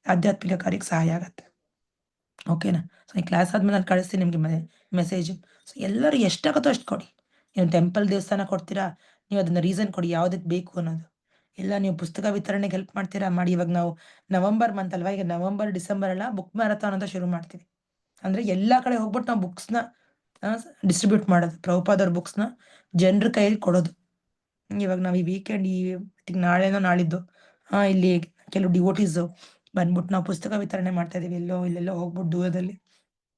ಆಧ್ಯಾತ್ಮಿಕ ಕಾರ್ಯಕ್ಕೆ ಸಹಾಯ ಆಗತ್ತೆ. ಓಕೆನಾ? ಸೊ ಈ ಕ್ಲಾಸ್ ಆದ್ಮೇಲೆ ನಾನು ಕಳಿಸ್ತೀನಿ ನಿಮ್ಗೆ ಮೆಸೇಜ್. ಸೊ ಎಲ್ಲರೂ ಎಷ್ಟಾಗುತ್ತೋ ಅಷ್ಟು ಕೊಡಿ. ನೀವು ಟೆಂಪಲ್ ದೇವಸ್ಥಾನ ಕೊಡ್ತೀರಾ, ನೀವು ಅದನ್ನ ರೀಸನ್ ಕೊಡಿ ಯಾವ್ದಕ್ ಬೇಕು ಅನ್ನೋದು. ಇಲ್ಲ ನೀವು ಪುಸ್ತಕ ವಿತರಣೆಗೆ ಹೆಲ್ಪ್ ಮಾಡ್ತೀರಾ ಮಾಡಿ. ಇವಾಗ ನಾವು ನವೆಂಬರ್ ಮಂತ್ ಅಲ್ವಾ, ಈಗ ನವೆಂಬರ್ ಡಿಸೆಂಬರ್ ಎಲ್ಲ ಬುಕ್ ಮ್ಯಾರಥಾನ್ ಅಂತ ಶುರು ಮಾಡ್ತೀವಿ. ಅಂದ್ರೆ ಎಲ್ಲಾ ಕಡೆ ಹೋಗ್ಬಿಟ್ಟು ನಾವು ಬುಕ್ಸ್ನ ಡಿಸ್ಟ್ರಿಬ್ಯೂಟ್ ಮಾಡೋದು, ಪ್ರಭುಪಾದವ್ರ ಬುಕ್ಸ್ನ ಜನರ ಕೈಯಲ್ಲಿ ಕೊಡೋದು. ಇವಾಗ ನಾವು ಈ ವೀಕೆಂಡ್, ನಾಳೆನೋ ನಾಳಿದ್ದು ಇಲ್ಲಿ ಕೆಲವು ಡಿವೋಟೀಸ್ ಬಂದ್ಬಿಟ್ಟು ನಾವು ಪುಸ್ತಕ ವಿತರಣೆ ಮಾಡ್ತಾ ಇದೀವಿ. ಇಲ್ಲೆಲ್ಲೋ ಹೋಗ್ಬಿಟ್ಟು ದೂರದಲ್ಲಿ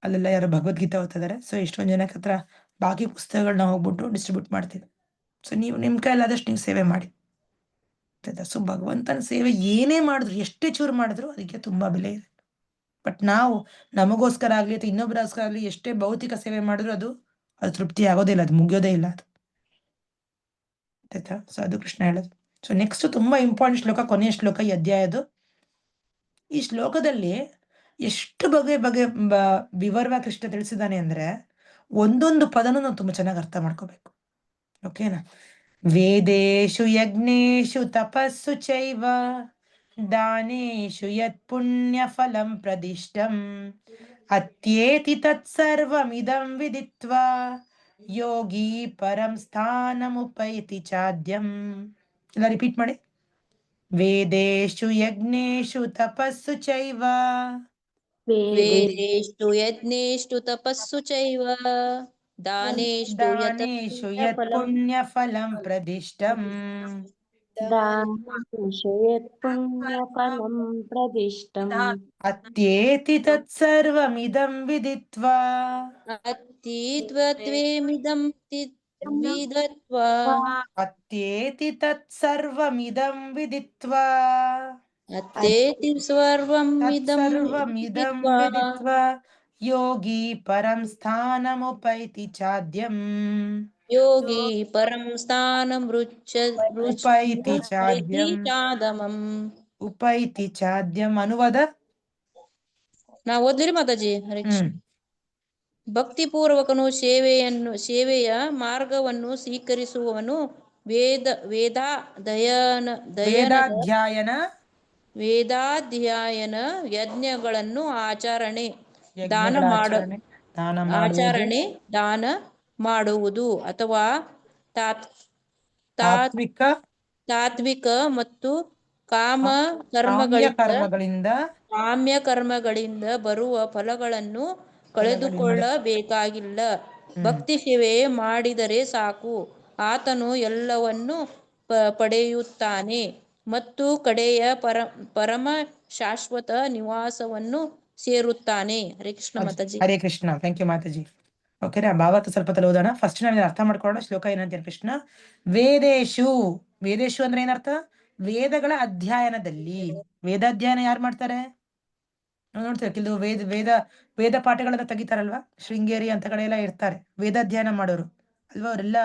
ಅಲ್ಲೆಲ್ಲ ಯಾರೋ ಭಗವದ್ಗೀತೆ ಓದ್ತಾ ಇದಾರೆ. ಸೊ ಎಷ್ಟೊಂದ್ ಜನಕ್ಕೆ ಹತ್ರ ಬಾಕಿ ಪುಸ್ತಕಗಳನ್ನ ಹೋಗ್ಬಿಟ್ಟು ಡಿಸ್ಟ್ರಿಬ್ಯೂಟ್ ಮಾಡ್ತೀವಿ. ಸೊ ನೀವು ನಿಮ್ ಕೈಲಾದಷ್ಟು ನೀವು ಸೇವೆ ಮಾಡಿ. ಸೊ ಭಗವಂತನ ಸೇವೆ ಏನೇ ಮಾಡಿದ್ರು, ಎಷ್ಟೇ ಚೂರು ಮಾಡಿದ್ರು ಅದಕ್ಕೆ ತುಂಬಾ ಬೆಲೆ ಇದೆ. ಬಟ್ ನಾವು ನಮಗೋಸ್ಕರ ಆಗ್ಲಿ ಅಥವಾ ಇನ್ನೊಬ್ಬರಿಗೋಸ್ಕರ ಆಗ್ಲಿ ಎಷ್ಟೇ ಭೌತಿಕ ಸೇವೆ ಮಾಡಿದ್ರು ಅದು ತೃಪ್ತಿ ಆಗೋದಿಲ್ಲ, ಅದು ಮುಗಿಯೋದೇ ಇಲ್ಲ ಅದು. ಆಯ್ತಾ? ಸೊ ಅದು ಕೃಷ್ಣ ಹೇಳೋದು. ಸೊ ನೆಕ್ಸ್ಟ್ ತುಂಬಾ ಇಂಪಾರ್ಟೆಂಟ್ ಶ್ಲೋಕ, ಕೊನೆಯ ಶ್ಲೋಕ ಈ ಅಧ್ಯಾಯದು. ಈ ಶ್ಲೋಕದಲ್ಲಿ ಎಷ್ಟು ಬಗೆ ವಿವರವಾಗಿ ಕೃಷ್ಣ ತಿಳಿಸಿದ್ದಾನೆ ಅಂದ್ರೆ ಒಂದೊಂದು ಪದನೂ ನಾವು ತುಂಬಾ ಚೆನ್ನಾಗಿ ಅರ್ಥ ಮಾಡ್ಕೋಬೇಕು. ಓಕೆನಾ? ವೇದೇಶು ಯಜ್ಞೇಶು ತಪಸ್ಸು ಚೈವ ದಾನೇಶು ಯತ್ ಪುಣ್ಯ ಫಲಂ ಪ್ರದಿಷ್ಟಂ ಅತ್ಯೇತಿ ತತ್ಸರ್ವಮಿದಂ ವಿದಿತ್ವಾ ಯೋಗಿ ಪರಂ ಸ್ಥಾನಮುಪೈತಿ ಚಾದ್ಯಂ. ಎಲ್ಲ ರಿಪೀಟ್ ಮಾಡಿ. ವೇದೇಶು ಯಜ್ಞೇಶು ತಪಸ್ಸು ಚೈವ ವೇದೇಷು ಯಜ್ಞೇಷು ತಪಸ್ಸು ಚೈವ ದಾನೇಶು ಯತ್ ದಾನೇಶು ಯತ್ ಪುಣ್ಯಫಲಂ ಪುಣ್ಯಫಲಂ ಪ್ರದಿಷ್ಟಂ दानेषु यत्पुण्यफलं प्रदिष्टम् ಅತ್ಯೇತಿ ತತ್ಸರ್ವಮಿದಂ ವಿದಿತ್ವಾ ಅತ್ತೀತ್ವದ್ವೇಮಿದಂ ವಿದತ್ವಾ ಅತ್ಯೇತಿ ತತ್ಸರ್ವಮಿದಂ ವಿದಿತ್ವಾ ಅತ್ತೇತಿ ಸರ್ವಂ ಇದಂ ತತ್ಸರ್ವಮಿದಂ ವಿದಿತ್ವಾ ವಿದಿತ್ವಾ ಯೋಗಿ ಪರಂ ಸ್ಥಾನಮುಪೈತಿ ಚಾದ್ಯಂ ಯೋಗಿ ಪರಂ ಸ್ಥಾನಂ ಉಪೈತಿ ಚಾದ್ಯಂ ಚಾದಮಂ. ಉಪೈತಿ ಚಾದ್ಯಂ. ಅನುವಾದ ನಾ ಓದ್ಲಿರಿ ಮಾತಾಜಿ? ಹರೇ ಕೃಷ್ಣ. ಭಕ್ತಿಪೂರ್ವಕನು ಸೇವೆಯ ಮಾರ್ಗವನ್ನು ಸ್ವೀಕರಿಸುವವನು ವೇದಾಧ್ಯಯನ ಯಜ್ಞಗಳನ್ನು ದಾನ ಮಾಡುವುದು ಅಥವಾ ತಾತ್ವಿಕ ಮತ್ತು ಕಾಮ್ಯ ಕರ್ಮಗಳಿಂದ ಬರುವ ಫಲಗಳನ್ನು ಕಳೆದುಕೊಳ್ಳಬೇಕಾಗಿಲ್ಲ. ಭಕ್ತಿ ಸೇವೆ ಮಾಡಿದರೆ ಸಾಕು, ಆತನು ಎಲ್ಲವನ್ನೂ ಪಡೆಯುತ್ತಾನೆ ಮತ್ತು ಕಡೆಯ ಪರಮ ಶಾಶ್ವತ ನಿವಾಸವನ್ನು ಸೇರುತ್ತಾನೆ. ಹರೇ ಕೃಷ್ಣ ಮಾತಾಜಿ. ಹರೇ ಕೃಷ್ಣ. ಥ್ಯಾಂಕ್ ಯು ಮಾತಾಜಿ. ಓಕೆನಾ? ಭಾವಾರ್ಥ ಸ್ವಲ್ಪ ಓದೋಣ. ಫಸ್ಟ್ ನಾವು ಅರ್ಥ ಮಾಡ್ಕೊಳ್ಳೋಣ. ಶ್ಲೋಕ ಏನಂತ ಕೃಷ್ಣ ವೇದೇಶು ಅಂದ್ರೆ ಏನರ್ಥ? ವೇದಗಳ ಅಧ್ಯಯನದಲ್ಲಿ. ವೇದಾಧ್ಯಯನ ಯಾರು ಮಾಡ್ತಾರೆ? ನಾವು ನೋಡ್ತೇವೆ ಕೆಲವು ವೇದ ಪಾಠಗಳನ್ನ ತೆಗಿತಾರಲ್ವಾ, ಶೃಂಗೇರಿ ಅಂತ ಕಡೆ ಎಲ್ಲ ಇರ್ತಾರೆ ವೇದಾಧ್ಯಯನ ಮಾಡೋರು ಅಲ್ವಾ. ಅವರೆಲ್ಲ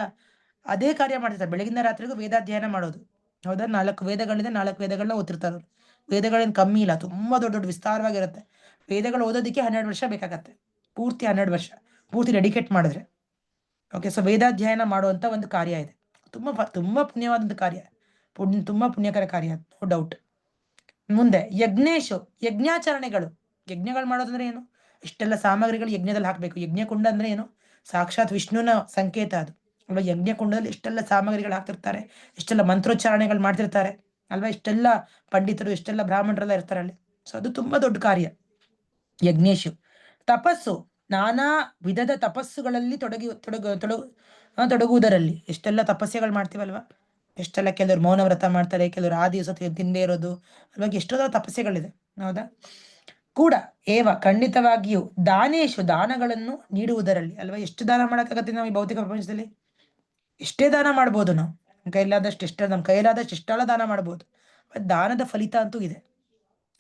ಅದೇ ಕಾರ್ಯ ಮಾಡ್ತಿರ್ತಾರೆ, ಬೆಳಗಿನ ರಾತ್ರಿಗೂ ವೇದಾಧ್ಯಯನ ಮಾಡೋದು. ಹೌದಾ? 4 ವೇದಗಳಿಂದ 4 ವೇದಗಳನ್ನ ಓದ್ತಿರ್ತಾರೆ ಅವರು. ವೇದಗಳೇನು ಕಮ್ಮಿ ಇಲ್ಲ, ತುಂಬಾ ದೊಡ್ಡ ದೊಡ್ಡ ವಿಸ್ತಾರವಾಗಿರುತ್ತೆ. ವೇದಗಳು ಓದೋದಕ್ಕೆ 12 ವರ್ಷ ಬೇಕಾಗತ್ತೆ, ಪೂರ್ತಿ 12 ವರ್ಷ ಪೂರ್ತಿ ಡೆಡಿಕೇಟ್ ಮಾಡಿದ್ರೆ. ಓಕೆ, ಸೊ ವೇದಾಧ್ಯಯನ ಮಾಡುವಂತ ಒಂದು ಕಾರ್ಯ ಇದೆ, ತುಂಬಾ ಪುಣ್ಯವಾದಂತ ಕಾರ್ಯ, ತುಂಬಾ ಪುಣ್ಯಕರ ಕಾರ್ಯ, ನೋ ಡೌಟ್. ಮುಂದೆ ಯಜ್ಞಾಚರಣೆಗಳು ಮಾಡೋದಂದ್ರೆ ಏನು? ಇಷ್ಟೆಲ್ಲ ಸಾಮಗ್ರಿಗಳು ಯಜ್ಞದಲ್ಲಿ ಹಾಕ್ಬೇಕು. ಯಜ್ಞಕುಂಡ ಅಂದ್ರೆ ಏನು? ಸಾಕ್ಷಾತ್ ವಿಷ್ಣುನ ಸಂಕೇತ ಅದು ಅಲ್ವಾ. ಯಜ್ಞಕುಂಡದಲ್ಲಿ ಇಷ್ಟೆಲ್ಲ ಸಾಮಗ್ರಿಗಳು ಹಾಕ್ತಿರ್ತಾರೆ, ಇಷ್ಟೆಲ್ಲ ಮಂತ್ರೋಚ್ಚಾರಣೆಗಳು ಮಾಡ್ತಿರ್ತಾರೆ ಅಲ್ವಾ. ಇಷ್ಟೆಲ್ಲ ಪಂಡಿತರು, ಇಷ್ಟೆಲ್ಲ ಬ್ರಾಹ್ಮಣರೆಲ್ಲ ಇರ್ತಾರೆ ಅಲ್ಲಿ. ಸೊ ಅದು ತುಂಬಾ ದೊಡ್ಡ ಕಾರ್ಯ. ಯಜ್ಞೇಶು ತಪಸ್ಸು, ನಾನಾ ವಿಧದ ತಪಸ್ಸುಗಳಲ್ಲಿ ತೊಡಗುವುದರಲ್ಲಿ. ಎಷ್ಟೆಲ್ಲ ತಪಸ್ಯೆಗಳು ಮಾಡ್ತೀವಲ್ವಾ, ಎಷ್ಟೆಲ್ಲ. ಕೆಲವರು ಮೌನ ವ್ರತ ಮಾಡ್ತಾರೆ, ಕೆಲವರು ಆ ದಿವಸ ತಿಂದೇ ಇರೋದು ಅಲ್ವಾ. ಎಷ್ಟೋ ತಪಸ್ಯೆಗಳಿದೆ, ಹೌದಾ. ಕೂಡ ಖಂಡಿತವಾಗಿಯೂ ದಾನಗಳನ್ನು ನೀಡುವುದರಲ್ಲಿ ಅಲ್ವಾ. ಎಷ್ಟು ದಾನ ಮಾಡಕ್ಕಾಗತ್ತೆ ನಾವು ಈ ಭೌತಿಕ ಪ್ರಪಂಚದಲ್ಲಿ? ಎಷ್ಟೇ ದಾನ ಮಾಡ್ಬೋದು ನಾವು, ನಮ್ಮ ಕೈಲಾದಷ್ಟು ಎಷ್ಟೆಲ್ಲ ದಾನ ಮಾಡ್ಬೋದು. ದಾನದ ಫಲಿತ ಅಂತೂ ಇದೆ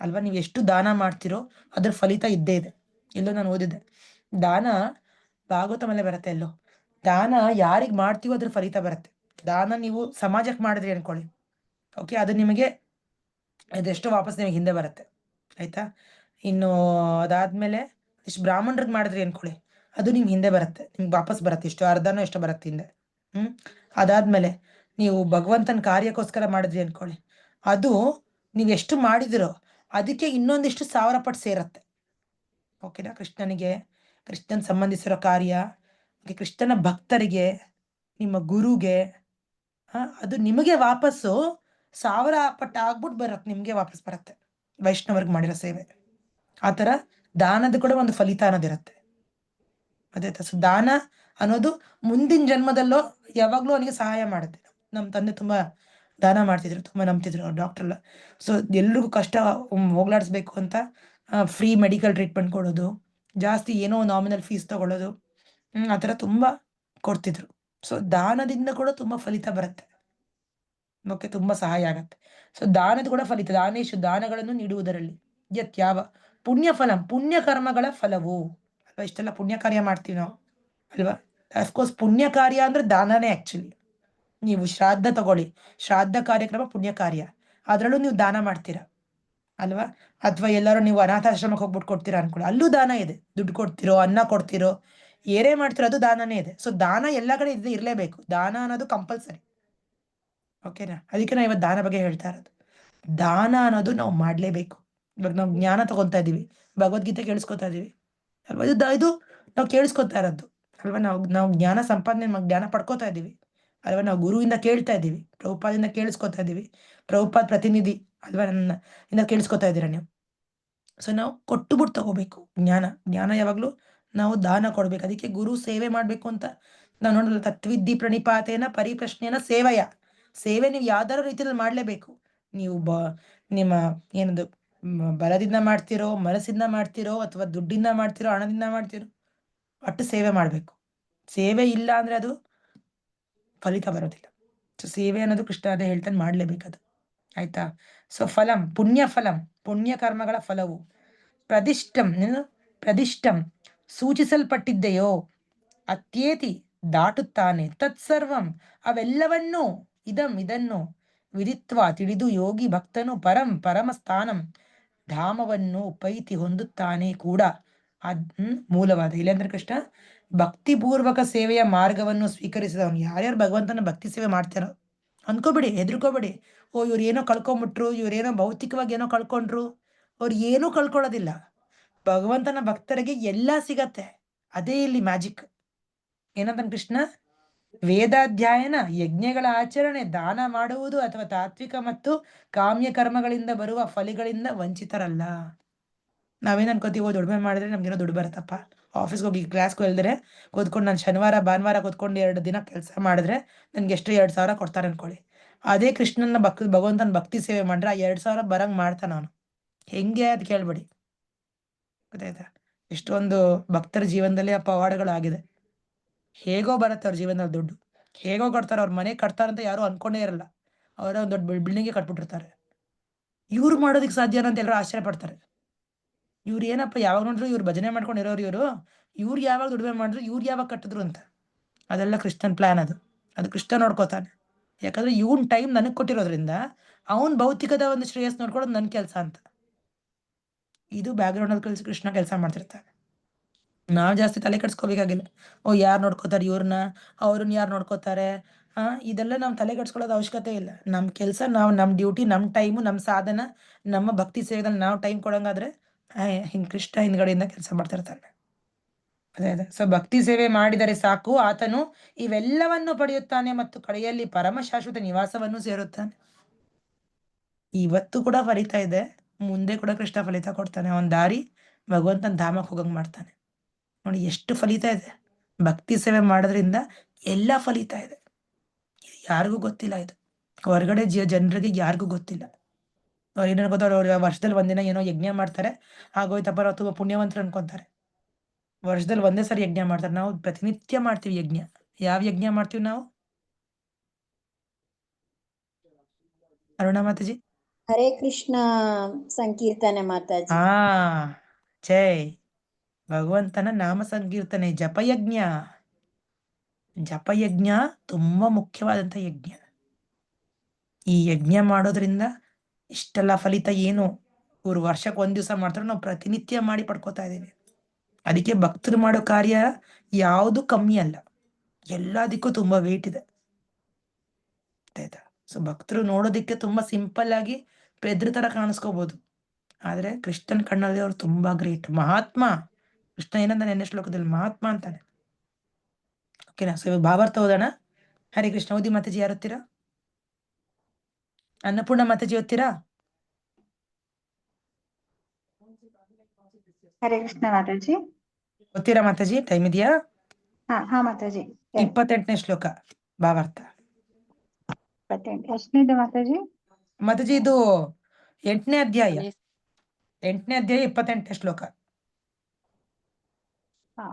ಅಲ್ವಾ. ನೀವು ಎಷ್ಟು ದಾನ ಮಾಡ್ತಿರೋ ಅದ್ರ ಫಲಿತ ಇದ್ದೇ ಇದೆ. ಎಲ್ಲೋ ನಾನು ಓದಿದ್ದೆ, ದಾನ ಭಾಗವತ ಮೇಲೆ ಬರುತ್ತೆ, ಎಲ್ಲೋ ದಾನ ಯಾರಿಗ್ ಮಾಡ್ತೀವೋ ಅದ್ರ ಫಲಿತ ಬರುತ್ತೆ. ದಾನ ನೀವು ಸಮಾಜಕ್ಕೆ ಮಾಡಿದ್ರಿ ಅನ್ಕೊಳ್ಳಿ, ಓಕೆ, ಅದು ನಿಮಗೆ ಅದೆಷ್ಟು ವಾಪಸ್ ನಿಮಗೆ ಹಿಂದೆ ಬರುತ್ತೆ, ಆಯ್ತಾ. ಇನ್ನು ಅದಾದ್ಮೇಲೆ ಇಷ್ಟು ಬ್ರಾಹ್ಮಣರಿಗೆ ಮಾಡಿದ್ರಿ ಅನ್ಕೊಳ್ಳಿ, ಅದು ನಿಮ್ಗೆ ಹಿಂದೆ ಬರುತ್ತೆ, ನಿಮ್ಗೆ ವಾಪಸ್ ಬರುತ್ತೆ, ಇಷ್ಟು ಅರ್ಧನೋ ಎಷ್ಟು ಬರುತ್ತೆ ಹಿಂದೆ. ಅದಾದ್ಮೇಲೆ ನೀವು ಭಗವಂತನ ಕಾರ್ಯಕ್ಕೋಸ್ಕರ ಮಾಡಿದ್ರಿ ಅನ್ಕೊಳ್ಳಿ, ಅದು ನೀವು ಎಷ್ಟು ಮಾಡಿದಿರೋ ಅದಕ್ಕೆ ಇನ್ನೊಂದಿಷ್ಟು 1000 ಪಟ್ಟು ಸೇರತ್ತೆ. ಓಕೆನಾ. ಕೃಷ್ಣನ್ ಸಂಬಂಧಿಸಿರೋ ಕಾರ್ಯ, ಕೃಷ್ಣನ ಭಕ್ತರಿಗೆ, ನಿಮ್ಮ ಗುರುಗೆ, ಅದು ನಿಮಗೆ ವಾಪಸ್ಸು 1000 ಪಟ್ಟು ಆಗ್ಬಿಟ್ಟು ಬರುತ್ತೆ, ನಿಮ್ಗೆ ವಾಪಸ್ ಬರುತ್ತೆ. ವೈಷ್ಣವರ್ಗೆ ಮಾಡಿರೋ ಸೇವೆ ಆ ತರ. ದಾನದ ಕೂಡ ಒಂದು ಫಲಿತ ಅನ್ನೋದಿರುತ್ತೆ. ಅದೇ ದಾನ ಅನ್ನೋದು ಮುಂದಿನ ಜನ್ಮದಲ್ಲೋ ಯಾವಾಗ್ಲೂ ಅವನಿಗೆ ಸಹಾಯ ಮಾಡುತ್ತೆ. ನಮ್ಮ ತಂದೆ ತುಂಬಾ ದಾನ ಮಾಡ್ತಿದ್ರು, ತುಂಬಾ ನಂಬ್ತಿದ್ರು, ಅವ್ರು ಡಾಕ್ಟರ್ ಎಲ್ಲ. ಸೊ ಎಲ್ರಿಗೂ ಕಷ್ಟ ಹೋಗ್ಲಾಡಿಸ್ಬೇಕು ಅಂತ ಫ್ರೀ ಮೆಡಿಕಲ್ ಟ್ರೀಟ್ಮೆಂಟ್ ಕೊಡೋದು, ಜಾಸ್ತಿ ಏನೋ ನಾಮಿನಲ್ ಫೀಸ್ ತಗೊಳ್ಳೋದು, ಆ ಥರ ತುಂಬಾ ಕೊಡ್ತಿದ್ರು. ಸೊ ದಾನದಿಂದ ಕೂಡ ತುಂಬಾ ಫಲಿತ ಬರುತ್ತೆ, ಓಕೆ, ತುಂಬಾ ಸಹಾಯ ಆಗತ್ತೆ. ಸೊ ದಾನದ ಕೂಡ ಫಲಿತ. ದಾನೇಶು ದಾನಗಳನ್ನು ನೀಡುವುದರಲ್ಲಿ ಯಾವ ಪುಣ್ಯ ಕರ್ಮಗಳ ಫಲವು ಅಲ್ವಾ. ಇಷ್ಟೆಲ್ಲ ಪುಣ್ಯ ಕಾರ್ಯ ಮಾಡ್ತೀವಿ ನಾವು ಅಲ್ವಾ. ಅಫ್ಕೋರ್ಸ್ ಪುಣ್ಯ ಕಾರ್ಯ ಅಂದ್ರೆ ದಾನನೇ. ಆಕ್ಚುಲಿ ನೀವು ಶ್ರಾದ್ದ ತಗೊಳ್ಳಿ, ಶ್ರಾದ್ದ ಕಾರ್ಯಕ್ರಮ ಪುಣ್ಯ ಕಾರ್ಯ, ಅದ್ರಲ್ಲೂ ನೀವು ದಾನ ಮಾಡ್ತೀರಾ ಅಲ್ವಾ. ಅಥವಾ ಎಲ್ಲರೂ ನೀವು ಅನಾಥಾಶ್ರಮಕ್ಕೆ ಹೋಗ್ಬಿಟ್ಟು ಕೊಡ್ತೀರಾ ಅನ್ಕೊಳ್ಳಿ, ಅಲ್ಲೂ ದಾನ ಇದೆ. ದುಡ್ಡು ಕೊಡ್ತಿರೋ, ಅನ್ನ ಕೊಡ್ತಿರೋ, ಏನೇ ಮಾಡ್ತಿರೋ ಅದು ದಾನನೇ ಇದೆ. ಸೊ ದಾನ ಎಲ್ಲ ಕಡೆ ಇರಲೇಬೇಕು. ದಾನ ಅನ್ನೋದು ಕಂಪಲ್ಸರಿ, ಓಕೆನಾ. ಅದಕ್ಕೆ ನಾವು ಇವತ್ತು ದಾನ ಬಗ್ಗೆ ಹೇಳ್ತಾ ಇರೋದು. ದಾನ ಅನ್ನೋದು ನಾವು ಮಾಡ್ಲೇಬೇಕು. ಇವಾಗ ನಾವು ಜ್ಞಾನ ತಗೊಂತಾ ಇದೀವಿ, ಭಗವದ್ಗೀತೆ ಕೇಳಿಸ್ಕೊತಾ ಇದೀವಿ ಅಲ್ವಾ. ಇದು ನಾವು ಕೇಳಿಸ್ಕೊತಾ ಇರೋದು ಅಲ್ವಾ. ನಾವು ಜ್ಞಾನ ಸಂಪಾದನೆ, ಜ್ಞಾನ ಪಡ್ಕೋತಾ ಇದೀವಿ ಅಲ್ವಾ. ನಾವು ಗುರುವಿಂದ ಕೇಳ್ತಾ ಇದೀವಿ, ಪ್ರಭುಪಾದಿಂದ ಕೇಳಿಸ್ಕೊತಾ ಇದೀವಿ, ಪ್ರಭುಪಾದ್ ಪ್ರತಿನಿಧಿ ಅಲ್ವಾ, ಇಂದ ಕೇಳಿಸ್ಕೊತಾ ಇದ್ದೀರಾ ನೀವು. ಸೊ ನಾವು ಕೊಟ್ಟುಬಿಟ್ಟು ತಗೋಬೇಕು ಜ್ಞಾನ ಯಾವಾಗ್ಲೂ ನಾವು ದಾನ ಕೊಡ್ಬೇಕು. ಅದಕ್ಕೆ ಗುರು ಸೇವೆ ಮಾಡ್ಬೇಕು ಅಂತ ನಾವು ನೋಡಲ್ಲ, ತತ್ವಿದ್ದಿ ಪ್ರಣಿಪಾತೇನ ಪರಿಪ್ರಶ್ನೆನ ಸೇವೆಯ. ಸೇವೆ ನೀವು ಯಾವ್ದಾರ ರೀತಿಯಲ್ಲಿ ಮಾಡ್ಲೇಬೇಕು. ನೀವು ನಿಮ್ಮ ಏನದು ಬಲದಿಂದ ಮಾಡ್ತಿರೋ, ಮನಸ್ಸಿಂದ ಮಾಡ್ತಿರೋ, ಅಥವಾ ದುಡ್ಡಿಂದ ಮಾಡ್ತಿರೋ, ಹಣದಿಂದ ಮಾಡ್ತಿರೋ, ಒಟ್ಟು ಸೇವೆ ಮಾಡ್ಬೇಕು. ಸೇವೆ ಇಲ್ಲ ಅಂದ್ರೆ ಅದು ಫಲಿತ ಬರೋದಿಲ್ಲ. ಸೊ ಸೇವೆ ಅನ್ನೋದು ಕೃಷ್ಣ ಅದೇ ಹೇಳ್ತಾನೆ, ಮಾಡ್ಲೇಬೇಕದು. ಆಯ್ತಾ? ಸೊ ಫಲಂ ಪುಣ್ಯ ಫಲಂ, ಪುಣ್ಯ ಕರ್ಮಗಳ ಫಲವು ಪ್ರದಿಷ್ಟಂ ಪ್ರದಿಷ್ಟಂ ಸೂಚಿಸಲ್ಪಟ್ಟಿದೆಯೋ ಅತ್ಯೇತಿ ದಾಟುತ್ತಾನೆ ತತ್ಸರ್ವಂ ಅವೆಲ್ಲವನ್ನೂ ಇದನ್ನು ವಿದಿತ್ವ ತಿಳಿದು ಯೋಗಿ ಭಕ್ತನು ಪರಮ ಸ್ಥಾನಂ ಧಾಮವನ್ನು ಉಪೈತಿ ಹೊಂದುತ್ತಾನೆ ಕೂಡ. ಮೂಲವಾದ ಇಲ್ಲಾಂದ್ರೆ ಕೃಷ್ಣ ಭಕ್ತಿಪೂರ್ವಕ ಸೇವೆಯ ಮಾರ್ಗವನ್ನು ಸ್ವೀಕರಿಸಿದವನು. ಯಾರ್ಯಾರು ಭಗವಂತನ ಭಕ್ತಿ ಸೇವೆ ಮಾಡ್ತಾರೋ ಅನ್ಕೋಬೇಡಿ, ಹೆದರ್ಕೋಬೇಡಿ. ಓ ಇವ್ರು ಏನೋ ಕಳ್ಕೊಂಬಿಟ್ರು, ಇವ್ರೇನೋ ಭೌತಿಕವಾಗಿ ಏನೋ ಕಳ್ಕೊಂಡ್ರು. ಅವ್ರು ಏನೂ ಕಳ್ಕೊಳ್ಳೋದಿಲ್ಲ. ಭಗವಂತನ ಭಕ್ತರಿಗೆ ಎಲ್ಲ ಸಿಗತ್ತೆ. ಅದೇ ಇಲ್ಲಿ ಮ್ಯಾಜಿಕ್. ಏನಂತ ಕೃಷ್ಣ, ವೇದಾಧ್ಯಯನ, ಯಜ್ಞಗಳ ಆಚರಣೆ, ದಾನ ಮಾಡುವುದು ಅಥವಾ ತಾತ್ವಿಕ ಮತ್ತು ಕಾಮ್ಯ ಕರ್ಮಗಳಿಂದ ಬರುವ ಫಲಿಗಳಿಂದ ವಂಚಿತರಲ್ಲ. ನಾವೇನ್ ಅನ್ಕೋತೀವೋ, ದುಡಿಮೆ ಮಾಡಿದ್ರೆ ನಮ್ಗೇನೋ ದುಡ್ಡು ಬರುತ್ತಪ್ಪ, ಆಫೀಸ್ಗೆ ಹೋಗಿ ಕ್ಲಾಸ್ಗೆ ಹೋಲ್ದರೆ ಕೂತ್ಕೊಂಡು ನಾನು ಶನಿವಾರ ಭಾನುವಾರ ಕೂತ್ಕೊಂಡು 2 ದಿನ ಕೆಲಸ ಮಾಡಿದ್ರೆ ನನ್ಗೆ ಎಷ್ಟು 2,000 ಕೊಡ್ತಾರೆ ಅನ್ಕೊಳ್ಳಿ. ಅದೇ ಕೃಷ್ಣನ ಭಗವಂತನ ಭಕ್ತಿ ಸೇವೆ ಮಾಡ್ರೆ ಆ 2,000 ಬರಂಗ್ ಮಾಡ್ತಾನ ಅವನು. ಹೆಂಗೆ ಅದು ಕೇಳ್ಬೇಡಿ. ಗೊತ್ತಾಯ್ತಾ? ಎಷ್ಟೊಂದು ಭಕ್ತರ ಜೀವನದಲ್ಲಿ ಆ ಪವಾಡಗಳಾಗಿದೆ. ಹೇಗೋ ಬರುತ್ತೆ ಅವ್ರ ಜೀವನದಲ್ಲಿ ದುಡ್ಡು, ಹೇಗೋ ಕಟ್ತಾರೆ. ಅವ್ರ ಮನೆ ಕಟ್ತಾರಂತ ಯಾರು ಅನ್ಕೊಂಡೇ ಇರಲ್ಲ. ಅವರ ಒಂದು ದೊಡ್ಡ ಬಿಲ್ಡಿಂಗ್ಗೆ ಕಟ್ಬಿಟ್ಟಿರ್ತಾರೆ. ಇವ್ರು ಮಾಡೋದಕ್ಕೆ ಸಾಧ್ಯನಾ ಅಂತ ಎಲ್ಲರೂ ಆಶ್ಚರ್ಯ ಪಡ್ತಾರೆ. ಇವ್ರು ಏನಪ್ಪ ಯಾವಾಗ ನೋಡಿದ್ರು ಇವ್ರು ಭಜನೆ ಮಾಡ್ಕೊಂಡಿರೋರು, ಇವ್ರು ಯಾವಾಗ ದುಡಿಮೆ ಮಾಡಿದ್ರು, ಇವ್ರು ಯಾವಾಗ ಕಟ್ಟಿದ್ರು ಅಂತ. ಅದೆಲ್ಲ ಕೃಷ್ಣನ್ ಪ್ಲಾನ್. ಅದು ಕೃಷ್ಣ ನೋಡ್ಕೋತಾನೆ. ಯಾಕಂದ್ರೆ ಇವನ್ ಟೈಮ್ ನನಗೆ ಕೊಟ್ಟಿರೋದ್ರಿಂದ ಅವನ್ ಭೌತಿಕದ ಒಂದು ಶ್ರೇಯಸ್ ನೋಡ್ಕೊಳ್ಳೋದು ನನ್ನ ಕೆಲಸ ಅಂತ. ಇದು ಬ್ಯಾಕ್ಗ್ರೌಂಡ್ ಅಲ್ಲಿ ಕೃಷ್ಣ ಕೆಲಸ ಮಾಡ್ತಿರ್ತಾನೆ. ನಾವ್ ಜಾಸ್ತಿ ತಲೆ ಕೆಡ್ಸ್ಕೋಬೇಕಾಗಿಲ್ಲ. ಓ ಯಾರು ನೋಡ್ಕೋತಾರೆ ಇವ್ರನ್ನ, ಅವ್ರನ್ನ ಯಾರು ನೋಡ್ಕೋತಾರೆ, ಇದೆಲ್ಲ ನಾವು ತಲೆ ಕೆಡ್ಸ್ಕೊಳ್ಳೋದು ಅವಶ್ಯಕತೆ ಇಲ್ಲ. ನಮ್ ಕೆಲಸ, ನಮ್ ಡ್ಯೂಟಿ, ನಮ್ ಟೈಮು, ನಮ್ ಸಾಧನ, ನಮ್ಮ ಭಕ್ತಿ ಸೇವೆದಲ್ಲಿ ನಾವು ಟೈಮ್ ಕೊಡಂಗಾದ್ರೆ ಹಿಂಗ್ ಕೃಷ್ಣ ಹಿಂದ್ಗಡೆಯಿಂದ ಕೆಲಸ ಮಾಡ್ತಿರ್ತಾನೆ. ಅದೇ ಸೊ ಭಕ್ತಿ ಸೇವೆ ಮಾಡಿದರೆ ಸಾಕು, ಆತನು ಇವೆಲ್ಲವನ್ನು ಪಡೆಯುತ್ತಾನೆ ಮತ್ತು ಕಡೆಯಲ್ಲಿ ಪರಮ ಶಾಶ್ವತ ನಿವಾಸವನ್ನು ಸೇರುತ್ತಾನೆ. ಇವತ್ತು ಕೂಡ ಫಲಿತ ಇದೆ, ಮುಂದೆ ಕೂಡ ಕೃಷ್ಣ ಫಲಿತ ಕೊಡ್ತಾನೆ. ಅವನ್ ದಾರಿ ಭಗವಂತನ ಧಾಮಕ್ಕೆ ಹೋಗಂಗ್ ಮಾಡ್ತಾನೆ. ನೋಡಿ ಎಷ್ಟು ಫಲಿತ ಇದೆ. ಭಕ್ತಿ ಸೇವೆ ಮಾಡೋದ್ರಿಂದ ಎಲ್ಲ ಫಲಿತ ಇದೆ. ಯಾರಿಗೂ ಗೊತ್ತಿಲ್ಲ ಇದು. ಹೊರಗಡೆ ಜನರಿಗೆ ಯಾರಿಗೂ ಗೊತ್ತಿಲ್ಲ. ಅವ್ರು ಏನ್ ಅನ್ಕೋತಾರೆ, ಅವ್ರು ವರ್ಷದಲ್ಲಿ ಒಂದಿನ ಏನೋ ಯಜ್ಞ ಮಾಡ್ತಾರೆ, ಆಗೋಯ್ತಪ್ಪ ನಾವು ತುಂಬಾ ಪುಣ್ಯವಂತರು ಅನ್ಕೊಂತಾರೆ. ವರ್ಷದಲ್ಲಿ ಒಂದೇ ಸರಿ ಯಜ್ಞ ಮಾಡ್ತಾರೆ. ನಾವು ಪ್ರತಿನಿತ್ಯ ಮಾಡ್ತೀವಿ ಯಜ್ಞ. ಯಾವ ಯಜ್ಞ ಮಾಡ್ತೀವಿ ನಾವು? ಅರುಣ ಮಾತಾಜಿ. ಹರೇ ಕೃಷ್ಣ ಸಂಕೀರ್ತನೆ ಮಾತಾಜಿ. ಜೈ ಭಗವಂತನ ನಾಮ ಸಂಕೀರ್ತನೆ, ಜಪಯಜ್ಞ. ಜಪಯಜ್ಞ ತುಂಬಾ ಮುಖ್ಯವಾದಂತ ಯಜ್ಞ. ಈ ಯಜ್ಞ ಮಾಡೋದ್ರಿಂದ ಇಷ್ಟೆಲ್ಲ ಫಲಿತ ಏನು ಇವ್ರು ವರ್ಷಕ್ಕೆ 1 ದಿವಸ ಮಾಡ್ತಾರೆ, ನಾವು ಪ್ರತಿನಿತ್ಯ ಮಾಡಿ ಪಡ್ಕೋತಾ ಇದೀವಿ. ಅದಕ್ಕೆ ಭಕ್ತರು ಮಾಡೋ ಕಾರ್ಯ ಯಾವುದು ಕಮ್ಮಿ ಅಲ್ಲ, ಎಲ್ಲದಕ್ಕೂ ತುಂಬಾ ವೇಟ್ ಇದೆ. ಆಯ್ತಾ? ಸೊ ಭಕ್ತರು ನೋಡೋದಿಕ್ಕೆ ತುಂಬಾ ಸಿಂಪಲ್ ಆಗಿ ಪೆದ್ರ ತರ ಕಾಣಿಸ್ಕೋಬಹುದು, ಆದ್ರೆ ಕೃಷ್ಣನ್ ಕಣ್ಣಲ್ಲಿ ಅವ್ರು ತುಂಬಾ ಗ್ರೇಟ್, ಮಹಾತ್ಮ. ಕೃಷ್ಣ ಏನಂತ ನೆನ್ನೆ ಶ್ಲೋಕದಲ್ಲಿ ಮಹಾತ್ಮ ಅಂತಾನೆ. ಓಕೆನಾ? ಸೊ ಇವಾಗ ಭಾವಾರ್ಥ ಓದೋಣ. ಹರೇ ಕೃಷ್ಣ. ಓದಿ ಮಾತಾಜಿ. ಯಾರು ಓದ್ತೀರಾ? ಅನ್ನಪೂರ್ಣ ಮಾತಾಜಿ ಓದ್ತೀರಾ? ಹರೇ ಕೃಷ್ಣ ಮಾತಾಜಿ. ಓದ್ತೀರಾ ಮಾತಾಜಿ? ಟೈಮ್ ಇದೆಯಾ? ಹಾ ಮಾತಾಜಿ. 28ನೇ ಶ್ಲೋಕ ಭಾವಾರ್ಥ. 28 ಎಷ್ಟನೇದು ಮಾತಾಜಿ? ಮಾತಾಜಿ ಇದು 8ನೇ ಅಧ್ಯಾಯ. 8ನೇ ಅಧ್ಯಾಯ 28ನೇ ಶ್ಲೋಕ. ಹಾ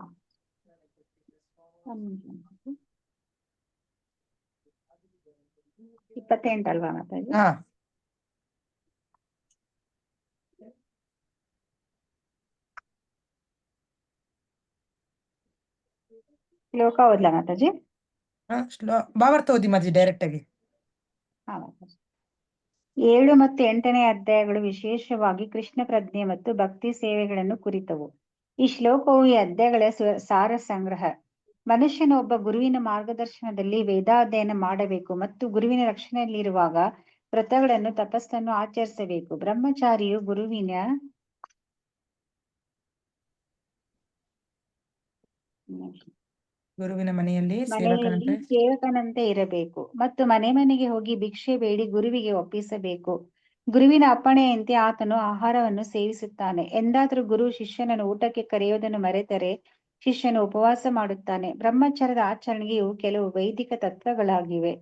28 ಅಲ್ವಾ ಮಾತಾಜಿ? ಹಾ ಶ್ಲೋಕ ಓದ್ಲಾ ಮಾತಾಜಿ? ಭಾವಾರ್ಥ ಓದಿ ಮಾತಾಜಿ ಡೈರೆಕ್ಟ್ ಆಗಿ. ಹಾ ಮಾತಾಜಿ. 7 ಮತ್ತು 8ನೇ ಅಧ್ಯಾಯಗಳು ವಿಶೇಷವಾಗಿ ಕೃಷ್ಣ ಪ್ರಜ್ಞೆ ಮತ್ತು ಭಕ್ತಿ ಸೇವೆಗಳನ್ನು ಕುರಿತವು. ಈ ಶ್ಲೋಕವು ಈ ಅಧ್ಯಾಯಗಳ ಸಾರ ಸಂಗ್ರಹ. ಮನುಷ್ಯನು ಒಬ್ಬ ಗುರುವಿನ ಮಾರ್ಗದರ್ಶನದಲ್ಲಿ ವೇದಾಧ್ಯಯನ ಮಾಡಬೇಕು ಮತ್ತು ಗುರುವಿನ ರಕ್ಷಣೆಯಲ್ಲಿರುವಾಗ ವ್ರತಗಳನ್ನು ತಪಸ್ಸನ್ನು ಆಚರಿಸಬೇಕು. ಬ್ರಹ್ಮಚಾರಿಯು ಗುರುವಿನ ಮನೆಯಲ್ಲಿ ಸೇವಕನಂತೆ ಇರಬೇಕು ಮತ್ತು ಮನೆ ಮನೆಗೆ ಹೋಗಿ ಭಿಕ್ಷೆ ಬೇಡಿ ಗುರುವಿಗೆ ಒಪ್ಪಿಸಬೇಕು. ಗುರುವಿನ ಅಪ್ಪಣೆಯಂತೆ ಆತನು ಆಹಾರವನ್ನು ಸೇವಿಸುತ್ತಾನೆ. ಎಂದಾದರೂ ಗುರು ಶಿಷ್ಯನನ್ನು ಊಟಕ್ಕೆ ಕರೆಯುವುದನ್ನು ಮರೆತರೆ ಶಿಷ್ಯನು ಉಪವಾಸ ಮಾಡುತ್ತಾನೆ. ಬ್ರಹ್ಮಚರ್ಯದ ಆಚರಣೆಗೆ ಇವು ಕೆಲವು ವೈದಿಕ ತತ್ವಗಳಾಗಿವೆ.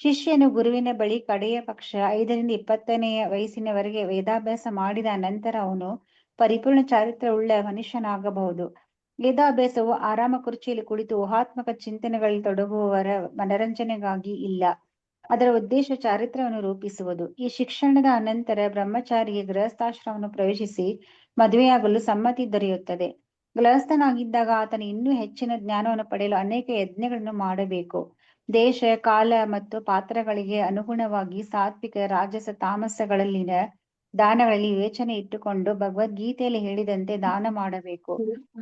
ಶಿಷ್ಯನು ಗುರುವಿನ ಬಳಿ ಕಡೆಯ ಪಕ್ಷ 5ರಿಂದ 20ನೆಯ ವಯಸ್ಸಿನವರೆಗೆ ವೇದಾಭ್ಯಾಸ ಮಾಡಿದ ನಂತರ ಅವನು ಪರಿಪೂರ್ಣ ಚಾರಿತ್ರ್ಯವುಳ್ಳ ಮನುಷ್ಯನಾಗಬಹುದು. ವೇದಾಭ್ಯಾಸವು ಆರಾಮ ಕುರ್ಚಿಯಲ್ಲಿ ಕುಳಿತು ಊಹಾತ್ಮಕ ಚಿಂತನೆಗಳಲ್ಲಿ ತೊಡಗುವವರ ಮನರಂಜನೆಗಾಗಿ ಇಲ್ಲ. ಅದರ ಉದ್ದೇಶ ಚಾರಿತ್ರ್ಯವನ್ನು ರೂಪಿಸುವುದು. ಈ ಶಿಕ್ಷಣದ ಅನಂತರ ಬ್ರಹ್ಮಚಾರಿಗೆ ಗೃಹಸ್ಥಾಶ್ರಮವನ್ನು ಪ್ರವೇಶಿಸಿ ಮದುವೆಯಾಗಲು ಸಮ್ಮತಿ ದೊರೆಯುತ್ತದೆ. ಗೃಹಸ್ಥನಾಗಿದ್ದಾಗ ಆತನು ಇನ್ನೂ ಹೆಚ್ಚಿನ ಜ್ಞಾನವನ್ನು ಪಡೆಯಲು ಅನೇಕ ಯಜ್ಞಗಳನ್ನು ಮಾಡಬೇಕು. ದೇಶ, ಕಾಲ ಮತ್ತು ಪಾತ್ರಗಳಿಗೆ ಅನುಗುಣವಾಗಿ ಸಾತ್ವಿಕ, ರಾಜಸ, ತಾಮಸಗಳಲ್ಲಿನ ದಾನಗಳಲ್ಲಿ ವಿವೇಚನೆ ಇಟ್ಟುಕೊಂಡು ಭಗವದ್ಗೀತೆಯಲ್ಲಿ ಹೇಳಿದಂತೆ ದಾನ ಮಾಡಬೇಕು.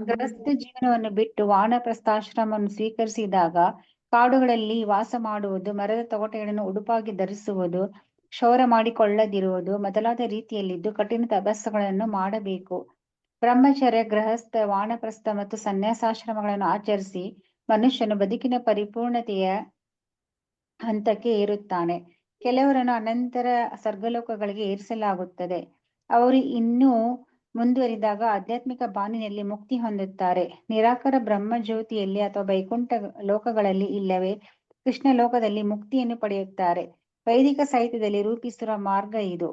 ಗೃಹಸ್ಥ ಜೀವನವನ್ನು ಬಿಟ್ಟು ವಾನಪ್ರಸ್ಥಾಶ್ರಮವನ್ನು ಸ್ವೀಕರಿಸಿದಾಗ ಕಾಡುಗಳಲ್ಲಿ ವಾಸ ಮಾಡುವುದು, ಮರದ ತೊಗಟೆಗಳನ್ನು ಉಡುಪಾಗಿ ಧರಿಸುವುದು, ಕ್ಷೌರ ಮಾಡಿಕೊಳ್ಳದಿರುವುದು ಮೊದಲಾದ ರೀತಿಯಲ್ಲಿದ್ದು ಕಠಿಣ ತಪಸ್ಸುಗಳನ್ನು ಮಾಡಬೇಕು. ಬ್ರಹ್ಮಚರ್ಯ, ಗೃಹಸ್ಥ, ವಾನಪ್ರಸ್ಥ ಮತ್ತು ಸನ್ಯಾಸಾಶ್ರಮಗಳನ್ನು ಆಚರಿಸಿ ಮನುಷ್ಯನು ಬದುಕಿನ ಪರಿಪೂರ್ಣತೆಯ ಹಂತಕ್ಕೆ ಏರುತ್ತಾನೆ. ಕೆಲವರನ್ನು ಅನಂತರ ಸ್ವರ್ಗಲೋಕಗಳಿಗೆ ಏರಿಸಲಾಗುತ್ತದೆ. ಅವರು ಇನ್ನೂ ಮುಂದುವರಿದಾಗ ಆಧ್ಯಾತ್ಮಿಕ ಬಾನಿನಲ್ಲಿ ಮುಕ್ತಿ ಹೊಂದುತ್ತಾರೆ. ನಿರಾಕಾರ ಬ್ರಹ್ಮಜ್ಯೋತಿಯಲ್ಲಿ ಅಥವಾ ವೈಕುಂಠ ಲೋಕಗಳಲ್ಲಿ ಇಲ್ಲವೇ ಕೃಷ್ಣ ಲೋಕದಲ್ಲಿ ಮುಕ್ತಿಯನ್ನು ಪಡೆಯುತ್ತಾರೆ. ವೈದಿಕ ಸಾಹಿತ್ಯದಲ್ಲಿ ರೂಪಿಸಿರುವ ಮಾರ್ಗ ಇದು.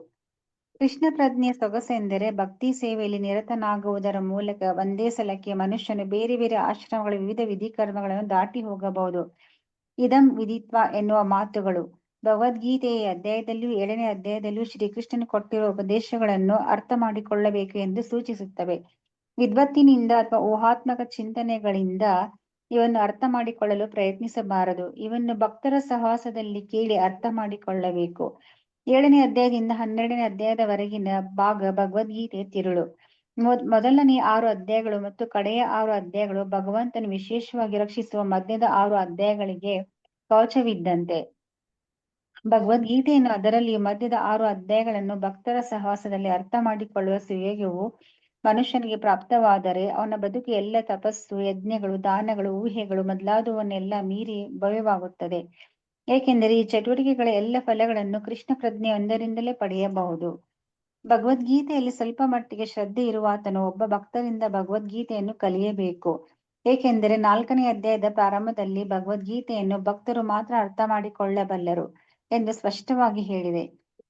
ಕೃಷ್ಣ ಪ್ರಜ್ಞೆಯ ಸೊಗಸೆಂದರೆ ಭಕ್ತಿ ಸೇವೆಯಲ್ಲಿ ನಿರತನಾಗುವುದರ ಮೂಲಕ ಒಂದೇ ಸಲಕ್ಕೆ ಮನುಷ್ಯನು ಬೇರೆ ಬೇರೆ ಆಶ್ರಮಗಳ ವಿವಿಧ ವಿಧಿಕರ್ಮಗಳನ್ನು ದಾಟಿ ಹೋಗಬಹುದು. ಇದಂ ವಿದಿತ್ವ ಎನ್ನುವ ಮಾತುಗಳು ಭಗವದ್ಗೀತೆಯ ಅಧ್ಯಾಯದಲ್ಲಿಯೂ 7ನೇ ಅಧ್ಯಾಯದಲ್ಲಿಯೂ ಶ್ರೀಕೃಷ್ಣನು ಕೊಟ್ಟಿರುವ ಉಪದೇಶಗಳನ್ನು ಅರ್ಥ ಮಾಡಿಕೊಳ್ಳಬೇಕು ಎಂದು ಸೂಚಿಸುತ್ತವೆ. ವಿದ್ವತ್ತಿನಿಂದ ಅಥವಾ ಊಹಾತ್ಮಕ ಚಿಂತನೆಗಳಿಂದ ಇವನ್ನು ಅರ್ಥ ಮಾಡಿಕೊಳ್ಳಲು ಪ್ರಯತ್ನಿಸಬಾರದು. ಇವನ್ನು ಭಕ್ತರ ಸಹವಾಸದಲ್ಲಿ ಕೇಳಿ ಅರ್ಥ ಮಾಡಿಕೊಳ್ಳಬೇಕು. 7ನೇ ಅಧ್ಯಾಯದಿಂದ 12ನೇ ಅಧ್ಯಾಯದವರೆಗಿನ ಭಾಗ ಭಗವದ್ಗೀತೆಯ ತಿರುಳು. ಮೊದಲನೇ 6 ಅಧ್ಯಾಯಗಳು ಮತ್ತು ಕಡೆಯ 6 ಅಧ್ಯಾಯಗಳು ಭಗವಂತನು ವಿಶೇಷವಾಗಿ ರಕ್ಷಿಸುವ ಮಧ್ಯದ 6 ಅಧ್ಯಾಯಗಳಿಗೆ ಕವಚವಿದ್ದಂತೆ. ಭಗವದ್ಗೀತೆಯನ್ನು ಅದರಲ್ಲಿಯೂ ಮಧ್ಯದ 6 ಅಧ್ಯಾಯಗಳನ್ನು ಭಕ್ತರ ಸಹವಾಸದಲ್ಲಿ ಅರ್ಥ ಮಾಡಿಕೊಳ್ಳುವ ಸುಯೋಗ್ಯವು ಮನುಷ್ಯನಿಗೆ ಪ್ರಾಪ್ತವಾದರೆ ಅವನ ಬದುಕು ಎಲ್ಲ ತಪಸ್ಸು, ಯಜ್ಞಗಳು, ದಾನಗಳು, ಊಹೆಗಳು ಮೊದಲಾದವನ್ನೆಲ್ಲ ಮೀರಿ ಭವ್ಯವಾಗುತ್ತದೆ. ಏಕೆಂದರೆ ಈ ಚಟುವಟಿಕೆಗಳ ಎಲ್ಲ ಫಲಗಳನ್ನು ಕೃಷ್ಣ ಪ್ರಜ್ಞೆ ಒಂದರಿಂದಲೇ ಪಡೆಯಬಹುದು. ಭಗವದ್ಗೀತೆಯಲ್ಲಿ ಸ್ವಲ್ಪ ಮಟ್ಟಿಗೆ ಶ್ರದ್ಧೆ ಇರುವಾತನು ಒಬ್ಬ ಭಕ್ತರಿಂದ ಭಗವದ್ಗೀತೆಯನ್ನು ಕಲಿಯಬೇಕು. ಏಕೆಂದರೆ 4ನೇ ಅಧ್ಯಾಯದ ಪ್ರಾರಂಭದಲ್ಲಿ ಭಗವದ್ಗೀತೆಯನ್ನು ಭಕ್ತರು ಮಾತ್ರ ಅರ್ಥ ಮಾಡಿಕೊಳ್ಳಬಲ್ಲರು ಎಂದು ಸ್ಪಷ್ಟವಾಗಿ ಹೇಳಿದೆ.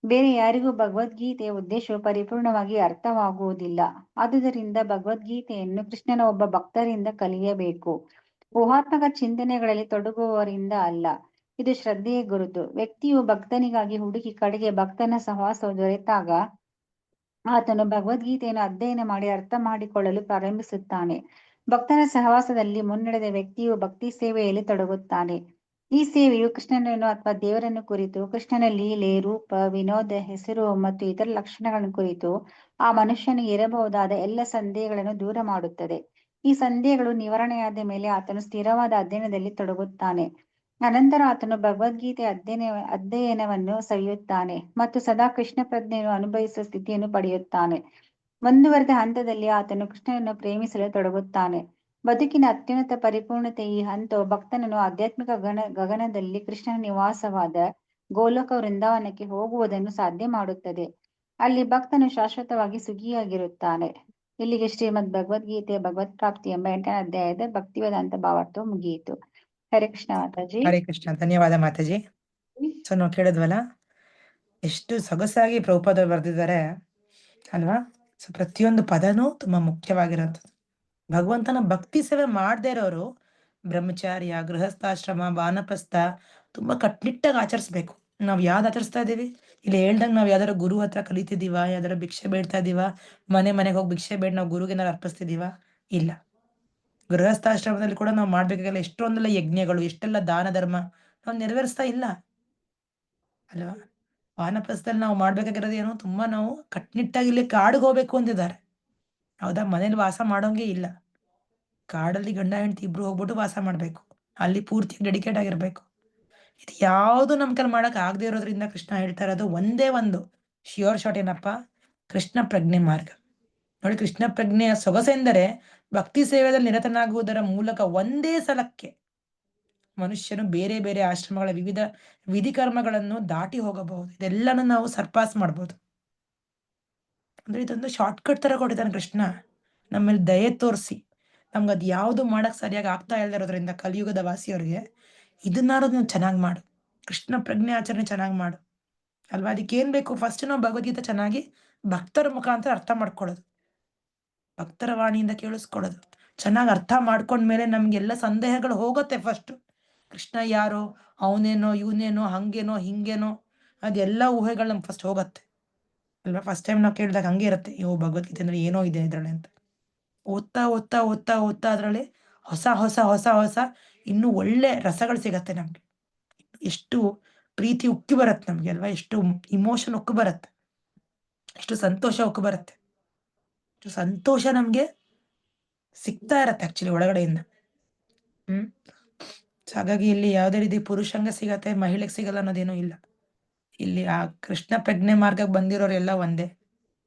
ಬೇರೆ ಯಾರಿಗೂ ಭಗವದ್ಗೀತೆಯ ಉದ್ದೇಶವು ಪರಿಪೂರ್ಣವಾಗಿ ಅರ್ಥವಾಗುವುದಿಲ್ಲ. ಆದುದರಿಂದ ಭಗವದ್ಗೀತೆಯನ್ನು ಕೃಷ್ಣನ ಒಬ್ಬ ಭಕ್ತರಿಂದ ಕಲಿಯಬೇಕು, ಊಹಾತ್ಮಕ ಚಿಂತನೆಗಳಲ್ಲಿ ತೊಡಗುವವರಿಂದ ಅಲ್ಲ. ಇದು ಶ್ರದ್ಧೆಯ ಗುರುತು. ವ್ಯಕ್ತಿಯು ಭಕ್ತನಿಗಾಗಿ ಹುಡುಕಿ ಕಡೆಗೆ ಭಕ್ತನ ಸಹವಾಸವು ದೊರೆತಾಗ ಆತನು ಭಗವದ್ಗೀತೆಯನ್ನು ಅಧ್ಯಯನ ಮಾಡಿ ಅರ್ಥ ಮಾಡಿಕೊಳ್ಳಲು ಪ್ರಾರಂಭಿಸುತ್ತಾನೆ. ಭಕ್ತನ ಸಹವಾಸದಲ್ಲಿ ಮುನ್ನಡೆದ ವ್ಯಕ್ತಿಯು ಭಕ್ತಿ ಸೇವೆಯಲ್ಲಿ ತೊಡಗುತ್ತಾನೆ. ಈ ಸೇವೆಯು ಕೃಷ್ಣನನ್ನು ಅಥವಾ ದೇವರನ್ನು ಕುರಿತು, ಕೃಷ್ಣನ ಲೀಲೆ, ರೂಪ, ವಿನೋದ, ಹೆಸರು ಮತ್ತು ಇತರ ಲಕ್ಷಣಗಳನ್ನು ಕುರಿತು ಆ ಮನುಷ್ಯನಿಗೆ ಇರಬಹುದಾದ ಎಲ್ಲ ಸಂದೇಹಗಳನ್ನು ದೂರ ಮಾಡುತ್ತದೆ. ಈ ಸಂದೇಹಗಳು ನಿವಾರಣೆಯಾದ ಮೇಲೆ ಆತನು ಸ್ಥಿರವಾದ ಅಧ್ಯಯನದಲ್ಲಿ ತೊಡಗುತ್ತಾನೆ. ಅನಂತರ ಆತನು ಭಗವದ್ಗೀತೆಯ ಅಧ್ಯಯನವನ್ನು ಸವಿಯುತ್ತಾನೆ ಮತ್ತು ಸದಾ ಕೃಷ್ಣ ಪ್ರಜ್ಞೆಯನ್ನು ಅನುಭವಿಸುವ ಸ್ಥಿತಿಯನ್ನು ಪಡೆಯುತ್ತಾನೆ. ಮುಂದುವರೆದ ಹಂತದಲ್ಲಿ ಆತನು ಕೃಷ್ಣನನ್ನು ಪ್ರೇಮಿಸಲು ತೊಡಗುತ್ತಾನೆ. ಬದುಕಿನ ಅತ್ಯುನ್ನತ ಪರಿಪೂರ್ಣತೆ ಈ ಹಂತವು ಭಕ್ತನನ್ನು ಆಧ್ಯಾತ್ಮಿಕ ಗಗನದಲ್ಲಿ ಕೃಷ್ಣನ ನಿವಾಸವಾದ ಗೋಲೋಕ ವೃಂದಾವನಕ್ಕೆ ಹೋಗುವುದನ್ನು ಸಾಧ್ಯ ಮಾಡುತ್ತದೆ. ಅಲ್ಲಿ ಭಕ್ತನು ಶಾಶ್ವತವಾಗಿ ಸುಖಿಯಾಗಿರುತ್ತಾನೆ. ಇಲ್ಲಿಗೆ ಶ್ರೀಮದ್ ಭಗವದ್ಗೀತೆಯ ಭಗವತ್ ಪ್ರಾಪ್ತಿ ಎಂಬ 8ನೇ ಅಧ್ಯಾಯದ ಭಕ್ತಿವೇದಾಂತ ಭಾವಾರ್ಥವು ಮುಗಿಯಿತು. ಹರೇ ಕೃಷ್ಣ ಮಾತಾಜಿ. ಹರೇ ಕೃಷ್ಣ. ಧನ್ಯವಾದ ಮಾತಾಜಿ. ಸೊ ನಾವು ಕೇಳಿದ್ವಲ್ಲ, ಎಷ್ಟು ಸೊಗಸಾಗಿ ಪ್ರಭುಪಾದರು ಬರೆದಿದ್ದಾರೆ ಅಲ್ವಾ. ಸೊ ಪ್ರತಿಯೊಂದು ಪದನೂ ತುಂಬಾ ಮುಖ್ಯವಾಗಿರುವಂಥದ್ದು. ಭಗವಂತನ ಭಕ್ತಿ ಸೇವೆ ಮಾಡದೇ ಇರೋರು ಬ್ರಹ್ಮಚಾರ್ಯ, ಗೃಹಸ್ಥಾಶ್ರಮ, ವಾನಪ್ರಸ್ಥ ತುಂಬಾ ಕಟ್ಟುನಿಟ್ಟಾಗಿ ಆಚರಿಸ್ಬೇಕು. ನಾವ್ ಯಾವ್ದು ಆಚರಿಸ್ತಾ ಇದೀವಿ? ಇಲ್ಲಿ ಹೇಳ್ದಂಗೆ ನಾವ್ ಯಾವ್ದಾರ ಗುರು ಹತ್ರ ಕಲಿತಿದೀವ, ಯಾವ್ದಾರ ಭಿಕ್ಷೆ ಬೇಡ್ತಾ ಇದೀವ, ಮನೆಗೆ ಹೋಗಿ ಭಿಕ್ಷೆ ಬೇಡ ನಾವು ಗುರುಗೆ ಏನಾರು ಅರ್ಪಿಸ್ತಿದೀವ? ಇಲ್ಲ. ಗೃಹಸ್ಥಾಶ್ರಮದಲ್ಲಿ ಕೂಡ ನಾವು ಮಾಡ್ಬೇಕಾಗಲ್ಲ ಎಷ್ಟೊಂದೆಲ್ಲ ಯಜ್ಞಗಳು, ಎಷ್ಟೆಲ್ಲ ದಾನ ಧರ್ಮ ನಾವು ನೆರವೇರಿಸ್ತಾ ಇಲ್ಲ ಅಲ್ವಾ. ವಾನಪ್ರಸ್ಥದಲ್ಲಿ ನಾವು ಮಾಡ್ಬೇಕಾಗಿರೋದು ಏನು? ತುಂಬಾ ನಾವು ಕಟ್ಟುನಿಟ್ಟಾಗಿ ಇಲ್ಲಿ ಕಾಡಿಗೆ ಹೋಗ್ಬೇಕು ಅಂತಿದ್ದಾರೆ. ಹೌದಾ? ಮನೇಲಿ ವಾಸ ಮಾಡೋಂಗೆ ಇಲ್ಲ. ಕಾಡಲ್ಲಿ ಗಂಡ ಹೆಂಡತಿ ಇಬ್ರು ಹೋಗ್ಬಿಟ್ಟು ವಾಸ ಮಾಡ್ಬೇಕು. ಅಲ್ಲಿ ಪೂರ್ತಿ ಡೆಡಿಕೇಟ್ ಆಗಿರ್ಬೇಕು. ಇದು ಯಾವುದು ನಮ್ ಕೈಲಿ ಮಾಡಕ್ ಆಗದೆ ಇರೋದ್ರಿಂದ ಕೃಷ್ಣ ಹೇಳ್ತಾ ಇರೋದು ಒಂದೇ ಒಂದು ಶ್ಯೂರ್ ಶಾಟ್ ಏನಪ್ಪ? ಕೃಷ್ಣ ಪ್ರಜ್ಞೆ ಮಾರ್ಗ. ನೋಡಿ, ಕೃಷ್ಣ ಪ್ರಜ್ಞೆಯ ಸೊಗಸೆಂದರೆ ಭಕ್ತಿ ಸೇವೆಯಲ್ಲಿ ನಿರತನಾಗುವುದರ ಮೂಲಕ ಒಂದೇ ಸಲಕ್ಕೆ ಮನುಷ್ಯನು ಬೇರೆ ಬೇರೆ ಆಶ್ರಮಗಳ ವಿವಿಧ ವಿಧಿಕರ್ಮಗಳನ್ನು ದಾಟಿ ಹೋಗಬಹುದು. ಇದೆಲ್ಲನೂ ನಾವು ಸರ್ಪಾಸ್ ಮಾಡ್ಬೋದು. ಅಂದ್ರೆ ಇದೊಂದು ಶಾರ್ಟ್ ಕಟ್ ತರ ಕೊಟ್ಟಿದ್ದಾನೆ ಕೃಷ್ಣ. ನಮ್ಮಲ್ಲಿ ದಯೆ ತೋರಿಸಿ ನಮ್ಗೆ ಅದು ಯಾವುದು ಮಾಡಕ್ ಸರಿಯಾಗಿ ಆಗ್ತಾ ಇಲ್ದಿರೋದ್ರಿಂದ ಕಲಿಯುಗದ ವಾಸಿಯವ್ರಿಗೆ ಇದನ್ನಾರು ನೀವು ಚೆನ್ನಾಗಿ ಮಾಡು, ಕೃಷ್ಣ ಪ್ರಜ್ಞೆ ಆಚರಣೆ ಚೆನ್ನಾಗಿ ಮಾಡು ಅಲ್ವಾ. ಅದಕ್ಕೆ ಏನ್ ಬೇಕು, ಫಸ್ಟ್ ನಾವು ಭಗವದ್ಗೀತೆ ಚೆನ್ನಾಗಿ ಭಕ್ತರ ಮುಖಾಂತರ ಅರ್ಥ ಮಾಡ್ಕೊಳ್ಳೋದು, ಭಕ್ತರ ವಾಣಿಯಿಂದ ಕೇಳಿಸ್ಕೊಳ್ಳೋದು, ಚೆನ್ನಾಗಿ ಅರ್ಥ ಮಾಡ್ಕೊಂಡ್ಮೇಲೆ ನಮ್ಗೆಲ್ಲ ಸಂದೇಹಗಳು ಹೋಗುತ್ತೆ. ಫಸ್ಟ್ ಕೃಷ್ಣ ಯಾರು, ಅವನೇನೋ ಇವನೇನೋ ಹಂಗೇನೋ ಹಿಂಗೇನೋ ಅದೆಲ್ಲ ಊಹೆಗಳು ನಮ್ಗೆ ಫಸ್ಟ್ ಹೋಗುತ್ತೆ ಅಲ್ವಾ. ಫಸ್ಟ್ ಟೈಮ್ ನಾವು ಕೇಳಿದಾಗ ಹಂಗೆ ಇರುತ್ತೆ, ಭಗವದ್ಗೀತೆ ಅಂದ್ರೆ ಏನೋ ಇದೆ ಇದ್ರಲ್ಲಿ ಅಂತ. ಓದ್ತಾ ಓದ್ತಾ ಓದ್ತಾ ಓದ್ತಾ ಅದರಲ್ಲಿ ಹೊಸ ಹೊಸ ಹೊಸ ಹೊಸ ಇನ್ನೂ ಒಳ್ಳೆ ರಸಗಳು ಸಿಗತ್ತೆ ನಮ್ಗೆ. ಎಷ್ಟು ಪ್ರೀತಿ ಉಕ್ಕಿ ಬರುತ್ತೆ ನಮ್ಗೆ ಅಲ್ವಾ, ಎಷ್ಟು ಇಮೋಷನ್ ಉಕ್ಕು ಬರುತ್ತೆ, ಎಷ್ಟು ಸಂತೋಷ ಉಕ್ಕು ಬರುತ್ತೆ, ಎಷ್ಟು ಸಂತೋಷ ನಮ್ಗೆ ಸಿಗ್ತಾ ಇರತ್ತೆ ಆಕ್ಚುಲಿ ಒಳಗಡೆಯಿಂದ. ಸೊ ಹಾಗಾಗಿ ಇಲ್ಲಿ ಯಾವುದೇ ರೀತಿ ಪುರುಷಂಗ ಸಿಗತ್ತೆ ಮಹಿಳೆಗೆ ಸಿಗಲ್ಲ ಅನ್ನೋದೇನೂ ಇಲ್ಲ. ಇಲ್ಲಿ ಆ ಕೃಷ್ಣ ಪ್ರಜ್ಞೆ ಮಾರ್ಗಕ್ಕೆ ಬಂದಿರೋರೆಲ್ಲ ಒಂದೇ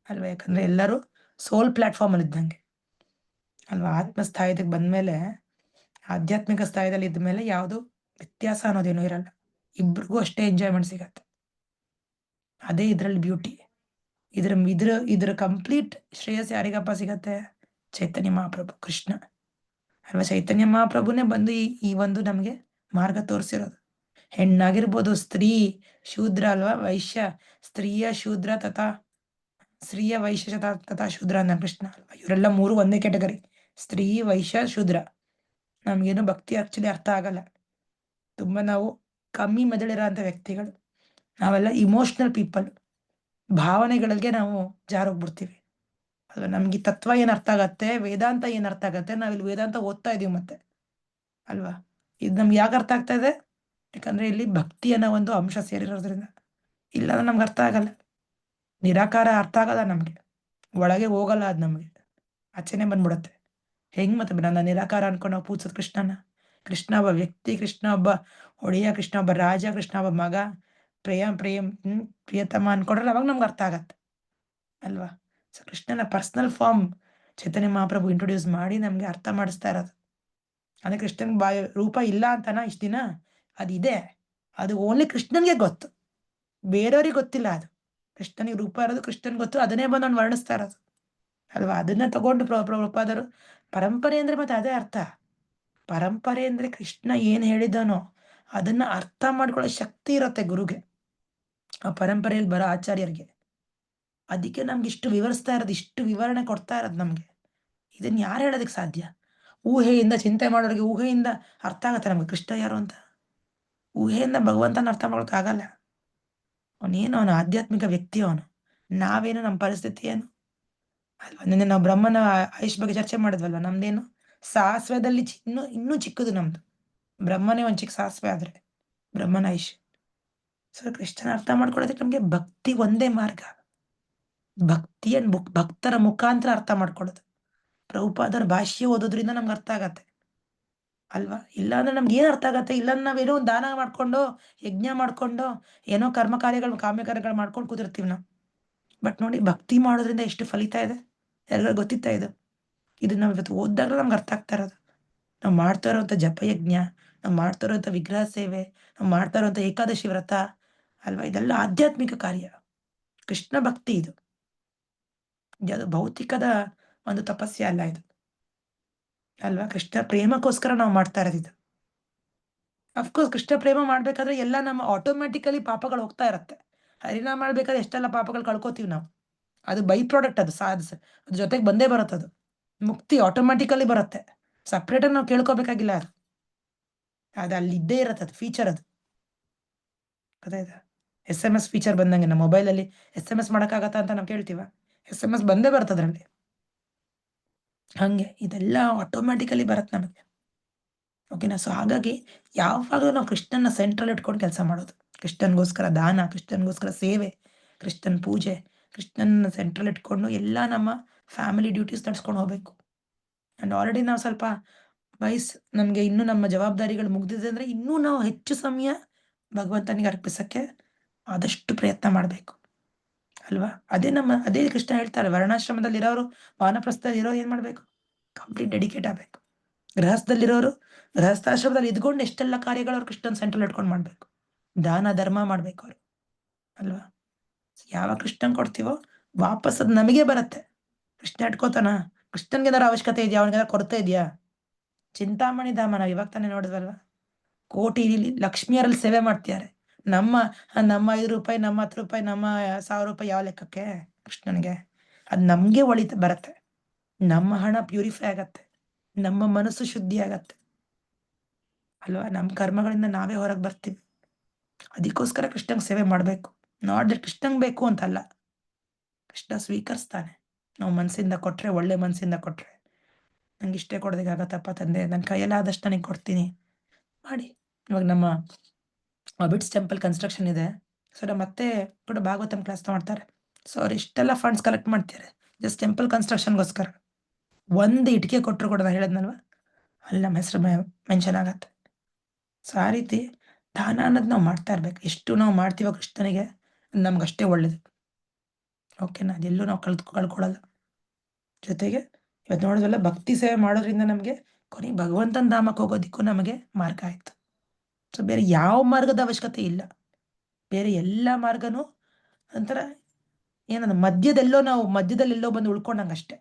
ಅಲ್ವಾ. ಯಾಕಂದ್ರೆ ಎಲ್ಲರೂ ಸೋಲ್ ಪ್ಲಾಟ್ಫಾರ್ಮ್ ಅಲ್ಲಿ ಇದ್ದಂಗೆ ಅಲ್ವಾ. ಆತ್ಮ ಸ್ಥಾಯದಕ್ಕೆ ಬಂದ್ಮೇಲೆ, ಆಧ್ಯಾತ್ಮಿಕ ಸ್ಥಾಯದಲ್ಲಿ ಇದ್ಮೇಲೆ ಯಾವುದು ವ್ಯತ್ಯಾಸ ಅನ್ನೋದೇನೂ ಇರಲ್ಲ, ಇಬ್ರಿಗೂ ಅಷ್ಟೇ ಎಂಜಾಯ್ಮೆಂಟ್ ಸಿಗತ್ತೆ. ಅದೇ ಇದ್ರಲ್ಲಿ ಬ್ಯೂಟಿ. ಇದ್ರ ಕಂಪ್ಲೀಟ್ ಶ್ರೇಯಸ್ ಯಾರಿಗಪ್ಪ ಸಿಗತ್ತೆ? ಚೈತನ್ಯ ಮಹಾಪ್ರಭು ಕೃಷ್ಣ ಅಲ್ವಾ. ಚೈತನ್ಯ ಮಹಾಪ್ರಭುನೇ ಬಂದು ಈ ಒಂದು ನಮ್ಗೆ ಮಾರ್ಗ ತೋರಿಸಿರೋದು. ಹೆಣ್ಣಾಗಿರ್ಬೋದು, ಸ್ತ್ರೀ ಶೂದ್ರ ಅಲ್ವಾ, ವೈಶ್ಯ, ಸ್ತ್ರೀಯ ಶೂದ್ರ ತಥಾ ಸ್ತ್ರೀಯ ವೈಶ್ಯ ತಥಾ ಶೂದ್ರ ಅಂದ ಕೃಷ್ಣ ಅಲ್ವಾ. ಇವರೆಲ್ಲ ಮೂರು ಒಂದೇ ಕ್ಯಾಟಗರಿ, ಸ್ತ್ರೀ ವೈಶ್ಯ ಶೂದ್ರ. ನಮ್ಗೇನು ಭಕ್ತಿ ಆಕ್ಚುಲಿ ಅರ್ಥ ಆಗಲ್ಲ, ತುಂಬಾ ನಾವು ಕಮ್ಮಿ ಮೆದುಳಿರೋ ಅಂತ ವ್ಯಕ್ತಿಗಳು ನಾವೆಲ್ಲ, ಇಮೋಷನಲ್ ಪೀಪಲ್. ಭಾವನೆಗಳಿಗೆ ನಾವು ಜಾರೋಗ್ಬಿಡ್ತೀವಿ ಅಲ್ವಾ. ನಮ್ಗೆ ತತ್ವ ಏನ್ ಅರ್ಥ ಆಗತ್ತೆ, ವೇದಾಂತ ಏನ್ ಅರ್ಥ ಆಗತ್ತೆ, ನಾವಿಲ್ಲಿ ವೇದಾಂತ ಓದ್ತಾ ಇದೀವಿ ಮತ್ತೆ ಅಲ್ವಾ. ಇದು ನಮ್ಗೆ ಯಾಕೆ ಅರ್ಥ ಆಗ್ತಾ ಇದೆ? ಯಾಕಂದ್ರೆ ಇಲ್ಲಿ ಭಕ್ತಿ ಅನ್ನೋ ಒಂದು ಅಂಶ ಸೇರಿರೋದ್ರಿಂದ. ಇಲ್ಲ ನಮ್ಗೆ ಅರ್ಥ ಆಗಲ್ಲ, ನಿರಾಕಾರ ಅರ್ಥ ಆಗಲ್ಲ ನಮ್ಗೆ, ಒಳಗೆ ಹೋಗಲ್ಲ ಅದು ನಮ್ಗೆ, ಆಚೆನೆ ಬಂದ್ಬಿಡತ್ತೆ. ಹೆಂಗ್ ಮತ್ತೆ ನನ್ನ ನಿರಾಕಾರ ಅನ್ಕೊಂಡು ನಾವು ಪೂಜಿಸೋದು ಕೃಷ್ಣನ? ಕೃಷ್ಣ ಒಬ್ಬ ವ್ಯಕ್ತಿ, ಕೃಷ್ಣ ಒಬ್ಬ ಒಡೆಯ, ಕೃಷ್ಣ ಒಬ್ಬ ರಾಜ, ಕೃಷ್ಣ ಒಬ್ಬ ಮಗ, ಪ್ರಿಯತಮ ಅನ್ಕೊಂಡ್ರೆ ಅವಾಗ ನಮ್ಗೆ ಅರ್ಥ ಆಗತ್ತೆ ಅಲ್ವಾ. ಸೊ ಕೃಷ್ಣನ ಪರ್ಸನಲ್ ಫಾರ್ಮ್ ಚೈತನ್ಯ ಮಹಾಪ್ರಭು ಇಂಟ್ರೊಡ್ಯೂಸ್ ಮಾಡಿ ನಮ್ಗೆ ಅರ್ಥ ಮಾಡಿಸ್ತಾ ಇರೋದು. ಅಂದ್ರೆ ಕೃಷ್ಣನ್ ರೂಪ ಇಲ್ಲ ಅಂತನಾ ಇಷ್ಟ ದಿನ? ಅದಿದೆ, ಅದು ಓನ್ಲಿ ಕೃಷ್ಣನ್ಗೆ ಗೊತ್ತು, ಬೇರೆಯವ್ರಿಗೆ ಗೊತ್ತಿಲ್ಲ. ಅದು ಕೃಷ್ಣನಿಗೆ ರೂಪ ಇರೋದು ಕೃಷ್ಣನ್ ಗೊತ್ತು, ಅದನ್ನೇ ಬಂದು ಅವ್ನು ವರ್ಣಿಸ್ತಾ ಇರೋದು ಅಲ್ವಾ. ಅದನ್ನ ತಗೊಂಡು ಪ್ರಭುಪಾದರು ಪರಂಪರೆ ಅಂದ್ರೆ ಮತ್ತೆ ಅದೇ ಅರ್ಥ. ಪರಂಪರೆ ಅಂದ್ರೆ ಕೃಷ್ಣ ಏನ್ ಹೇಳಿದಾನೋ ಅದನ್ನ ಅರ್ಥ ಮಾಡ್ಕೊಳ್ಳೋ ಶಕ್ತಿ ಇರುತ್ತೆ ಗುರುಗೆ, ಆ ಪರಂಪರೆಯಲ್ಲಿ ಬರೋ ಆಚಾರ್ಯರಿಗೆ. ಅದಕ್ಕೆ ನಮ್ಗೆ ಇಷ್ಟು ವಿವರಿಸ್ತಾ ಇರೋದು, ಇಷ್ಟು ವಿವರಣೆ ಕೊಡ್ತಾ ಇರೋದು ನಮ್ಗೆ. ಇದನ್ನ ಯಾರು ಹೇಳೋದಕ್ಕೆ ಸಾಧ್ಯ? ಊಹೆಯಿಂದ ಚಿಂತೆ ಮಾಡೋರಿಗೆ ಊಹೆಯಿಂದ ಅರ್ಥ ಆಗತ್ತೆ ನಮ್ಗೆ ಕೃಷ್ಣ ಯಾರು ಅಂತ. ಊಹೆಯಿಂದ ಭಗವಂತನ ಅರ್ಥ ಮಾಡೋಕೆ ಆಗಲ್ಲ. ಅವನೇನು, ಅವನ ಆಧ್ಯಾತ್ಮಿಕ ವ್ಯಕ್ತಿ ಅವನು. ನಾವೇನು, ನಮ್ಮ ಪರಿಸ್ಥಿತಿ ಏನು ಅಲ್ವಾ. ನಿನ್ನೆ ನಾವು ಬ್ರಹ್ಮನ ಆಯುಷ್ ಬಗ್ಗೆ ಚರ್ಚೆ ಮಾಡಿದ್ವಲ್ವ. ನಮ್ದೇನು ಸಾಸ್ವೆದಲ್ಲಿ ಇನ್ನೂ ಚಿಕ್ಕದು ನಮ್ದು. ಬ್ರಹ್ಮನೇ ಒಂದ್ ಚಿಕ್ಕ ಸಾಸ್ವೆ ಆದ್ರೆ ಬ್ರಹ್ಮನ ಆಯುಷ್. ಸೊ ಕೃಷ್ಣನ ಅರ್ಥ ಮಾಡ್ಕೊಳ್ಳೋದಕ್ಕೆ ನಮ್ಗೆ ಭಕ್ತಿ ಒಂದೇ ಮಾರ್ಗ. ಭಕ್ತರ ಮುಖಾಂತರ ಅರ್ಥ ಮಾಡ್ಕೊಳ್ಳೋದು. ಪ್ರಭುಪಾದರ ಭಾಷ್ಯ ಓದೋದ್ರಿಂದ ನಮ್ಗೆ ಅರ್ಥ ಆಗತ್ತೆ ಅಲ್ವಾ. ಇಲ್ಲ ಅಂದ್ರೆ ನಮ್ಗೆ ಏನ್ ಅರ್ಥ ಆಗತ್ತೆ? ಇಲ್ಲ ನಾವೇನೋ ಒಂದು ದಾನ ಮಾಡ್ಕೊಂಡು, ಯಜ್ಞ ಮಾಡ್ಕೊಂಡು, ಏನೋ ಕರ್ಮ ಕಾರ್ಯಗಳು ಕಾಮ್ಯ ಕಾರ್ಯಗಳು ಮಾಡ್ಕೊಂಡು ಕೂತಿರ್ತೀವಿ ನಾವು. ಬಟ್ ನೋಡಿ, ಭಕ್ತಿ ಮಾಡೋದ್ರಿಂದ ಎಷ್ಟು ಫಲಿತ ಇದೆ ಎಲ್ಲರಿಗೂ ಗೊತ್ತಿತ್ತಾ ಇದು? ಇದು ನಾವು ಇವತ್ತು ಓದಿದಾಗ ನಮ್ಗೆ ಅರ್ಥ ಆಗ್ತಾ ಇರೋದು. ನಾವು ಮಾಡ್ತಾ ಇರೋಂಥ ಜಪಯಜ್ಞ, ನಾವು ಮಾಡ್ತಾ ಇರೋಂಥ ವಿಗ್ರಹ ಸೇವೆ, ನಾವು ಮಾಡ್ತಾ ಇರೋಂಥ ಏಕಾದಶಿ ವ್ರತ ಅಲ್ವಾ, ಇದೆಲ್ಲ ಆಧ್ಯಾತ್ಮಿಕ ಕಾರ್ಯ, ಕೃಷ್ಣ ಭಕ್ತಿ. ಇದು ಭೌತಿಕದ ಒಂದು ತಪಸ್ಯ ಅಲ್ಲ ಇದು ಅಲ್ವಾ. ಕೃಷ್ಣ ಪ್ರೇಮಕ್ಕೋಸ್ಕರ ನಾವು ಮಾಡ್ತಾ ಇರೋದು ಇದು. ಅಫ್ಕೋರ್ಸ್ ಕೃಷ್ಣ ಪ್ರೇಮ ಮಾಡ್ಬೇಕಾದ್ರೆ ಎಲ್ಲ ನಮ್ಮ ಆಟೋಮ್ಯಾಟಿಕಲಿ ಪಾಪಗಳು ಹೋಗ್ತಾ ಇರತ್ತೆ. ಹರಿನಾಮ ಮಾಡ್ಬೇಕಾದ್ರೆ ಎಷ್ಟೆಲ್ಲ ಪಾಪಗಳು ಕಳ್ಕೊತೀವಿ ನಾವು. ಅದು ಬೈ ಪ್ರಾಡಕ್ಟ್, ಅದು ಅದ್ರ ಜೊತೆಗೆ ಬಂದೇ ಬರುತ್ತೆ. ಅದು ಮುಕ್ತಿ ಆಟೋಮ್ಯಾಟಿಕಲಿ ಬರುತ್ತೆ, ಸಪ್ರೇಟಾಗಿ ನಾವು ಕೇಳ್ಕೊಬೇಕಾಗಿಲ್ಲ. ಅದು ಅಲ್ಲಿ ಇದ್ದೇ ಇರತ್ತೆ, ಅದು ಫೀಚರ್. ಅದು ಗೊತ್ತಾಯ್ತಾ? SMS ಫೀಚರ್ ಬಂದಂಗೆ ನಮ್ಮ ಮೊಬೈಲಲ್ಲಿ SMS ಮಾಡೋಕ್ಕಾಗತ್ತಾ ಅಂತ ನಾವು ಕೇಳ್ತೀವ? SMS ಬಂದೇ ಬರುತ್ತೆ ಅದರಲ್ಲಿ. ಹಂಗೆ ಇದೆಲ್ಲ ಆಟೋಮ್ಯಾಟಿಕಲಿ ಬರುತ್ತೆ ನಮಗೆ. ಓಕೆನಾ? ಸೊ ಹಾಗಾಗಿ ಯಾವಾಗಲೂ ನಾವು ಕೃಷ್ಣನ ಸೆಂಟ್ರಲ್ ಇಟ್ಕೊಂಡು ಕೆಲಸ ಮಾಡೋದು. ಕೃಷ್ಣನ್ಗೋಸ್ಕರ ದಾನ, ಕೃಷ್ಣನ್ಗೋಸ್ಕರ ಸೇವೆ, ಕೃಷ್ಣನ್ ಪೂಜೆ, ಕೃಷ್ಣನ ಸೆಂಟ್ರಲ್ ಇಟ್ಕೊಂಡು ಎಲ್ಲ ನಮ್ಮ ಫ್ಯಾಮಿಲಿ ಡ್ಯೂಟೀಸ್ ನಡ್ಸ್ಕೊಂಡು ಹೋಗ್ಬೇಕು. ಅಂಡ್ ಆಲ್ರೆಡಿ ನಾವು ಸ್ವಲ್ಪ ನಮ್ಗೆ ಇನ್ನೂ ನಮ್ಮ ಜವಾಬ್ದಾರಿಗಳು ಮುಗ್ದಿದೆ ಅಂದ್ರೆ ಇನ್ನೂ ನಾವು ಹೆಚ್ಚು ಸಮಯ ಭಗವಂತನಿಗೆ ಅರ್ಪಿಸಕ್ಕೆ ಆದಷ್ಟು ಪ್ರಯತ್ನ ಮಾಡಬೇಕು ಅಲ್ವಾ. ಅದೇ ಕೃಷ್ಣ ಹೇಳ್ತಾರೆ, ವರ್ಣಾಶ್ರಮದಲ್ಲಿ ಇರೋರು, ವಾನಪ್ರಸ್ಥದಲ್ಲಿ ಇರೋರು ಏನ್ ಮಾಡ್ಬೇಕು? ಕಂಪ್ಲೀಟ್ ಡೆಡಿಕೇಟ್ ಆಗ್ಬೇಕು. ಗೃಹಸ್ಥದಲ್ಲಿರೋರು ಗೃಹಸ್ಥಾಶ್ರಮದಲ್ಲಿ ಇದ್ಕೊಂಡು ಎಷ್ಟೆಲ್ಲ ಕಾರ್ಯಗಳು ಅವ್ರು ಕೃಷ್ಣನ್ ಸೆಂಟ್ರಲ್ ಇಟ್ಕೊಂಡು ಮಾಡ್ಬೇಕು. ದಾನ ಧರ್ಮ ಮಾಡ್ಬೇಕು ಅವರು ಅಲ್ವಾ. ಯಾವ ಕೃಷ್ಣನ್ ಕೊಡ್ತೀವೋ ವಾಪಸ್ ಅದು ನಮಗೆ ಬರುತ್ತೆ. ಕೃಷ್ಣ ಇಟ್ಕೋತಾನ? ಕೃಷ್ಣನ್ಗೇನಾದ್ರು ಅವಶ್ಯಕತೆ ಇದೆಯಾ? ಅವನಿಗೇನಾದ್ರು ಕೊರತೆ ಇದೆಯಾ? ಚಿಂತಾಮಣಿ ಧಾಮ ನಾವು ಇವಾಗ ತಾನೇ ನೋಡಿದ್ವಲ್ವ, ಕೋಟಿ ಲಕ್ಷ್ಮಿಯರಲ್ಲಿ ಸೇವೆ ಮಾಡ್ತಿದ್ದಾರೆ. ನಮ್ಮ ನಮ್ಮ 5 ರೂಪಾಯಿ, ನಮ್ಮ 10 ರೂಪಾಯಿ, ನಮ್ಮ 1000 ರೂಪಾಯಿ ಯಾವ ಲೆಕ್ಕಕ್ಕೆ ಕೃಷ್ಣನ್ಗೆ? ಅದು ನಮ್ಗೆ ಬರುತ್ತೆ. ನಮ್ಮ ಹಣ ಪ್ಯೂರಿಫೈ ಆಗತ್ತೆ, ನಮ್ಮ ಮನಸ್ಸು ಶುದ್ಧಿ ಆಗತ್ತೆ ಅಲ್ವಾ? ನಮ್ಮ ಕರ್ಮಗಳಿಂದ ನಾವೇ ಹೊರಗೆ ಬರ್ತೀವಿ. ಅದಕ್ಕೋಸ್ಕರ ಕೃಷ್ಣಂಗೆ ಸೇವೆ ಮಾಡಬೇಕು. ನಾಟ್ ದಟ್ ಕೃಷ್ಣಂಗೆ ಬೇಕು ಅಂತಲ್ಲ, ಕೃಷ್ಣ ಸ್ವೀಕರಿಸ್ತಾನೆ. ನಾವು ಮನಸ್ಸಿಂದ ಕೊಟ್ರೆ, ಒಳ್ಳೆ ಮನಸ್ಸಿಂದ ಕೊಟ್ರೆ, ನಂಗೆ ಇಷ್ಟೇ ಕೊಡೋದಕ್ಕಾಗತ್ತಪ್ಪ ತಂದೆ, ನನ್ನ ಕೈಯಲ್ಲಾದಷ್ಟು ನನಗೆ ಕೊಡ್ತೀನಿ ಮಾಡಿ. ಇವಾಗ ನಮ್ಮ ಬಿಟ್ಸ್ ಟೆಂಪಲ್ ಕನ್ಸ್ಟ್ರಕ್ಷನ್ ಇದೆ. ಸೊ ನಮ್ಮ ಮತ್ತೆ ಕೂಡ ಭಾಗವತಂ ಕ್ಲಾಸ್ ಮಾಡ್ತಾರೆ. ಸೊ ಅವ್ರು ಇಷ್ಟೆಲ್ಲ ಫಂಡ್ಸ್ ಕಲೆಕ್ಟ್ ಮಾಡ್ತಾರೆ ಜಸ್ಟ್ ಟೆಂಪಲ್ ಕನ್ಸ್ಟ್ರಕ್ಷನ್ಗೋಸ್ಕರ. ಒಂದು ಇಟ್ಟಿಗೆ ಕೊಟ್ಟರು ಕೂಡ, ನಾನು ಹೇಳಿದ್ನಲ್ವ, ಅಲ್ಲಿ ನಮ್ಮ ಹೆಸರು ಮೆನ್ಷನ್ ಆಗತ್ತೆ. ಸೊ ಆ ರೀತಿ ದಾನ ಅನ್ನೋದು ನಾವು ಮಾಡ್ತಾ ಇರ್ಬೇಕು. ಎಷ್ಟು ನಾವು ಮಾಡ್ತೀವೋ ಕೃಷ್ಣನಿಗೆ ನಮ್ಗೆ ಅಷ್ಟೇ ಒಳ್ಳೇದು. ಓಕೆನಾ? ಅದೆಲ್ಲೂ ನಾವು ಕಳ್ಕೊಳ್ಳಲ್ಲ. ಜೊತೆಗೆ ಇವತ್ತು ನೋಡೋದಲ್ಲ, ಭಕ್ತಿ ಸೇವೆ ಮಾಡೋದ್ರಿಂದ ನಮಗೆ ಕೊನೆಗೆ ಭಗವಂತನ ಧಾಮಕ್ಕೆ ಹೋಗೋದಿಕ್ಕೂ ನಮಗೆ ಮಾರ್ಗ ಆಯ್ತು. ಸೊ ಬೇರೆ ಯಾವ ಮಾರ್ಗದ ಅವಶ್ಯಕತೆ ಇಲ್ಲ. ಬೇರೆ ಎಲ್ಲ ಮಾರ್ಗನೂ ಒಂಥರ ಏನಂದ್ರೆ ಮಧ್ಯದಲ್ಲೆಲ್ಲೋ ಬಂದು ಉಳ್ಕೊಂಡಂಗೆ ಅಷ್ಟೇ.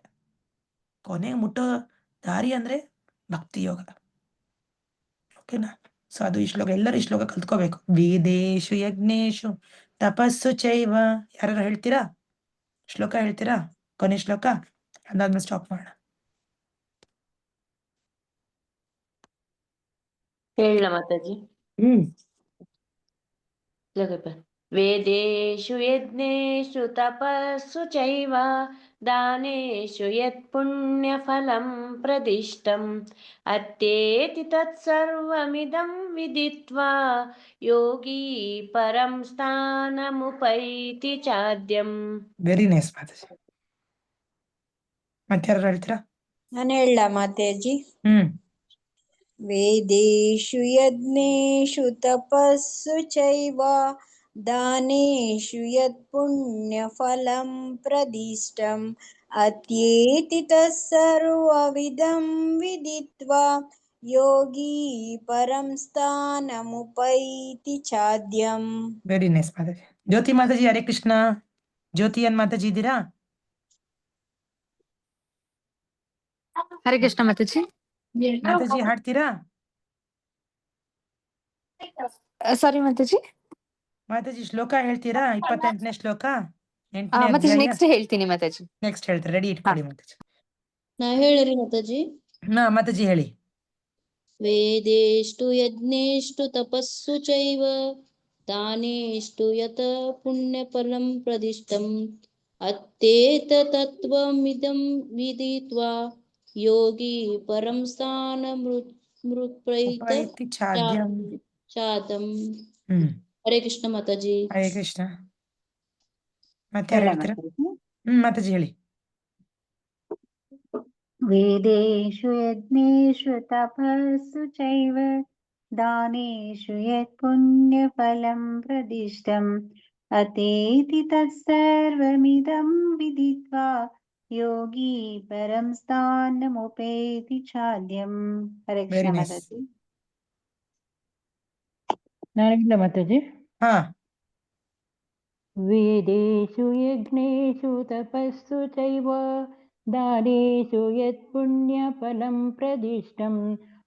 ಕೊನೆಗೆ ಮುಟ್ಟೋ ದಾರಿ ಅಂದ್ರೆ ಭಕ್ತಿ ಯೋಗ. ಓಕೆನಾ? ಸೊ ಅದು ಈ ಶ್ಲೋಕ, ಎಲ್ಲರೂ ಈ ಶ್ಲೋಕ ಕಲ್ತ್ಕೋಬೇಕು. ವೇದೇಶು ಯಜ್ಞೇಶು ತಪಸ್ಸು ಚೈವ. ಯಾರು ಹೇಳ್ತೀರಾ? ಶ್ಲೋಕ ಹೇಳ್ತೀರಾ? ಕೊನೆ ಶ್ಲೋಕ, ಅದಾದ್ಮೇಲೆ ಸ್ಟಾಪ್ ಮಾಡೋಣ. ಹೇಳ ಮಾತಾಜಿ. ವೇದೇಶು ಯಜ್ಞೇಶು ತಪಸ್ಸು ಚೈವ ದಾನೇಶು ಯತ್ ಪುಣ್ಯಫಲಂ ಪ್ರದಿಷ್ಟಂ ಅತ್ಯೇತಿ ತತ್ಸರ್ವಮಿದಂ ವಿದಿತ್ವಾ ಯೋಗಿ ಪರಂ ಸ್ಥಾನಮುಪೈತಿ ಚಾದ್ಯಂ. ವೆರಿ ನೈಸ್ ಮಾತಾಜಿ. ಮತ್ತೆ ಯಾರು ಹೇಳ್ತೀರಾ? ನಾನು ಹೇಳ ಮಾತಾಜಿ. ಹ್ಮ್ ವೇದೇಶು ಯಜ್ಞೇಶು ತಪಸ್ಸು ಚೈವ ದಾನೇಶು ಯತ್ ಪುಣ್ಯಫಲಂ ಪ್ರದಿಷ್ಟಂ ಅತ್ಯೇತಿ ತತ್ಸರ್ವವಿದಂ ವಿದಿತ್ವಾ ಯೋಗಿ ಪರಂ ಸ್ಥಾನಮುಪೈತಿ ಚಾದ್ಯಂ. ವೆರಿ ನೈಸ್ ಮಾತಾಜಿ. ಜ್ಯೋತಿ ಮಾತಾಜಿ, ಹರೇ ಕೃಷ್ಣ. ಜ್ಯೋತಿ ಏನ್ ಮಾತಾಜಿ ಇದ್ದೀರಾ? ಹರೇ ಕೃಷ್ಣ ಮಾತಾಜಿ. ಮಾತಾಜಿ ಹಾಡ್ತೀರಾ? ಸಾರಿ ಮಾತಾಜಿ. ಮಾತಾಜಿ ಶ್ಲೋಕ ಹೇಳ್ತೀರಾ? 28ನೇ ಶ್ಲೋಕ, 8ನೇ ಮಾತಾಜಿ ಅಧ್ಯಾಯ. ನೆಕ್ಸ್ಟ್ ಹೇಳ್ತೀನಿ ಮಾತಾಜಿ. ನೆಕ್ಸ್ಟ್ ಹೇಳ್ತಾರೆ, ರೆಡಿ ಇಟ್ಕೊಳ್ಳಿ ಮಾತಾಜಿ. ನಾ ಹೇಳಿರಿ ಮಾತಾಜಿ. ಮಾತಾಜಿ ಹೇಳಿ. ವೇದೇಷ್ಟು ಯಜ್ಞೇಷ್ಟು ತಪಸ್ಸು ಚೈವ ದಾನೇಷ್ಟು ಯತ ಪುಣ್ಯಫಲಂ ಪ್ರದಿಷ್ಟಂ ಅತ್ತೇತ ತತ್ವಮಿದಂ ವಿದಿತ್ವಾ ಯೋಗಿ ಪರಂ ಸ್ಥಾನಮುಪೈತಿ ಉಪೈತಿ ಚಾದ್ಯಂ. ಚಾದಂ. ಹ್ಮ್ ಹರೇ ಕೃಷ್ಣ ಮಾತಾಜಿ. ಹರೇ ಕೃಷ್ಣ. ಮತ್ತೆ ಯಾರು ಹೇಳ್ತೀರಾ? ಮಾತಾಜಿ ಹೇಳಿ. ವೇದೇಶು ಯಜ್ಞೇಶು ತಪಸ್ಸು ಚೈವ ದಾನೇಶು ಯತ್ ಪುಣ್ಯಫಲಂ ಪ್ರದಿಷ್ಟಂ ಅತೇತಿ ತತ್ಸರ್ವಮಿದಂ ವಿದಿತ್ವಾ ಯೋಗಿ ಪರಂ ಸ್ಥಾನಮುಪೈತಿ ಚಾದ್ಯಂ. Hare Krishna very nice. ಮಾತಾಜಿ. ನಾನಿಲ್ಲ ಮಾತಾಜಿ. ಹಾ ವೇದೇಶು ಯಜ್ಞೇಶು ತಪಸ್ಸು ಚೈವ ದಾನೇಶು ಯತ್ ಪುಣ್ಯಫಲಂ ಪ್ರದಿಷ್ಟಂ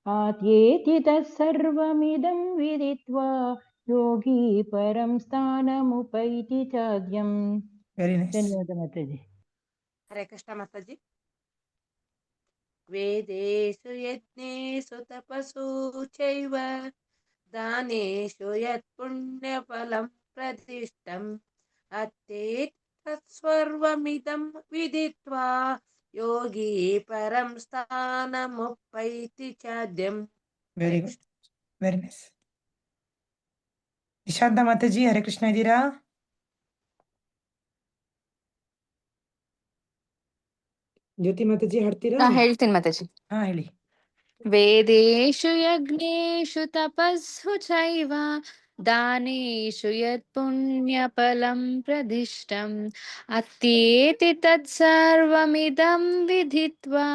ಆತ್ಯೇತಿ ತತ್ಸರ್ವಮಿದಂ ವಿದಿತ್ವಾ ಯೋಗಿ ಪರಂ ಸ್ಥಾನಮುಪೈತಿ ಚಾದ್ಯಂ. Very nice. ಧನ್ಯವಾದ ಮಾತಾಜಿ. ಹರೇ ಕೃಷ್ಣ ಮಾತಾಜಿ. ವೇದೇಶು ಯಜ್ಞೇಶು ತಪಸ್ಸು ಚೈವ ದಾನೇಶು ಯತ್ ಪುಣ್ಯಫಲಂ ಪ್ರದಿಷ್ಟಂ ಅತ್ತೇತಿ ತತ್ಸರ್ವಮಿದಂ ವಿದಿತ್ವಾ ಯೋಗಿ ಪರಂ ಸ್ಥಾನಮುಪೈತಿ ಚಾದ್ಯಂ. Very good, very nice. Nishanta ಮಾತಾಜಿ, ಹರೇ ಕೃಷ್ಣ ಇದ್ದೀರಾ? ಜ್ಯೋತಿ ಮಾತಾಜಿ ಹಾಡ್ತೀರಾ? ಹೇಳ್ತೀನಿ ಮಾತಾಜಿ. ಹಾ ಹೇಳಿ. ವೇದೇಶು ಯಜ್ಞೇಶು ತಪಸ್ಸು ಚೈವ ದಾನೇಶು ಯತ್ ಪುಣ್ಯಫಲಂ ಪ್ರದಿಷ್ಟಂ ಅತ್ಯೇತಿ ತತ್ಸರ್ವಮಿದಂ ವಿದಿತ್ವಾ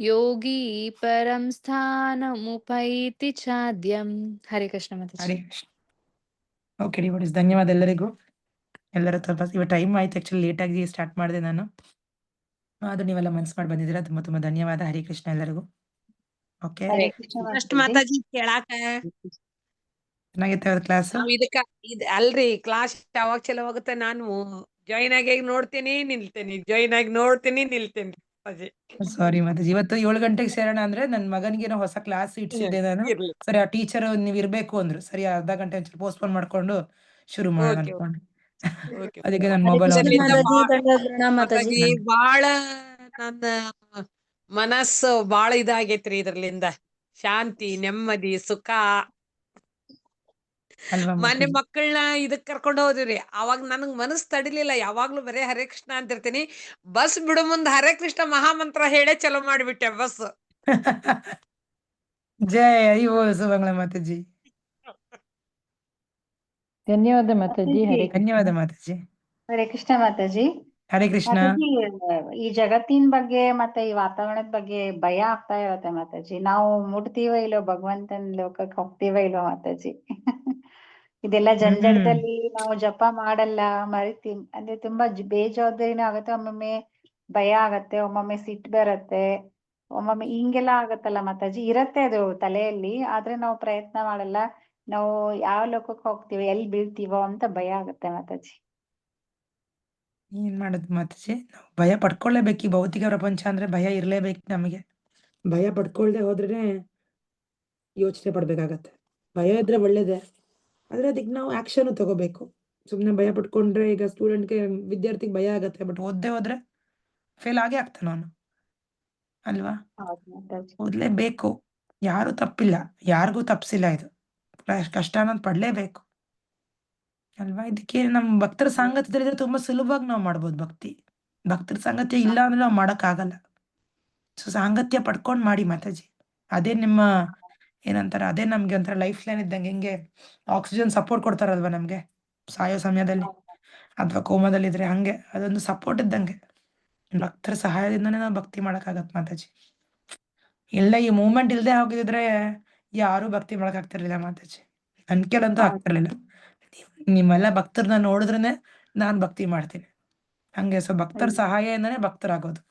ಯೋಗಿ ಪರಂ ಸ್ಥಾನಮುಪೈತಿ ಚಾದ್ಯಂ. ಹರೇ ಕೃಷ್ಣ ಮಾತಾಜಿ. ಹರೇ ಕೃಷ್ಣ. ಓಕೆ ಡಿವೋಟೀಸ್, ಧನ್ಯವಾದ ಎಲ್ಲರಿಗೂ. ಎಲ್ಲರ ಸ್ವಲ್ಪ ಇವಾಗ ಟೈಮ್ ಆಯ್ತು, ಆಕ್ಚುಲಿ ಲೇಟಾಗಿ ಸ್ಟಾರ್ಟ್ ಮಾಡಿದೆ ನಾನು. ಅದು ನೀವೆಲ್ಲ ಮನ್ಸು ಮಾಡಿ ಬಂದಿದ್ದೀರಾ. ತುಂಬಾ ತುಂಬಾ ಧನ್ಯವಾದ. ಹರಿ ಕೃಷ್ಣ ಎಲ್ಲರಿಗೂ. Okay, Hare Krishna first Mataji. ಮಾತಾಜಿ ಕೇಳಾಕ ಚೆನ್ನಾಗಿತ್ತು ಅವ್ರ ಕ್ಲಾಸ್. ನಾವ್ ಅಲ್ರಿ ಕ್ಲಾಸ್ ಯಾವಾಗ ಚಲೋ ಆಗುತ್ತೆ ನಾನು ಜಾಯಿನ್ ಆಗಿ ನೋಡ್ತೀನಿ ನಿಲ್ತೇನಿ, ಜಾಯಿನ್ ಆಗಿ ನೋಡ್ತೀನಿ ನಿಲ್ತೇನಿ ಮಾತಾಜಿ. ಸಾರಿ ಮಾತಾಜಿ, ಇವತ್ತು 7 ಗಂಟೆಗೆ ಸೇರೋಣ ಅಂದ್ರೆ ನನ್ನ ಮಗನಿಗೆ ಹೊಸ ಕ್ಲಾಸ್ ಇಡ್ಸಿದ್ದೆ ನಾನು. ಇರ್ಲಿ. ಸರಿ, ಆ ಟೀಚರ್ ನೀವ್ ಇರ್ಬೇಕು ಅಂದ್ರು. ಸರಿ, ಅರ್ಧ ಗಂಟೆ ಒಂಚೂರು ಪೋಸ್ಟ್ಪೋನ್ ಮಾಡ್ಕೊಂಡು ಶುರು ಮಾಡೋಣ ಓಕೆ ಅನ್ಕೊಂಡು. ಓಕೆ. ಅದಕ್ಕೆ ನನ್ನ ಹರೇ ಮೊಬೈಲ್ ಕೃಷ್ಣ ಆಫ್ ಇದ್ರಲಿಂದ ಮಾತಾಜಿ, ದಂಡ ಮಾತಾಜಿ. ಮಾತಾಜಿ ಬಾಳ ನನ್ನ ಮನಸ್ಸು ಬಾಳ ಇದಾಗೈತ್ರಿ ಇದ್ರಲಿಂದ. ಶಾಂತಿ, ನೆಮ್ಮದಿ, ಸುಖ. ಅಲ್ವಾ ಮೊನ್ನೆ ಮಾತಾಜಿ? ಮಕ್ಕಳನ್ನ ಇದಕ್ ಕರ್ಕೊಂಡ್ ಹೋದ್ರಿ, ಅವಾಗ ನನಗ್ ಮನಸ್ಸು ತಡಿಲಿಲ್ಲ. ಯಾವಾಗ್ಲೂ ಬರೇ ಹರೇ ಕೃಷ್ಣ ಅಂತಿರ್ತೀನಿ. ಬಸ್ ಬಿಡು ಮುಂದ್ ಹರೇ ಕೃಷ್ಣ ಮಹಾಮಂತ್ರ ಹೇಳೇ ಚಲೋ ಮಾಡಿಬಿಟ್ಟೆ ಬಸ್. ಜೈ ಹರಿವೋ ಸುಮಂಗಳ ಮಾತಾಜಿ. ಧನ್ಯವಾದ ಮಾತಾಜಿ. ಮಾತಾಜಿ, ಹರೇ ಕೃಷ್ಣ. ಧನ್ಯವಾದ ಮಾತಾಜಿ. ಹರೇ ಕೃಷ್ಣ ಮಾತಾಜಿ. ಹರೇ ಕೃಷ್ಣ. ಮಾತಾಜಿ, ಈ ಜಗತ್ತಿನ ಬಗ್ಗೆ ಮತ್ತೆ ಈ ವಾತಾವರಣದ ಬಗ್ಗೆ ಭಯ ಆಗ್ತಾ ಇರತ್ತೆ ಮಾತಾಜಿ. ನಾವು ಮುಟ್ತೀವೋ ಇಲ್ಲೋ, ಭಗವಂತನ ಲೋಕಕ್ಕೆ ಹೋಗ್ತೀವೋ ಇಲ್ವೋ ಮಾತಾಜಿ. ಇದೆಲ್ಲ ಜಂಜಡದಲ್ಲಿ ನಾವು ಜಪ ಮಾಡಲ್ಲ, ಮರಿತೀವಿ. ಅಂದ್ರೆ ತುಂಬಾ ಬೇಜವಾಬ್ದಾರಿನೂ ಆಗತ್ತೆ. ಒಮ್ಮೊಮ್ಮೆ ಭಯ ಆಗತ್ತೆ, ಒಮ್ಮೊಮ್ಮೆ ಸಿಟ್ಟು ಬರತ್ತೆ, ಒಮ್ಮೊಮ್ಮೆ ಹಿಂಗೆಲ್ಲ ಆಗತ್ತಲ್ಲ ಮಾತಾಜಿ. ಇರತ್ತೆ ಅದು ತಲೆಯಲ್ಲಿ, ಆದ್ರೆ ನಾವು ಪ್ರಯತ್ನ ಮಾಡಲ್ಲ. ನಾವು ಯಾವ ಲೋಕಕ್ಕೆ ಹೋಗ್ತೀವಿ, ಎಲ್ಲಿ ಬೀಳ್ತೀವೋ ಅಂತ ಭಯ ಆಗತ್ತೆ ಮಾತಾಜಿ. ಏನ್ ಮಾಡೋದು ಮಾತಾಜಿ, ನಾವು ಭಯ ಪಡ್ಕೊಳ್ಳೇಬೇಕು. ಈ ಭೌತಿಕ ಪ್ರಪಂಚ ಅಂದ್ರೆ ಭಯ ಇರ್ಲೇಬೇಕು ನಮಗೆ. ಭಯ ಪಡ್ಕೊಳ್ದೆ ಹೋದ್ರೆ ಯೋಚನೆ ಪಡ್ಬೇಕಾಗತ್ತೆ. ಭಯ ಇದ್ರೆ ಒಳ್ಳೇದೇ, ಆದ್ರೆ ಅದಕ್ಕೆ ನಾವು ಆಕ್ಷನ್ ತಗೋಬೇಕು. ಸುಮ್ನೆ ಭಯ ಪಡ್ಕೊಂಡ್ರೆ, ಈಗ ಸ್ಟೂಡೆಂಟ್ಗೆ, ವಿದ್ಯಾರ್ಥಿಗೆ ಭಯ ಆಗತ್ತೆ, ಬಟ್ ಓದ್ದೇ ಹೋದ್ರೆ ಫೇಲ್ ಆಗೇ ಆಗ್ತಾನ ಅವನು, ಅಲ್ವಾ? ಹೌದು ಮಾತಾಜಿ. ಓದ್ಲೇಬೇಕು. ಯಾರು ತಪ್ಪಿಲ್ಲ, ಯಾರಿಗೂ ತಪ್ಸಿಲ್ಲ. ಇದು ಕಷ್ಟ ಅನ್ನೋದು ಪಡ್ಲೇಬೇಕು, ಅಲ್ವಾ? ಇದಕ್ಕೆ ನಮ್ ಭಕ್ತರ ಸಾಂಗತ್ಯದಲ್ಲಿದ್ರೆ ತುಂಬಾ ಸುಲಭವಾಗಿ ನಾವು ಮಾಡ್ಬೋದು ಭಕ್ತಿ. ಭಕ್ತರ ಸಾಂಗತ್ಯ ಇಲ್ಲ ಅಂದ್ರೆ ನಾವು ಮಾಡಕ್ಕಾಗಲ್ಲ. ಸೊ ಸಾಂಗತ್ಯ ಪಡ್ಕೊಂಡ್ ಮಾಡಿ ಮಾತಾಜಿ. ಅದೇ ನಿಮ್ಮ ಏನಂತಾರೆ, ಅದೇ ನಮ್ಗೆ ಒಂಥರ ಲೈಫ್ ಲೈನ್ ಇದ್ದಂಗೆ. ಹೆಂಗೆ ಆಕ್ಸಿಜನ್ ಸಪೋರ್ಟ್ ಕೊಡ್ತಾರಲ್ವಾ ನಮ್ಗೆ ಸಾಯೋ ಸಮಯದಲ್ಲಿ, ಅಥವಾ ಕೋಮದಲ್ಲಿದ್ರೆ, ಹಂಗೆ ಅದೊಂದು ಸಪೋರ್ಟ್ ಇದ್ದಂಗೆ. ಭಕ್ತರ ಸಹಾಯದಿಂದನೇ ನಾವು ಭಕ್ತಿ ಮಾಡಕ್ಕಾಗತ್ ಮಾತಾಜಿ. ಇಲ್ಲ ಈ ಮೂವ್ಮೆಂಟ್ ಇಲ್ದೆ ಹೋಗಿದ್ರೆ ಯಾರು ಭಕ್ತಿ ಮಾಡಕ್ ಆಗ್ತಿರ್ಲಿಲ್ಲ ಮಾತಾಜಿ. ನನ್ ಕೆಲಂತೂ ಆಗ್ತಿರ್ಲಿಲ್ಲ. ನಿಮ್ಮೆಲ್ಲ ಭಕ್ತರನ್ನ ನೋಡಿದ್ರೇನೆ ನಾನ್ ಭಕ್ತಿ ಮಾಡ್ತೀನಿ, ಹಂಗೆ. ಸೊ ಭಕ್ತರ ಸಹಾಯದಿಂದನೇ ಭಕ್ತರಾಗೋದು.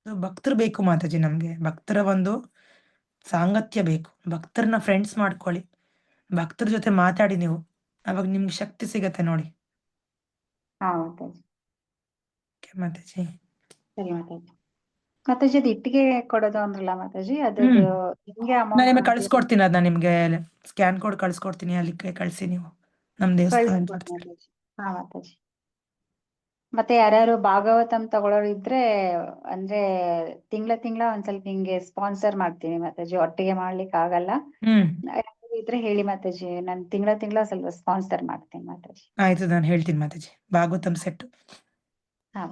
ಭಕ್ತರು ಬೇಕು ಮಾತಾಜಿ ನಮ್ಗೆ. ಭಕ್ತರ ಒಂದು ಸಾಂಗತ್ಯ ಬೇಕು. ಭಕ್ತರನ್ನ ಫ್ರೆಂಡ್ಸ್ ಮಾಡ್ಕೊಳ್ಳಿ, ಭಕ್ತರ ಜೊತೆ ಮಾತಾಡಿ ನೀವು, ಅವಾಗ ನಿಮ್ಗೆ ಶಕ್ತಿ ಸಿಗತ್ತೆ ನೋಡಿ. ಹಾ ಮಾತಾಜಿ. ಓಕೆ ಮಾತಾಜಿ. ಸರಿ ಮಾತಾಜಿ. ಮಾತಾಜಿ, ಅದು ಇಟ್ಟಿಗೆ ಕೊಡೋದು ಅಂದ್ರಲ್ಲ ಮಾತಾಜಿ, ಅದು ಹಿಂಗೆ ನಾನು ಅಮೌಂಟ್ ನಿಮಗೆ ಕಳ್ಸ್ಕೊಡ್ತೀನಿ. ಅದನ್ನ ನಿಮ್ಗೆ ಸ್ಕ್ಯಾನ್ ಕೋಡ್ ಕಳ್ಸ್ಕೊಡ್ತೀನಿ, ಅಲ್ಲಿ ಕಳ್ಸಿ ನೀವು ನಮ್ ದೇವಸ್ಥಾನ. ಮಾತಾಜಿ. ಹಾ ಮಾತಾಜಿ. ಮತ್ತೆ ಯಾರ್ಯಾರು ಭಾಗವತಂ ತಗೊಳ್ಳೋರು ಇದ್ರೆ, ಅಂದ್ರೆ ತಿಂಗಳ ಒಂದ್ ಸ್ವಲ್ಪ ಹಿಂಗೆ ಸ್ಪಾನ್ಸರ್ ಮಾಡ್ತೀನಿ ಮಾತಾಜಿ. ಒಟ್ಟಿಗೆ ಮಾಡ್ಲಿಕ್ಕೆ ಆಗಲ್ಲ. ಯಾರಾದ್ರೂ ಇದ್ರೆ ಹೇಳಿ ಮಾತಾಜಿ, ನಾನು ತಿಂಗಳ ಸ್ವಲ್ಪ ಸ್ಪಾನ್ಸರ್ ಮಾಡ್ತೀನಿ ಮಾತಾಜಿ. ಆಯ್ತು, ನಾನು ಹೇಳ್ತೀನಿ ಮಾತಾಜಿ. ಭಾಗವತಂ ಸೆಟ್. ಹಾ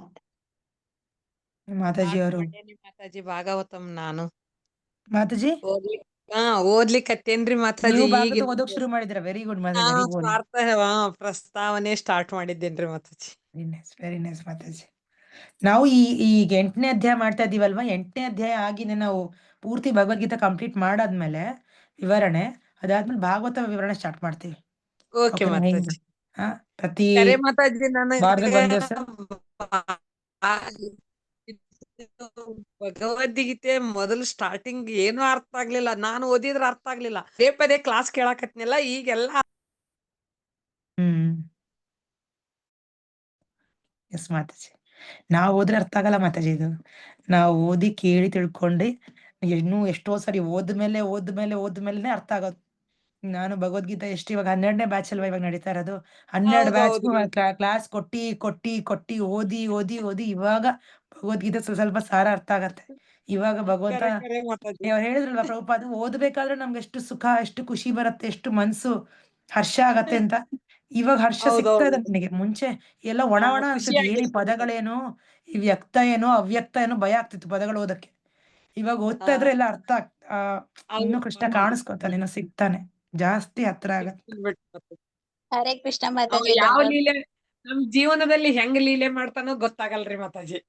ಮಾತಾಜಿ ಅವರು. ಮಾತಾಜಿ ಭಾಗವತಂ ನಾನು ಮಾತಾಜಿ ಓದ್ಲಿಕ್ಕತ್ತೇನ್ರಿ ಮಾತಾಜಿ. ನೀವು ಈಗ ಭಾಗವತ ಓದೋಕ್ ಶುರು ಮಾಡಿದ್ರ? ವೆರಿ ಗುಡ್ ಮಾತಾಜಿ, ವೆರಿ ಗುಡ್. ಪ್ರಸ್ತಾವನೆ ಸ್ಟಾರ್ಟ್ ಮಾಡಿದ್ದೇನ್ರಿ ಮಾತಾಜಿ. ವೆರಿ ನೈಸ್, ವೆರಿ ನೈಸ್ ಮಾತಾಜಿ. ನಾವು ಈಗ 8ನೇ ಅಧ್ಯಾಯ ಮಾಡ್ತಾ ಇದೀವಲ್ವಾ, 8ನೇ ಅಧ್ಯಾಯ ಆಗಿನೇ ನಾವು ಪೂರ್ತಿ ಭಗವದ್ಗೀತಾ ಕಂಪ್ಲೀಟ್ ಮಾಡಾದ್ಮೇಲೆ ವಿವರಣೆ, ಅದಾದ್ಮೇಲೆ ಭಾಗವತ ವಿವರಣೆ ಸ್ಟಾರ್ಟ್ ಮಾಡ್ತೀವಿ. ಓಕೆ ಓಕೆನಾ? ಮಾತಾಜಿ. ಪ್ರತಿ ಸರಿ ಮಾತಾಜಿ, ವಾರದಲ್ಲಿ ಒಂದ್ ದಿವಸ ಭಗವದ್ಗೀತೆ ಮೊದಲು ಸ್ಟಾರ್ಟಿಂಗ್ ಏನು ಅರ್ಥ ಆಗ್ಲಿಲ್ಲ. ನಾನು ಓದಿದ್ರ ಅರ್ಥ ಆಗ್ಲಿಲ್ಲ. ಪದೇ ಕ್ಲಾಸ್ ಕೇಳಾಕತ್ನಿಲ್ಲ. ಈಗೆಲ್ಲ ಎಸ್ ಮಾತಾಜಿ. ನಾವು ಓದ್ರೆ ಅರ್ಥ ಆಗಲ್ಲ ಮಾತಾಜಿ. ಇದು ನಾವು ಓದಿ ಕೇಳಿ ತಿಳ್ಕೊಂಡು ಇನ್ನೂ ಎಷ್ಟೋ ಸರಿ ಓದ್ಮೇಲೆ ಅರ್ಥ ಆಗೋದು. ನಾನು ಭಗವದ್ಗೀತಾ ಎಷ್ಟು ಇವಾಗ 12ನೇ ಬ್ಯಾಚ್ ಅಲ್ವಾ ಇವಾಗ ನಡೀತಾ ಇರೋದು. 12 ಬ್ಯಾಚ್ ಕ್ಲಾಸ್ ಕೊಟ್ಟಿ ಓದಿ ಇವಾಗ ಭಗವದ್ಗೀತೆ ಸ್ವಲ್ಪ ಸಾರ ಅರ್ಥ ಆಗತ್ತೆ. ಇವಾಗ ಭಗವಂತ ಅವ್ರು ಹೇಳಿದ್ರಲ್ವಾ ಪ್ರಭುಪಾದ, ಓದ್ಬೇಕಾದ್ರೆ ನಮ್ಗೆ ಎಷ್ಟು ಸುಖ, ಎಷ್ಟು ಖುಷಿ ಬರುತ್ತೆ, ಎಷ್ಟು ಮನ್ಸು ಹರ್ಷ ಆಗತ್ತೆ ಅಂತ. ಇವಾಗ ಹರ್ಷ ಸಿಗ್ತಾ ಇದೆ ನನಗೆ. ಮುಂಚೆ ಎಲ್ಲ ಒಣ ಅನ್ಸುತ್ತೆ. ಏನ್ ಈ ಪದಗಳೇನು, ಈ ವ್ಯಕ್ತ ಏನೋ ಅವ್ಯಕ್ತ ಏನೋ ಭಯ ಆಗ್ತಿತ್ತು ಪದಗಳು ಓದಕ್ಕೆ. ಇವಾಗ ಓದ್ತಾ ಇದ್ರೆ ಎಲ್ಲ ಅರ್ಥ ಇನ್ನೂ ಕೃಷ್ಣ ಕಾಣಿಸ್ಕೊತಾನೆ, ಇನ್ನೂ ಸಿಗ್ತಾನೆ, ಜಾಸ್ತಿ ಹತ್ರ ಆಗತ್ತೆ. ಹರೇ ಕೃಷ್ಣ ಮಾತಾಜಿ. ಯಾವ ಲೀಲೆ ನಮ್ ಜೀವನದಲ್ಲಿ ಹೆಂಗ್ ಲೀಲೆ ಮಾಡ್ತಾನೋ ಗೊತ್ತಾಗಲ್ರಿ ಮಾತಾಜಿ.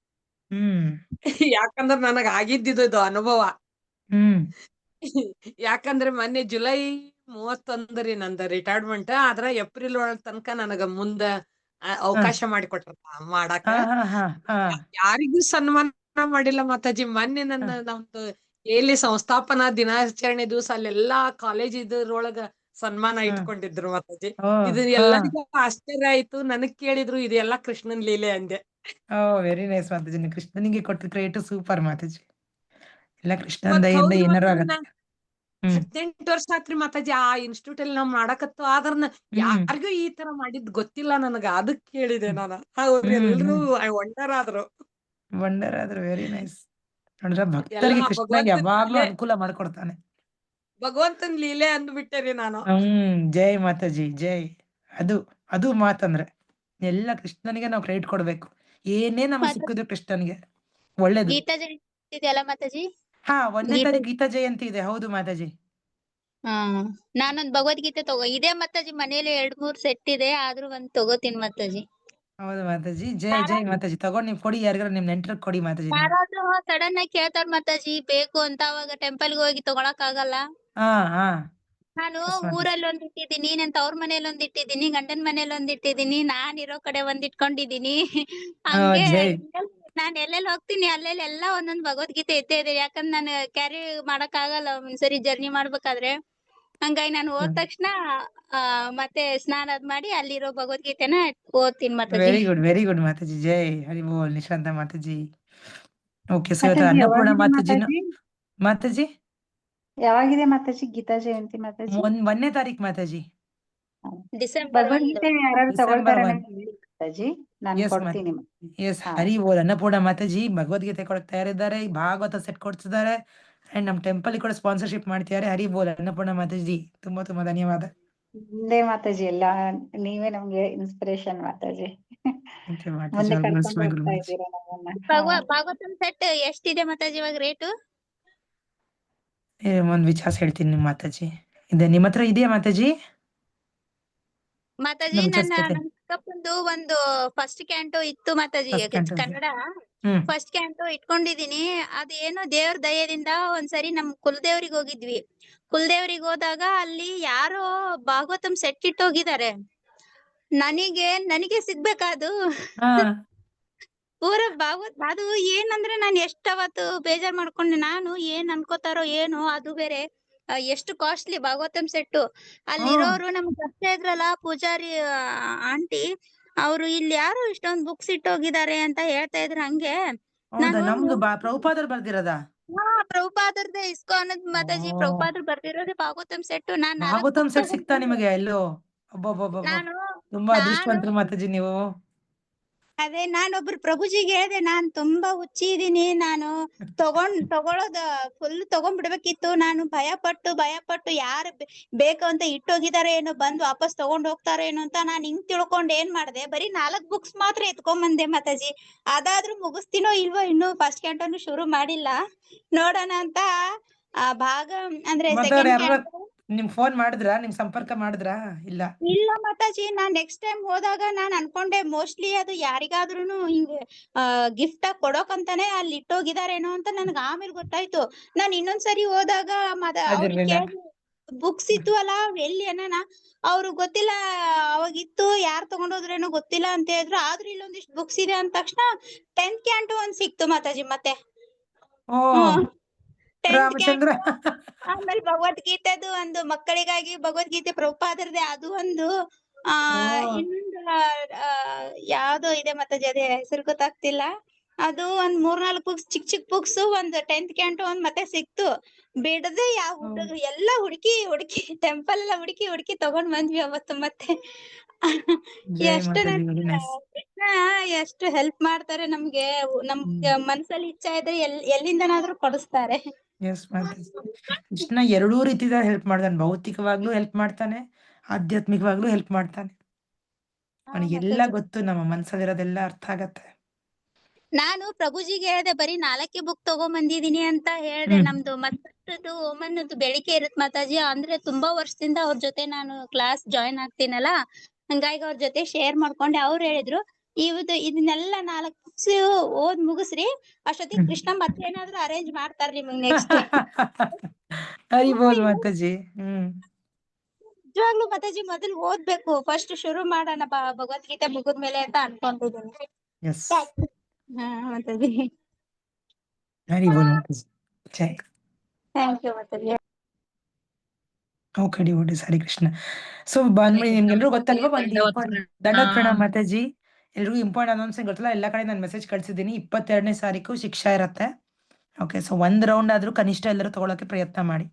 ಯಾಕಂದ್ರ ನನಗ್ ಆಗಿದ್ದಿದ್ದು ಅನುಭವ. ಯಾಕಂದ್ರೆ ಮೊನ್ನೆ ಜುಲೈ 31 ರೀ ನಂದ ರಿಟೈರ್ಮೆಂಟ್. ಆದ್ರ ಏಪ್ರಿಲ್ ಒಳಗ್ ತನಕ ನನಗ ಮುಂದ ಅವಕಾಶ ಮಾಡಿಕೊಟ್ರ ಮಾಡಾಕ. ಹಾ ಹಾ ಹಾ ಹಾ ಯಾರಿಗೂ ಸನ್ಮಾನ ಮಾಡಿಲ್ಲ ಮಾತಾಜಿ. ಮೊನ್ನೆ ನಮ್ದು ಎಲ್ಲಿ ಸಂಸ್ಥಾಪನಾ ದಿನಾಚರಣೆ ದಿವಸ ಅಲ್ಲೆಲ್ಲಾ ಕಾಲೇಜ್ ಇದ್ರೊಳಗ ಸನ್ಮಾನ ಇಟ್ಕೊಂಡಿದ್ರು ಮಾತಾಜಿ. ಓ ಇದು ಹಾ ಎಲ್ಲರಿಗೂ ಆಶ್ಚರ್ಯ ಆಯ್ತು. ನನಗ್ ಕೇಳಿದ್ರು ಇದೆಲ್ಲಾ ಕೃಷ್ಣನ್ ಲೀಲೆ ಅಂದೆ. ಓ ವೆರಿ ನೈಸ್ ಮಾತಾಜಿ. ನೀವು ಕೃಷ್ಣನಿಗೆ ಕೊಟ್ಟ ಕ್ರೆಡಿಟ್ ಸೂಪರ್ ಮಾತಾಜಿ. ಎಲ್ಲ ಕೃಷ್ಣನ್ ಮತ್ ದಯಿಂದ ಹೌದು ಏನಾರು ಮಾತಾಜಿ, ಆಗತ್ತೆ. 18 ವರ್ಷ ಆತ್ರಿ ಮಾತಾಜಿ ಆ ಇನ್ಸ್ಟಿಟ್ಯೂಟ್ ಅಲ್ಲಿ ನಾವ್ ಮಾಡಕತ್ತು. ಆದ್ರ ಹ್ಮ್ ಯಾರಿಗೂ ಈ ತರ ಮಾಡಿದ್ ಗೊತ್ತಿಲ್ಲ ನನಗ. ಅದಕ್ ಕೇಳಿದೆ ಹ್ಮ್ ನಾನು. ಅವ್ರೆಲ್ರೂ ಹ್ಮ್ ವಂಡರ್ ಆದ್ರು. ವಂಡರ್ ಆದ್ರೆ ವೆರಿ ನೈಸ್. ನೋಡಿದ್ರ ಎಲ್ಲ ಭಕ್ತರಿಗೆ ಕೃಷ್ಣ ಭಗವಂತನ್ ಯಾವಾಗ್ಲೂ ಲೀಲೆ, ಅನುಕೂಲ ಮಾಡ್ಕೊಡ್ತಾನೆ. ಭಗವಂತನ್ ಲೀಲೆ ಅಂದ್ಬಿಟ್ಟೆ ನಾನು. ಜೈ ಮಾತಾಜಿ ಜೈ. ಅದು ಅದು ಮಾತಂದ್ರೆ ಎಲ್ಲ ಕೃಷ್ಣನಿಗೆ ನಾವು ಕ್ರೆಡಿಟ್ ಕೊಡ್ಬೇಕು. ಏನೇ ನಮಗೆ ಮತ್ತೆ ಸಿಕ್ಕಿದ್ರು ಕೃಷ್ಣನಿಗೆ ಒಳ್ಳೇದು. ಗೀತಾ ಜಯಂತಿ ಇದೆಯಲ್ಲ ಮಾತಾಜಿ, 1ನೇ ಗೀತಾ ತಾರೀಕು ಗೀತಾ ಜಯಂತಿ ಇದೆ. ಹೌದು ಮಾತಾಜಿ. ಹಾ ನಾನೊಂದ್ ಭಗವದ್ಗೀತೆ ಇದೆ ಮಾತಾಜಿ. ಮನೇಲಿ 2-3 ಸೆಟ್ ಇದೆ, ಆದ್ರೂ ಒಂದ್ ತಗೋತೀನಿ ಮಾತಾಜಿ. ಹೌದು ಮಾತಾಜಿ. ಜೈ ಜೈ ಮಾತಾಜಿ. ತಗೊಂಡ್ ನೀವು ಕೊಡಿ, ಯಾರಿಗಾರ ನಿಮ್ ನೆಂಟ್ರಿಗೆ ಕೊಡಿ ಮಾತಾಜಿ ನೀವು. ಯಾರಾದ್ರೂ ಸಡನ್ ಆಗಿ ಕೇಳ್ತಾರ ಮಾತಾಜಿ ಬೇಕು ಅಂತ, ಅವಾಗ ಟೆಂಪಲ್ಗೆ ಹೋಗಿ ತಗೊಳಕ್ ಆಗಲ್ಲ. ಹಾ ಹಾ ನಾನು ಎಸ್ ಮಾತಾಜಿ. ಊರಲ್ಲಿ ಒಂದ್ ಇಟ್ಟಿದ್ದೀನಿ, ನನ್ ತವ್ರ ಮನೇಲಿ ಒಂದ್ ಇಟ್ಟಿದ್ದೀನಿ, ಗಂಡನ್ ಮನೇಲಿ ಒಂದ್ ಇಟ್ಟಿದ್ದೀನಿ, ನಾನ್ ಇರೋ ಕಡೆ ಒಂದ್ ಇಟ್ಕೊಂಡಿದೀನಿ. ಹಂಗೆ ಜೈ ನಾನ್ ಎಲ್ಲೆಲ್ಲಿ ಹೋಗ್ತೀನಿ ಅಲ್ಲೆಲ್ಲಿ ಎಲ್ಲಾ ಒಂದೊಂದ್ ಭಗವದ್ಗೀತೆ ಇದ್ದೇ ಇದೆ. ಯಾಕಂದ್ರೆ ನಾನು ಕ್ಯಾರಿ ಮಾಡಕ್ ಆಗಲ್ಲ ಒಂದ್ಸರಿ ಜರ್ನಿ ಮಾಡ್ಬೇಕಾದ್ರೆ. ಹಂಗಾಗಿ ನಾನು ಹೋದ ತಕ್ಷಣ ಮತ್ತೆ ಸ್ನಾನ ಮಾಡಿ ಅಲ್ಲಿರೋ ಭಗವದ್ಗೀತೆನ ಓದ್ತೀನಿ ಮಾತಾಜಿ. Very good Mataji. ಜೈ ಹರಿ ಬೋಲ್ ನಿಶಾಂತ ಮಾತಾಜಿ. ಓಕೆ ಸೊ ಇವತ್ತು ಮಾತಾಜಿ ಅನ್ನಪೂರ್ಣ ಯಾವಾಗಿದೆ ಮಾತಾಜಿನ ಮಾತಾಜಿ? ಮಾತಾಜಿ ಯಾವಾಗಿದೆ ಮಾತಾಜಿ ಗೀತಾ ಜಯಂತಿ ಮಾತಾಜಿ? 1ನೇ ತಾರೀಕು ಮಾತಾಜಿ. ಡಿಸೆಂಬರ್ 1. ಭಗವದ್ಗೀತೆ ಯಾರು ಡಿಸೆಂಬರ್ ತಗೊಳ್ತಾರ 1. ಹೇಳಿ ಮಾತಾಜಿ, ನಾನು ಎಸ್ ಕೊಡ್ತೀನಿ. ಎಸ್ ಹಾ ಹರಿ ಬೋಲ್. ಅನ್ನಪೂರ್ಣ ಮಾತಾಜಿ ಭಗವದ್ಗೀತೆ ಕೊಡಕ್ ತಯಾರಿದ್ದಾರೆ. ಈ ಭಾಗವತ ಸೆಟ್ ಕೊಡ್ತಿದ್ದಾರೆ. ಅಂಡ್ ನಮ್ ಟೆಂಪಲ್ ಕೂಡ ಸ್ಪಾನ್ಸರ್ಶಿಪ್ ಮಾಡ್ತಿದ್ದಾರೆ. ಹರಿ ಬೋಲ್ ಅನ್ನಪೂರ್ಣ ಮಾತಾಜಿ. ತುಂಬಾ ತುಂಬಾ ಧನ್ಯವಾದ. ಮುಂದೆ ಮಾತಾಜಿ, ಎಲ್ಲ ನೀವೇ ನಮ್ಗೆ inspiration Mataji. Thank you, Mataji. ಮುಂದೆ All bless ಕರ್ಕೊಂಡು my ಹೋಗ್ತಾ ಗುರುಮಾತಾಜಿ. ಇದ್ದೀರಾ ನಮ್ಮನ್ನ. ಭಾಗವತಂ ಸೆಟ್ ಎಷ್ಟಿದೆ ಮಾತಾಜಿ ಇವಾಗ ರೇಟು? ಒಂದ್ ವಿಚಾರ ಹೇಳ್ತೀನಿ ನಿಮ್ ಮಾತಾಜಿ. ಇದೆ ನಿಮ್ಮ ಹತ್ರ ಇದೆಯಾ ಮಾತಾಜಿ? ಮಾತಾಜಿ ನಮ್ ನನ್ನ ವಿಚಾರಿಸ್ಕೊತೀನಿ. ನಮ್ ಚಿಕ್ಕಪ್ಪಂದು ಒಂದು ಫಸ್ಟ್ ಕ್ಯಾಂಟು ಇತ್ತು ಮಾತಾಜಿ, ಫಸ್ಟ್ ಕ್ಯಾಂಟಲ್. ಕನ್ನಡ ಹ್ಮ್ ಫಸ್ಟ್ ಕ್ಯಾಂಟು ಇಟ್ಕೊಂಡಿದೀನಿ. ಅದೇನೋ ದೇವ್ರ ದಯದಿಂದ ಒಂದ್ಸರಿ ನಮ್ ಕುಲದೇವ್ರಿಗೆ ಹೋಗಿದ್ವಿ. ಕುಲದೇವ್ರಿಗೆ ಹೋದಾಗ ಅಲ್ಲಿ ಯಾರೋ ಭಾಗವತಂ ಸೆಟ್ ಇಟ್ಟೋಗಿದ್ದಾರೆ. ನನಗೆ ಸಿಗ್ಬೇಕಾದು ಹಾ ಪೂರ ಭಾಗವತ್. ಅದು ಏನಂದ್ರೆ ನಾನು ಅವತ್ತು ಬೇಜಾರ್ ಮಾಡ್ಕೊಂಡೆ. ನಾನು ಏನ್ ಅನ್ಕೋತಾರೋ ಏನೋ, ಅದು ಬೇರೆ ಎಷ್ಟು ಕಾಸ್ಟ್ಲಿ ಭಾಗವತಂ ಸೆಟ್ಟು. ಅಲ್ಲಿರೋರು ನಮ್ಗೆ ಬರ್ತಾ ಇದ್ರಲ್ಲ ಪೂಜಾರಿ ಆಂಟಿ, ಅವ್ರು ಇಲ್ಲಿ ಯಾರು ಇಷ್ಟೊಂದ್ ಬುಕ್ಸ್ ಇಟ್ಟೋಗಿದ್ದಾರೆ ಅಂತ ಹೇಳ್ತಾ ಇದ್ರು. ಹಂಗೆ ಹೌದಾ? ನಾನು ನಮ್ದು ಪ್ರಭುಪಾದರು ಬರ್ದಿರೋದ? ಪ್ರಭುಪಾದರ್ದೇ ಇಸ್ಕಾನದ್ ಮಾತಾಜಿ. ಓ ಪ್ರಭುಪಾದ್ರು ಬರ್ದಿರೋದೇ ಭಾಗವತಂ ಸೆಟ್ಟು. ನಾನ್ 4 ಭಾಗವತಂ ಬುಕ್ ಸೆಟ್ ಸಿಗ್ತಾ ತಗೊಂಡಿದ್ದೀನಿ. ನಿಮಗೆ ಎಲ್ಲೋ? ಒಬ್ಬೊಬ್ಬೊಬ್ಬ ನಾನು ತುಂಬಾ ನಾನು ಅದೃಷ್ಟವಂತರು ಮಾತಾಜಿ ನೀವು. ಅದೇ ನಾನೊಬ್ರು ಪ್ರಭುಜಿಗೆ ಹೇಳ್ದೆ, ನಾನ್ ತುಂಬಾ ಹುಚ್ಚಿ ಇದೀನಿ, ನಾನು ತಗೊಳೋದ ಫುಲ್ ತಗೊಂಡ್ಬಿಡ್ಬೇಕಿತ್ತು. ನಾನು ಭಯ ಪಟ್ಟು ಯಾರು ಬೇಕು ಅಂತ ಇಟ್ಟೋಗಿದಾರೆ ಏನೋ, ಬಂದು ವಾಪಸ್ ತಗೊಂಡ್ ಹೋಗ್ತಾರೆ ಏನೋ ಅಂತ ನಾನ್ ಹಿಂಗ್ ತಿಳ್ಕೊಂಡ್ ಏನ್ ಮಾಡ್ದೆ, ಬರೀ 4 ಬುಕ್ಸ್ ಮಾತ್ರ ಎತ್ಕೊಂಬಂದೆ ಮಾತಾಜಿ. ಅದಾದ್ರೂ ಮುಗಿಸ್ತೀನೋ ಇಲ್ವೋ, ಇನ್ನು ಫಸ್ಟ್ ಕ್ಯಾಂಟನ್ನು ಶುರು ಮಾಡಿಲ್ಲ. ನೋಡೋಣ ಅಂತ ಭಾಗ ಅಂದ್ರೆ ಮತ್ತೆ ಅವ್ರು ಸೆಕೆಂಡ್ ಯಾರು ಕ್ಯಾಂಟು. ನಿಮ್ ಫೋನ್ ಮಾಡಿದ್ರಾ? ನಿಮ್ ಸಂಪರ್ಕ ಮಾಡಿದ್ರಾ? ಇಲ್ಲ. ಇಲ್ಲ ಮಾತಾಜಿ, ನಾನ್ ನೆಕ್ಸ್ಟ್ ಟೈಮ್ ಹೋದಾಗ ನಾನ್ ಅನ್ಕೊಂಡೆ ಮೋಸ್ಟ್ಲಿ ಅದು ಯಾರಿಗಾದ್ರೂನು ಹಿಂಗೆ ಗಿಫ್ಟ್ ಆಗಿ ಕೊಡೋಕಂತಾನೆ ಅಲ್ಲಿ ಇಟ್ಟೋಗಿದಾರೇನೋ ಅಂತ ನನ್ಗೆ ಆಮೇಲೆ ಗೊತ್ತಾಯ್ತು. ನಾನ್ ಇನ್ನೊಂದ್ಸರಿ ಹೋದಾಗ ಅವ್ರಿಗೆ ಅದಿರ್ಲಿಲ್ಲ. ಕೇಳಿದೆ, ಬುಕ್ಸ್ ಇತ್ತು ಅಲ್ಲ ಎಲ್ಲಿ ಅನ್ನನ, ಅವ್ರು ಗೊತ್ತಿಲ್ಲ ಅವಾಗಿತ್ತು, ಯಾರ್ ತಗೊಂಡೋದ್ರೇನೋ ಗೊತ್ತಿಲ್ಲ ಅಂತ ಹೇಳಿದ್ರು. ಆದ್ರೂ ಇಲ್ಲೊಂದಿಷ್ಟು ಬುಕ್ಸ್ ಇದೆ ಅಂದ ತಕ್ಷಣ 10th ಕ್ಯಾಂಟು ಒಂದ್ ಸಿಕ್ತು ಮಾತಾಜಿ. ಮತ್ತೆ ಓ ಹ್ಮ್ 10th ರಾಮಚಂದ್ರ. ಕ್ಯಾಂಟು, ಆಮೇಲೆ ಭಗವದ್ಗೀತೆದು ಒಂದು ಮಕ್ಕಳಿಗಾಗಿ ಭಗವದ್ಗೀತೆ ಪ್ರಭುಪಾದರದೇ ಅದು ಒಂದು, ಆ ಓ ಇನ್ನೊಂದು ಯಾವ್ದೋ ಇದೆ ಮಾತಾಜಿ, ಅದೇ ಹೆಸರು ಗೊತ್ತಾಗ್ತಿಲ್ಲ. ಅದು ಒಂದ್ 3-4 ಬುಕ್ಸ್, ಚಿಕ್ಕ ಬುಕ್ಸ್, ಒಂದು 10th ಕ್ಯಾಂಟು ಒಂದ್ ಮತ್ತೆ ಸಿಕ್ತು. ಬಿಡದೆ ಯಾವ ಹುಡುಗ ಎಲ್ಲ ಹುಡುಕಿ ಟೆಂಪಲ್ ಎಲ್ಲ ಹುಡುಕಿ ತಗೊಂಡ್ ಬಂದ್ವಿ ಅವತ್ತು. ಮತ್ತೆ ಜೈ ಎಷ್ಟು ಮಾತಾಜಿ. ವೆರಿ ನನ್ಗೆ ನೈಸ್. ಕೃಷ್ಣ ಎಷ್ಟು ಹೆಲ್ಪ್ ಮಾಡ್ತಾರೆ ನಮ್ಗೆ ಮನ್ಸಲ್ಲಿ ಇಚ್ಛೆ ಇದ್ರೆ ಎಲ್ಲಿಂದನಾದ್ರೂ ಕೊಡಿಸ್ತಾರೆ. ಎಸ್ ಮಾತಾಜಿ. ಕೃಷ್ಣ ಎರಡೂ ರೀತಿಯಿಂದ ಹೆಲ್ಪ್ ಮಾಡ್ತಾನೆ. ಭೌತಿಕವಾಗ್ಲೂ ಹೆಲ್ಪ್ ಮಾಡ್ತಾನೆ, ಆಧ್ಯಾತ್ಮಿಕವಾಗ್ಲೂ ಹೆಲ್ಪ್ ಮಾಡ್ತಾನೆ. ಅವನಿಗೆಲ್ಲ ಮಾತಾಜಿ, ಗೊತ್ತು, ನಮ್ಮ ಮನ್ಸಲ್ಲಿರೋದೆಲ್ಲ ಅರ್ಥ ಆಗತ್ತೆ. ನಾನು ಪ್ರಭುಜಿಗೆ ಹೇಳ್ದೆ, ಬರೀ 4 ಬುಕ್ ತಗೊಂಬಂದಿದೀನಿ ಅಂತ ಹೇಳ್ದೆ. ನಮ್ದು ಮತ್ತದು ಓಮನ್ನದು ಬೆಳಿಗ್ಗೆ ಇರುತ್ ಮಾತಾಜಿ. ಅಂದ್ರೆ ತುಂಬಾ ವರ್ಷದಿಂದ ಅವ್ರ ಜೊತೆ ನಾನು ಕ್ಲಾಸ್ ಜಾಯಿನ್ ಆಗ್ತೀನಲ್ಲ, ಹಂಗಾಗಿ ಅವ್ರ ಜೊತೆ ಶೇರ್ ಮಾಡ್ಕೊಂಡೆ. ಅವ್ರು ಹೇಳಿದ್ರು, ಇದನ್ನೆಲ್ಲ 4 ಬುಕ್ಸ್ ಓದ್ ಮುಗಿಸ್ರಿ, ಅಷ್ಟೊತ್ತಿಗೆ ಕೃಷ್ಣ ಮತ್ತೇನಾದ್ರೂ ಅರೇಂಜ್ ಮಾಡ್ತಾರ ನಿಮಗ್ ನೆಕ್ಸ್ಟ್. ಹರಿ ಬೋಲ್ ಮಾತಾಜಿ. ನಿಜವಾಗ್ಲೂ ಮಾತಾಜಿ ಮೊದಲು ಓದ್ಬೇಕು, ಫಸ್ಟ್ ಶುರು ಮಾಡೋಣ ಭಗವದ್ಗೀತೆ ಮುಗಿದ್ಮೇಲೆ ಅಂತ ಅನ್ಕೊಂಡಿದ್ದೀನಿ. ಎಸ್, ಹಾ ಮಾತಾಜಿ, ವೆರಿ ಗುಡ್ ಮಾತಾಜಿ. ಜೈ. Thank you mataji. Okay devotees, Hari Krishna. So ಬಂದ್ಬಿಡಿ, ನಿಮ್ಗೆಲ್ರಿಗೂ ಗೊತ್ತಲ್ವಾ ದಂಡೋತ್ ಪ್ರಣಾಮ್ ಮಾತಾಜಿ. ಎಲ್ರಿಗೂ ಇಂಪಾರ್ಟೆಂಟ್ ಅನೌನ್ಸ್ಮೆಂಟ್ ಗೊತ್ತಲ್ಲ, ಎಲ್ಲ ಕಡೆ ನಾನು ಮೆಸೇಜ್ ಕಳ್ಸಿದ್ದೀನಿ. 22ನೇ ತಾರೀಕು ಶಿಕ್ಷಾ ಇರುತ್ತೆ. ಓಕೆ, ಸೊ 1 ರೌಂಡ್ ಆದ್ರೂ ಕನಿಷ್ಠ ಎಲ್ಲರೂ ತಗೊಳಕ್ಕೆ ಪ್ರಯತ್ನ ಮಾಡಿ.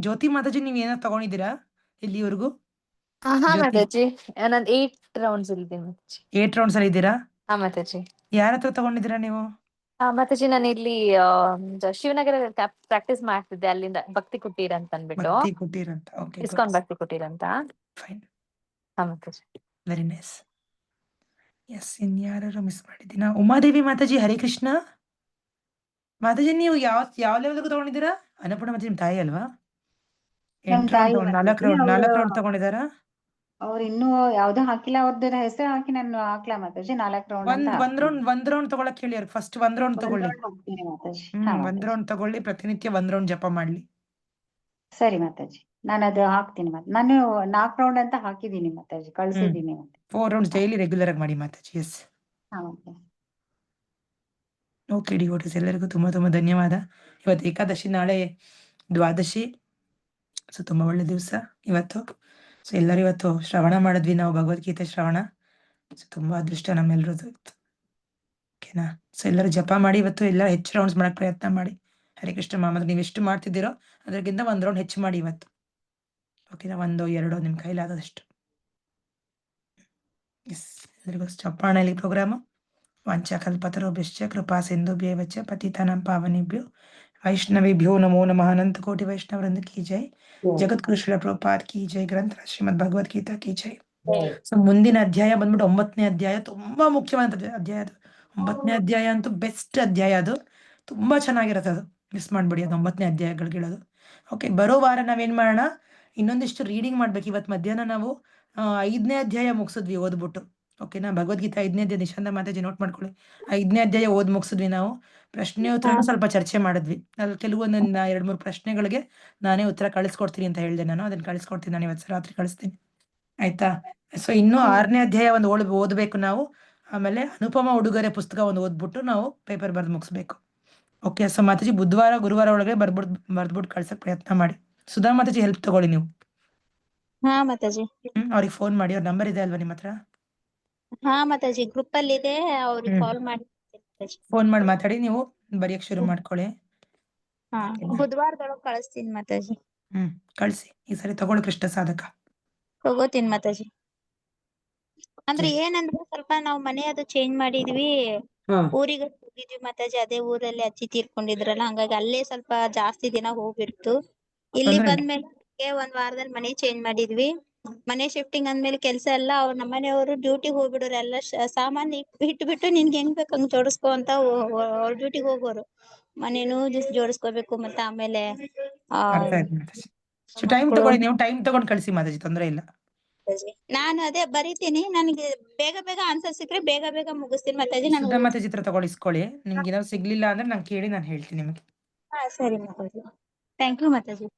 ಜ್ಯೋತಿ ಮಾತಾಜಿ, ನೀವ್ ಏನಾದ್ರು ತಗೊಂಡಿದ್ದೀರಾ ಇಲ್ಲಿವರೆಗೂ? ಹಾ ಜ್ಯೋತಿ, ಮಾತಾಜಿ, ನಾನು 8 ರೌಂಡ್ಸ್ ಇದ್ದೀನಿ ಮಾತಾಜಿ. 8 ರೌಂಡ್ಸ್ ಅಲ್ಲಿ ಇದ್ದೀರಾ? ಹಾ ಮಾತಾಜಿ. ಯಾರ ಹತ್ರ ತಗೊಂಡಿದ್ದೀರಾ ನೀವು? ಮಾತಾಜಿ, ನಾನು ಇಲ್ಲಿ ಶಿವನಗರ ಪ್ರಾಕ್ಟೀಸ್ ಮಾಡ್ತಿದ್ದೆ, ಅಲ್ಲಿಂದ ಭಕ್ತಿ ಕುಟೀರ್ ಅಂತ ಅಂದ್ಬಿಟ್ಟು, ಭಕ್ತಿ ಕುಟೀರ್ ಅಂತ. ಓಕೆ, ಇಸ್ಕಾನ್ ಭಕ್ತಿ ಕುಟೀರ್ ಅಂತ. ಫೈನ್, ಹಾ ಮಾತಾಜಿ. Very nice. ಎಸ್, ಇನ್ಯಾರು ಮಿಸ್ ಮಾಡಿದ್ದೀನಾ? ಉಮಾದೇವಿ ಮಾತಾಜಿ, ಹರಿ ಕೃಷ್ಣ. ಮಾತಾಜಿ, ನೀವು ಯಾವ ಲೆವೆಲ್ಗೂ ತಗೊಂಡಿದ್ದೀರಾ? ಅನ್ನಪೂರ್ಣ ಮಾತಾಜಿ ನಿಮ್ ತಾಯಿ ಅಲ್ವಾ? ನಮ್ 8 ತಾಯಿ ರೌಂಡ್, 4 ರೌಂಡ್ ತಗೊಂಡಿದ್ದಾರಾ? ಅವ್ರು ಇನ್ನೂ ಯಾವ್ದು ಹಾಕಿಲ್ಲ, ಅವ್ರದ್ದು ಹೆಸರು ಹಾಕಿ ನಾನು ಹಾಕ್ಲಾ ಮಾತಾಜಿ. 4 ರೌಂಡ್ ಅಂತ ಒಂದ್ ರೌಂಡ್ ತಗೊಳಕ್ ಹೇಳಿ ಅವ್ರಿಗೆ. ಫಸ್ಟ್ 1 ರೌಂಡ್ ತಗೊಳ್ಳಿ. ಹಾಕ್ತೀನಿ ಮಾತಾಜಿ. 1 ರೌಂಡ್ ತಗೊಳ್ಳಿ, ಪ್ರತಿನಿತ್ಯ 1 ರೌಂಡ್ ಜಪ ಮಾಡ್ಲಿ. ಸರಿ ಮಾತಾಜಿ, ನಾನು ಅದು ಹಾಕ್ತೀನಿ. ನಾನು 4 ರೌಂಡ್ ಅಂತ ಹಾಕಿದೀನಿ ಮಾತಾಜಿ, ಕಳ್ಸಿದೀನಿ ಮತ್ತೆ. 4 ರೌಂಡ್ಸ್ ಡೈಲಿ ರೆಗ್ಯುಲರ್ ಆಗಿ ಮಾಡಿ ಮಾತಾಜಿ. ಎಸ್, ಹಾ ಮಾತಾಜಿ. ಓಕೆ ಡಿವೋಟೀಸ್, ಎಲ್ಲರಿಗೂ ತುಂಬಾ ತುಂಬಾ ಧನ್ಯವಾದ. ಇವತ್ತು ಏಕಾದಶಿ, ನಾಳೆ ದ್ವಾದಶಿ. ಸೊ ತುಂಬಾ ಒಳ್ಳೆ ದಿವಸ ಇವತ್ತು. ಸೊ ಎಲ್ಲರೂ ಇವತ್ತು ಶ್ರವಣ ಮಾಡಿದ್ವಿ ನಾವು, ಭಗವದ್ಗೀತೆ ಶ್ರವಣ. ಸೊ ತುಂಬಾ ಅದೃಷ್ಟ ನಮ್ಮೆಲ್ಲರದು ಇತ್ತು. ಓಕೆನಾ? ಸೊ ಎಲ್ಲರೂ ಜಪ ಮಾಡಿ, ಇವತ್ತು ಎಲ್ಲ ಹೆಚ್ಚು ರೌಂಡ್ಸ್ ಮಾಡಕ್ ಪ್ರಯತ್ನ ಮಾಡಿ. ಹರೇ ಕೃಷ್ಣ ಮಾಮಂತ್ರ ನೀವು ಎಷ್ಟು ಮಾಡ್ತಿದ್ದೀರೋ ಅದಕ್ಕಿಂತ 1 ರೌಂಡ್ ಹೆಚ್ಚು ಮಾಡಿ ಇವತ್ತು. ಓಕೆನಾ? 1 2 ನಿಮ್ ಕೈಲಾದಷ್ಟು. ಎಸ್, ಎಲ್ಲರಿಗೂ ಚಪ್ಪಾಣಲ್ಲಿ ಪ್ರೋಗ್ರಾಮು. ವಂಚಕಲ್ಪತರುಭ್ಯಶ್ಚ ಕೃಪಾ ಸಿಂಧುಭ್ಯೇವ ಚ ಪತಿತಾನಾಂ ಪಾವನೇಭ್ಯೋ ವೈಷ್ಣವೇಭ್ಯೋ ನಮೋ ನಮಃ. ಅನಂತ ಕೋಟಿ ವೈಷ್ಣವೃಂದ ಕಿ ಜೈ. ಜಗದ್ಗುರು ಶ್ರೀಲ ಪ್ರಭುಪಾದ್ ಕಿ ಜೈ. ಗ್ರಂಥ ಶ್ರೀಮದ್ ಭಗವದ್ಗೀತಾ ಕಿ ಜೈ. ಸೊ ಮುಂದಿನ ಅಧ್ಯಾಯ ಬಂದ್ಬಿಟ್ಟು 9ನೇ ಅಧ್ಯಾಯ. ತುಂಬಾ ಮುಖ್ಯವಾದ ಅಧ್ಯಾಯ ಅದು. 9ನೇ ಅಧ್ಯಾಯ ಅಂತೂ ಬೆಸ್ಟ್ ಅಧ್ಯಾಯ. ಅದು ತುಂಬಾ ಚೆನ್ನಾಗಿರುತ್ತೆ, ಅದು ಮಿಸ್ ಮಾಡ್ಬಿಡಿ. ಅದು 9ನೇ ಅಧ್ಯಾಯಗಳಿಗಿಡೋದು. ಓಕೆ, ಬರೋ ವಾರ ನಾವೇನ್ ಮಾಡೋಣ, ಇನ್ನೊಂದಿಷ್ಟು ರೀಡಿಂಗ್ ಮಾಡ್ಬೇಕು. ಇವತ್ತು ಮಧ್ಯಾಹ್ನ ನಾವು 5ನೇ ಅಧ್ಯಾಯ ಮುಗಿಸಿದ್ವಿ ಓದ್ಬಿಟ್ಟು. ಓಕೆನಾ? ಭಗವದ್ಗೀತಾ 5ನೇ ಅಧ್ಯಾಯ, ನಿಶಾಂತ ಮಾತಾಜಿ ನೋಟ್ ಮಾಡ್ಕೊಳ್ಳಿ. 5ನೇ ಅಧ್ಯಾಯ ಮುಗಿಸಿದ್ವಿ ನಾವು. ಪ್ರಶ್ನೆ ಉತ್ತರನೂ ಸ್ವಲ್ಪ ಚರ್ಚೆ ಮಾಡಿದ್ವಿ. ಅಲ್ಲಿ ಕೆಲವೊಂದು 2-3 ಪ್ರಶ್ನೆಗಳಿಗೆ ನಾನೇ ಉತ್ತರ ಕಳಿಸ್ಕೊಡ್ತೀನಿ ಅಂತ ಹೇಳಿದೆ ನಾನು. ಅದನ್ನ ಕಳಿಸ್ಕೊಡ್ತೀನಿ, ನಾನು ಇವತ್ತು ರಾತ್ರಿ ಕಳಿಸ್ತೀನಿ, ಆಯ್ತಾ? ಸೊ ಇನ್ನು 6ನೇ ಅಧ್ಯಾಯ ಒಂದು ಓದ್ಬೇಕು ನಾವು. ಆಮೇಲೆ ಅನುಪಮ ಉಡುಗೊರೆ ಪುಸ್ತಕ ಒಂದು ಓದ್ಬಿಟ್ಟು ನಾವು ಪೇಪರ್ ಬರೆದು ಮುಗಿಸ್ಬೇಕು. ಓಕೆ, ಸೊ ಮಾತಾಜಿ ಬುಧವಾರ ಗುರುವಾರ ಒಳಗೆ ಬರ್ದ್ಬಿಟ್ಟು ಕಳ್ಸಕ್ ಪ್ರಯತ್ನ ಮಾಡಿ. ಸುಧಾ ಮಾತಾಜಿ ಹೆಲ್ಪ್ ತಗೊಳ್ಳಿ ನೀವು. ಹಾ ಮಾತಾಜಿ. ಅವ್ರಿಗೆ ಫೋನ್ ಮಾಡಿ. ಅವ್ರ ನಂಬರ್ ಇದೆ ಅಲ್ವಾ ನಿಮ್ಮ ಹತ್ರ? ಹಾ ಮಾತಾಜಿ, ಗ್ರೂಪ್ ಅಲ್ಲಿ ಇದೆ, ಅವ್ರಿಗೆ ಕಾಲ್ ಮಾಡಿ ಫೋನ್ ಮಾಡಿ ಮಾತಾಡಿ. ನೀವು ಬರೆಯಕ್ ಶುರು ಮಾಡ್ಕೊಳ್ಳಿ. ಹಾ, ಬುಧವಾರದೊಳಗ್ ಕಳಿಸ್ತೀನಿ ಮಾತಾಜಿ. ಕಳ್ಸಿ. ಈ ಸರಿ ತಗೊಳ್ಳಿ ಕೃಷ್ಣ ಸಾಧಕ. ತಗೋತೀನಿ ಮಾತಾಜಿ. ಅಂದ್ರೆ ಏನಂದ್ರೆ ಸ್ವಲ್ಪ ನಾವು ಮನೆ ಅದು ಚೇಂಜ್ ಮಾಡಿದ್ವಿ, ಊರಿಗೆ ಹೋಗಿದ್ವಿ ಮಾತಾಜಿ. ಅದೇ ಊರಲ್ಲಿ ಅಜ್ಜಿ ತೀರ್ಕೊಂಡಿದ್ರಲ್ಲ, ಹಂಗಾಗಿ ಅಲ್ಲೇ ಸ್ವಲ್ಪ ಜಾಸ್ತಿ ದಿನ ಹೋಗ್ಬಿಡ್ತು. ಇಲ್ಲಿ ಬಂದ್ಮೇಲೆ 1 ವಾರದಲ್ಲಿ ಮನೆ ಚೇಂಜ್ ಮಾಡಿದ್ವಿ. ಮನೆ ಶಿಫ್ಟಿಂಗ್ ಅಂದ್ಮೇಲೆ ಕೆಲ್ಸ ಎಲ್ಲ ನಮ್ಮನೆಯವರು ಡ್ಯೂಟಿಗೆ ಹೋಗ್ಬಿಡೋರು. ಎಲ್ಲ ಸಾಮಾನ್ ಇಟ್ಬಿಟ್ಟು ನಿನ್ಗೆ ಹೆಂಗ್ ಬೇಕು ಹಂಗ್ ಜೋಡಿಸ್ಕೊ ಅಂತ ಅವ್ರ ಡ್ಯೂಟಿಗೆ ಹೋಗೋರು. ಮನೇನು ಜೋಡಿಸ್ಕೋಬೇಕು, ಮತ್ತೆ ಆಮೇಲೆ ಟೈಮ್ ತಗೊಳ್ಳಿ. ನೀವು ಟೈಮ್ ತಗೊಂಡು ಕಳಿಸಿ ಮಾತಾಜಿ, ತೊಂದರೆ ಇಲ್ಲ. ನಾನು ಅದೇ ಬರೀತೀನಿ. ನನಗೆ ಬೇಗ ಬೇಗ ಆನ್ಸರ್ ಸಿಕ್ಕರೆ ಬೇಗ ಬೇಗ ಮುಗಿಸ್ತೀನಿ ಮಾತಾಜಿ. ಸುಧಾ ಮಾತಾಜಿ ಹತ್ರ ತಗೊಳಿಸ್ಕೊಳ್ಳಿ. ನಿಮ್ಗೆ ಏನಾದ್ರು ಸಿಗ್ಲಿಲ್ಲ ಅಂದ್ರೆ ನಂಗೆ ಕೇಳಿ, ನಾನು ಹೇಳ್ತೀನಿ ನಿಮಗೆ. ಹಾ ಸರಿ ಮಾತಾಜಿ. Thank you Mataji.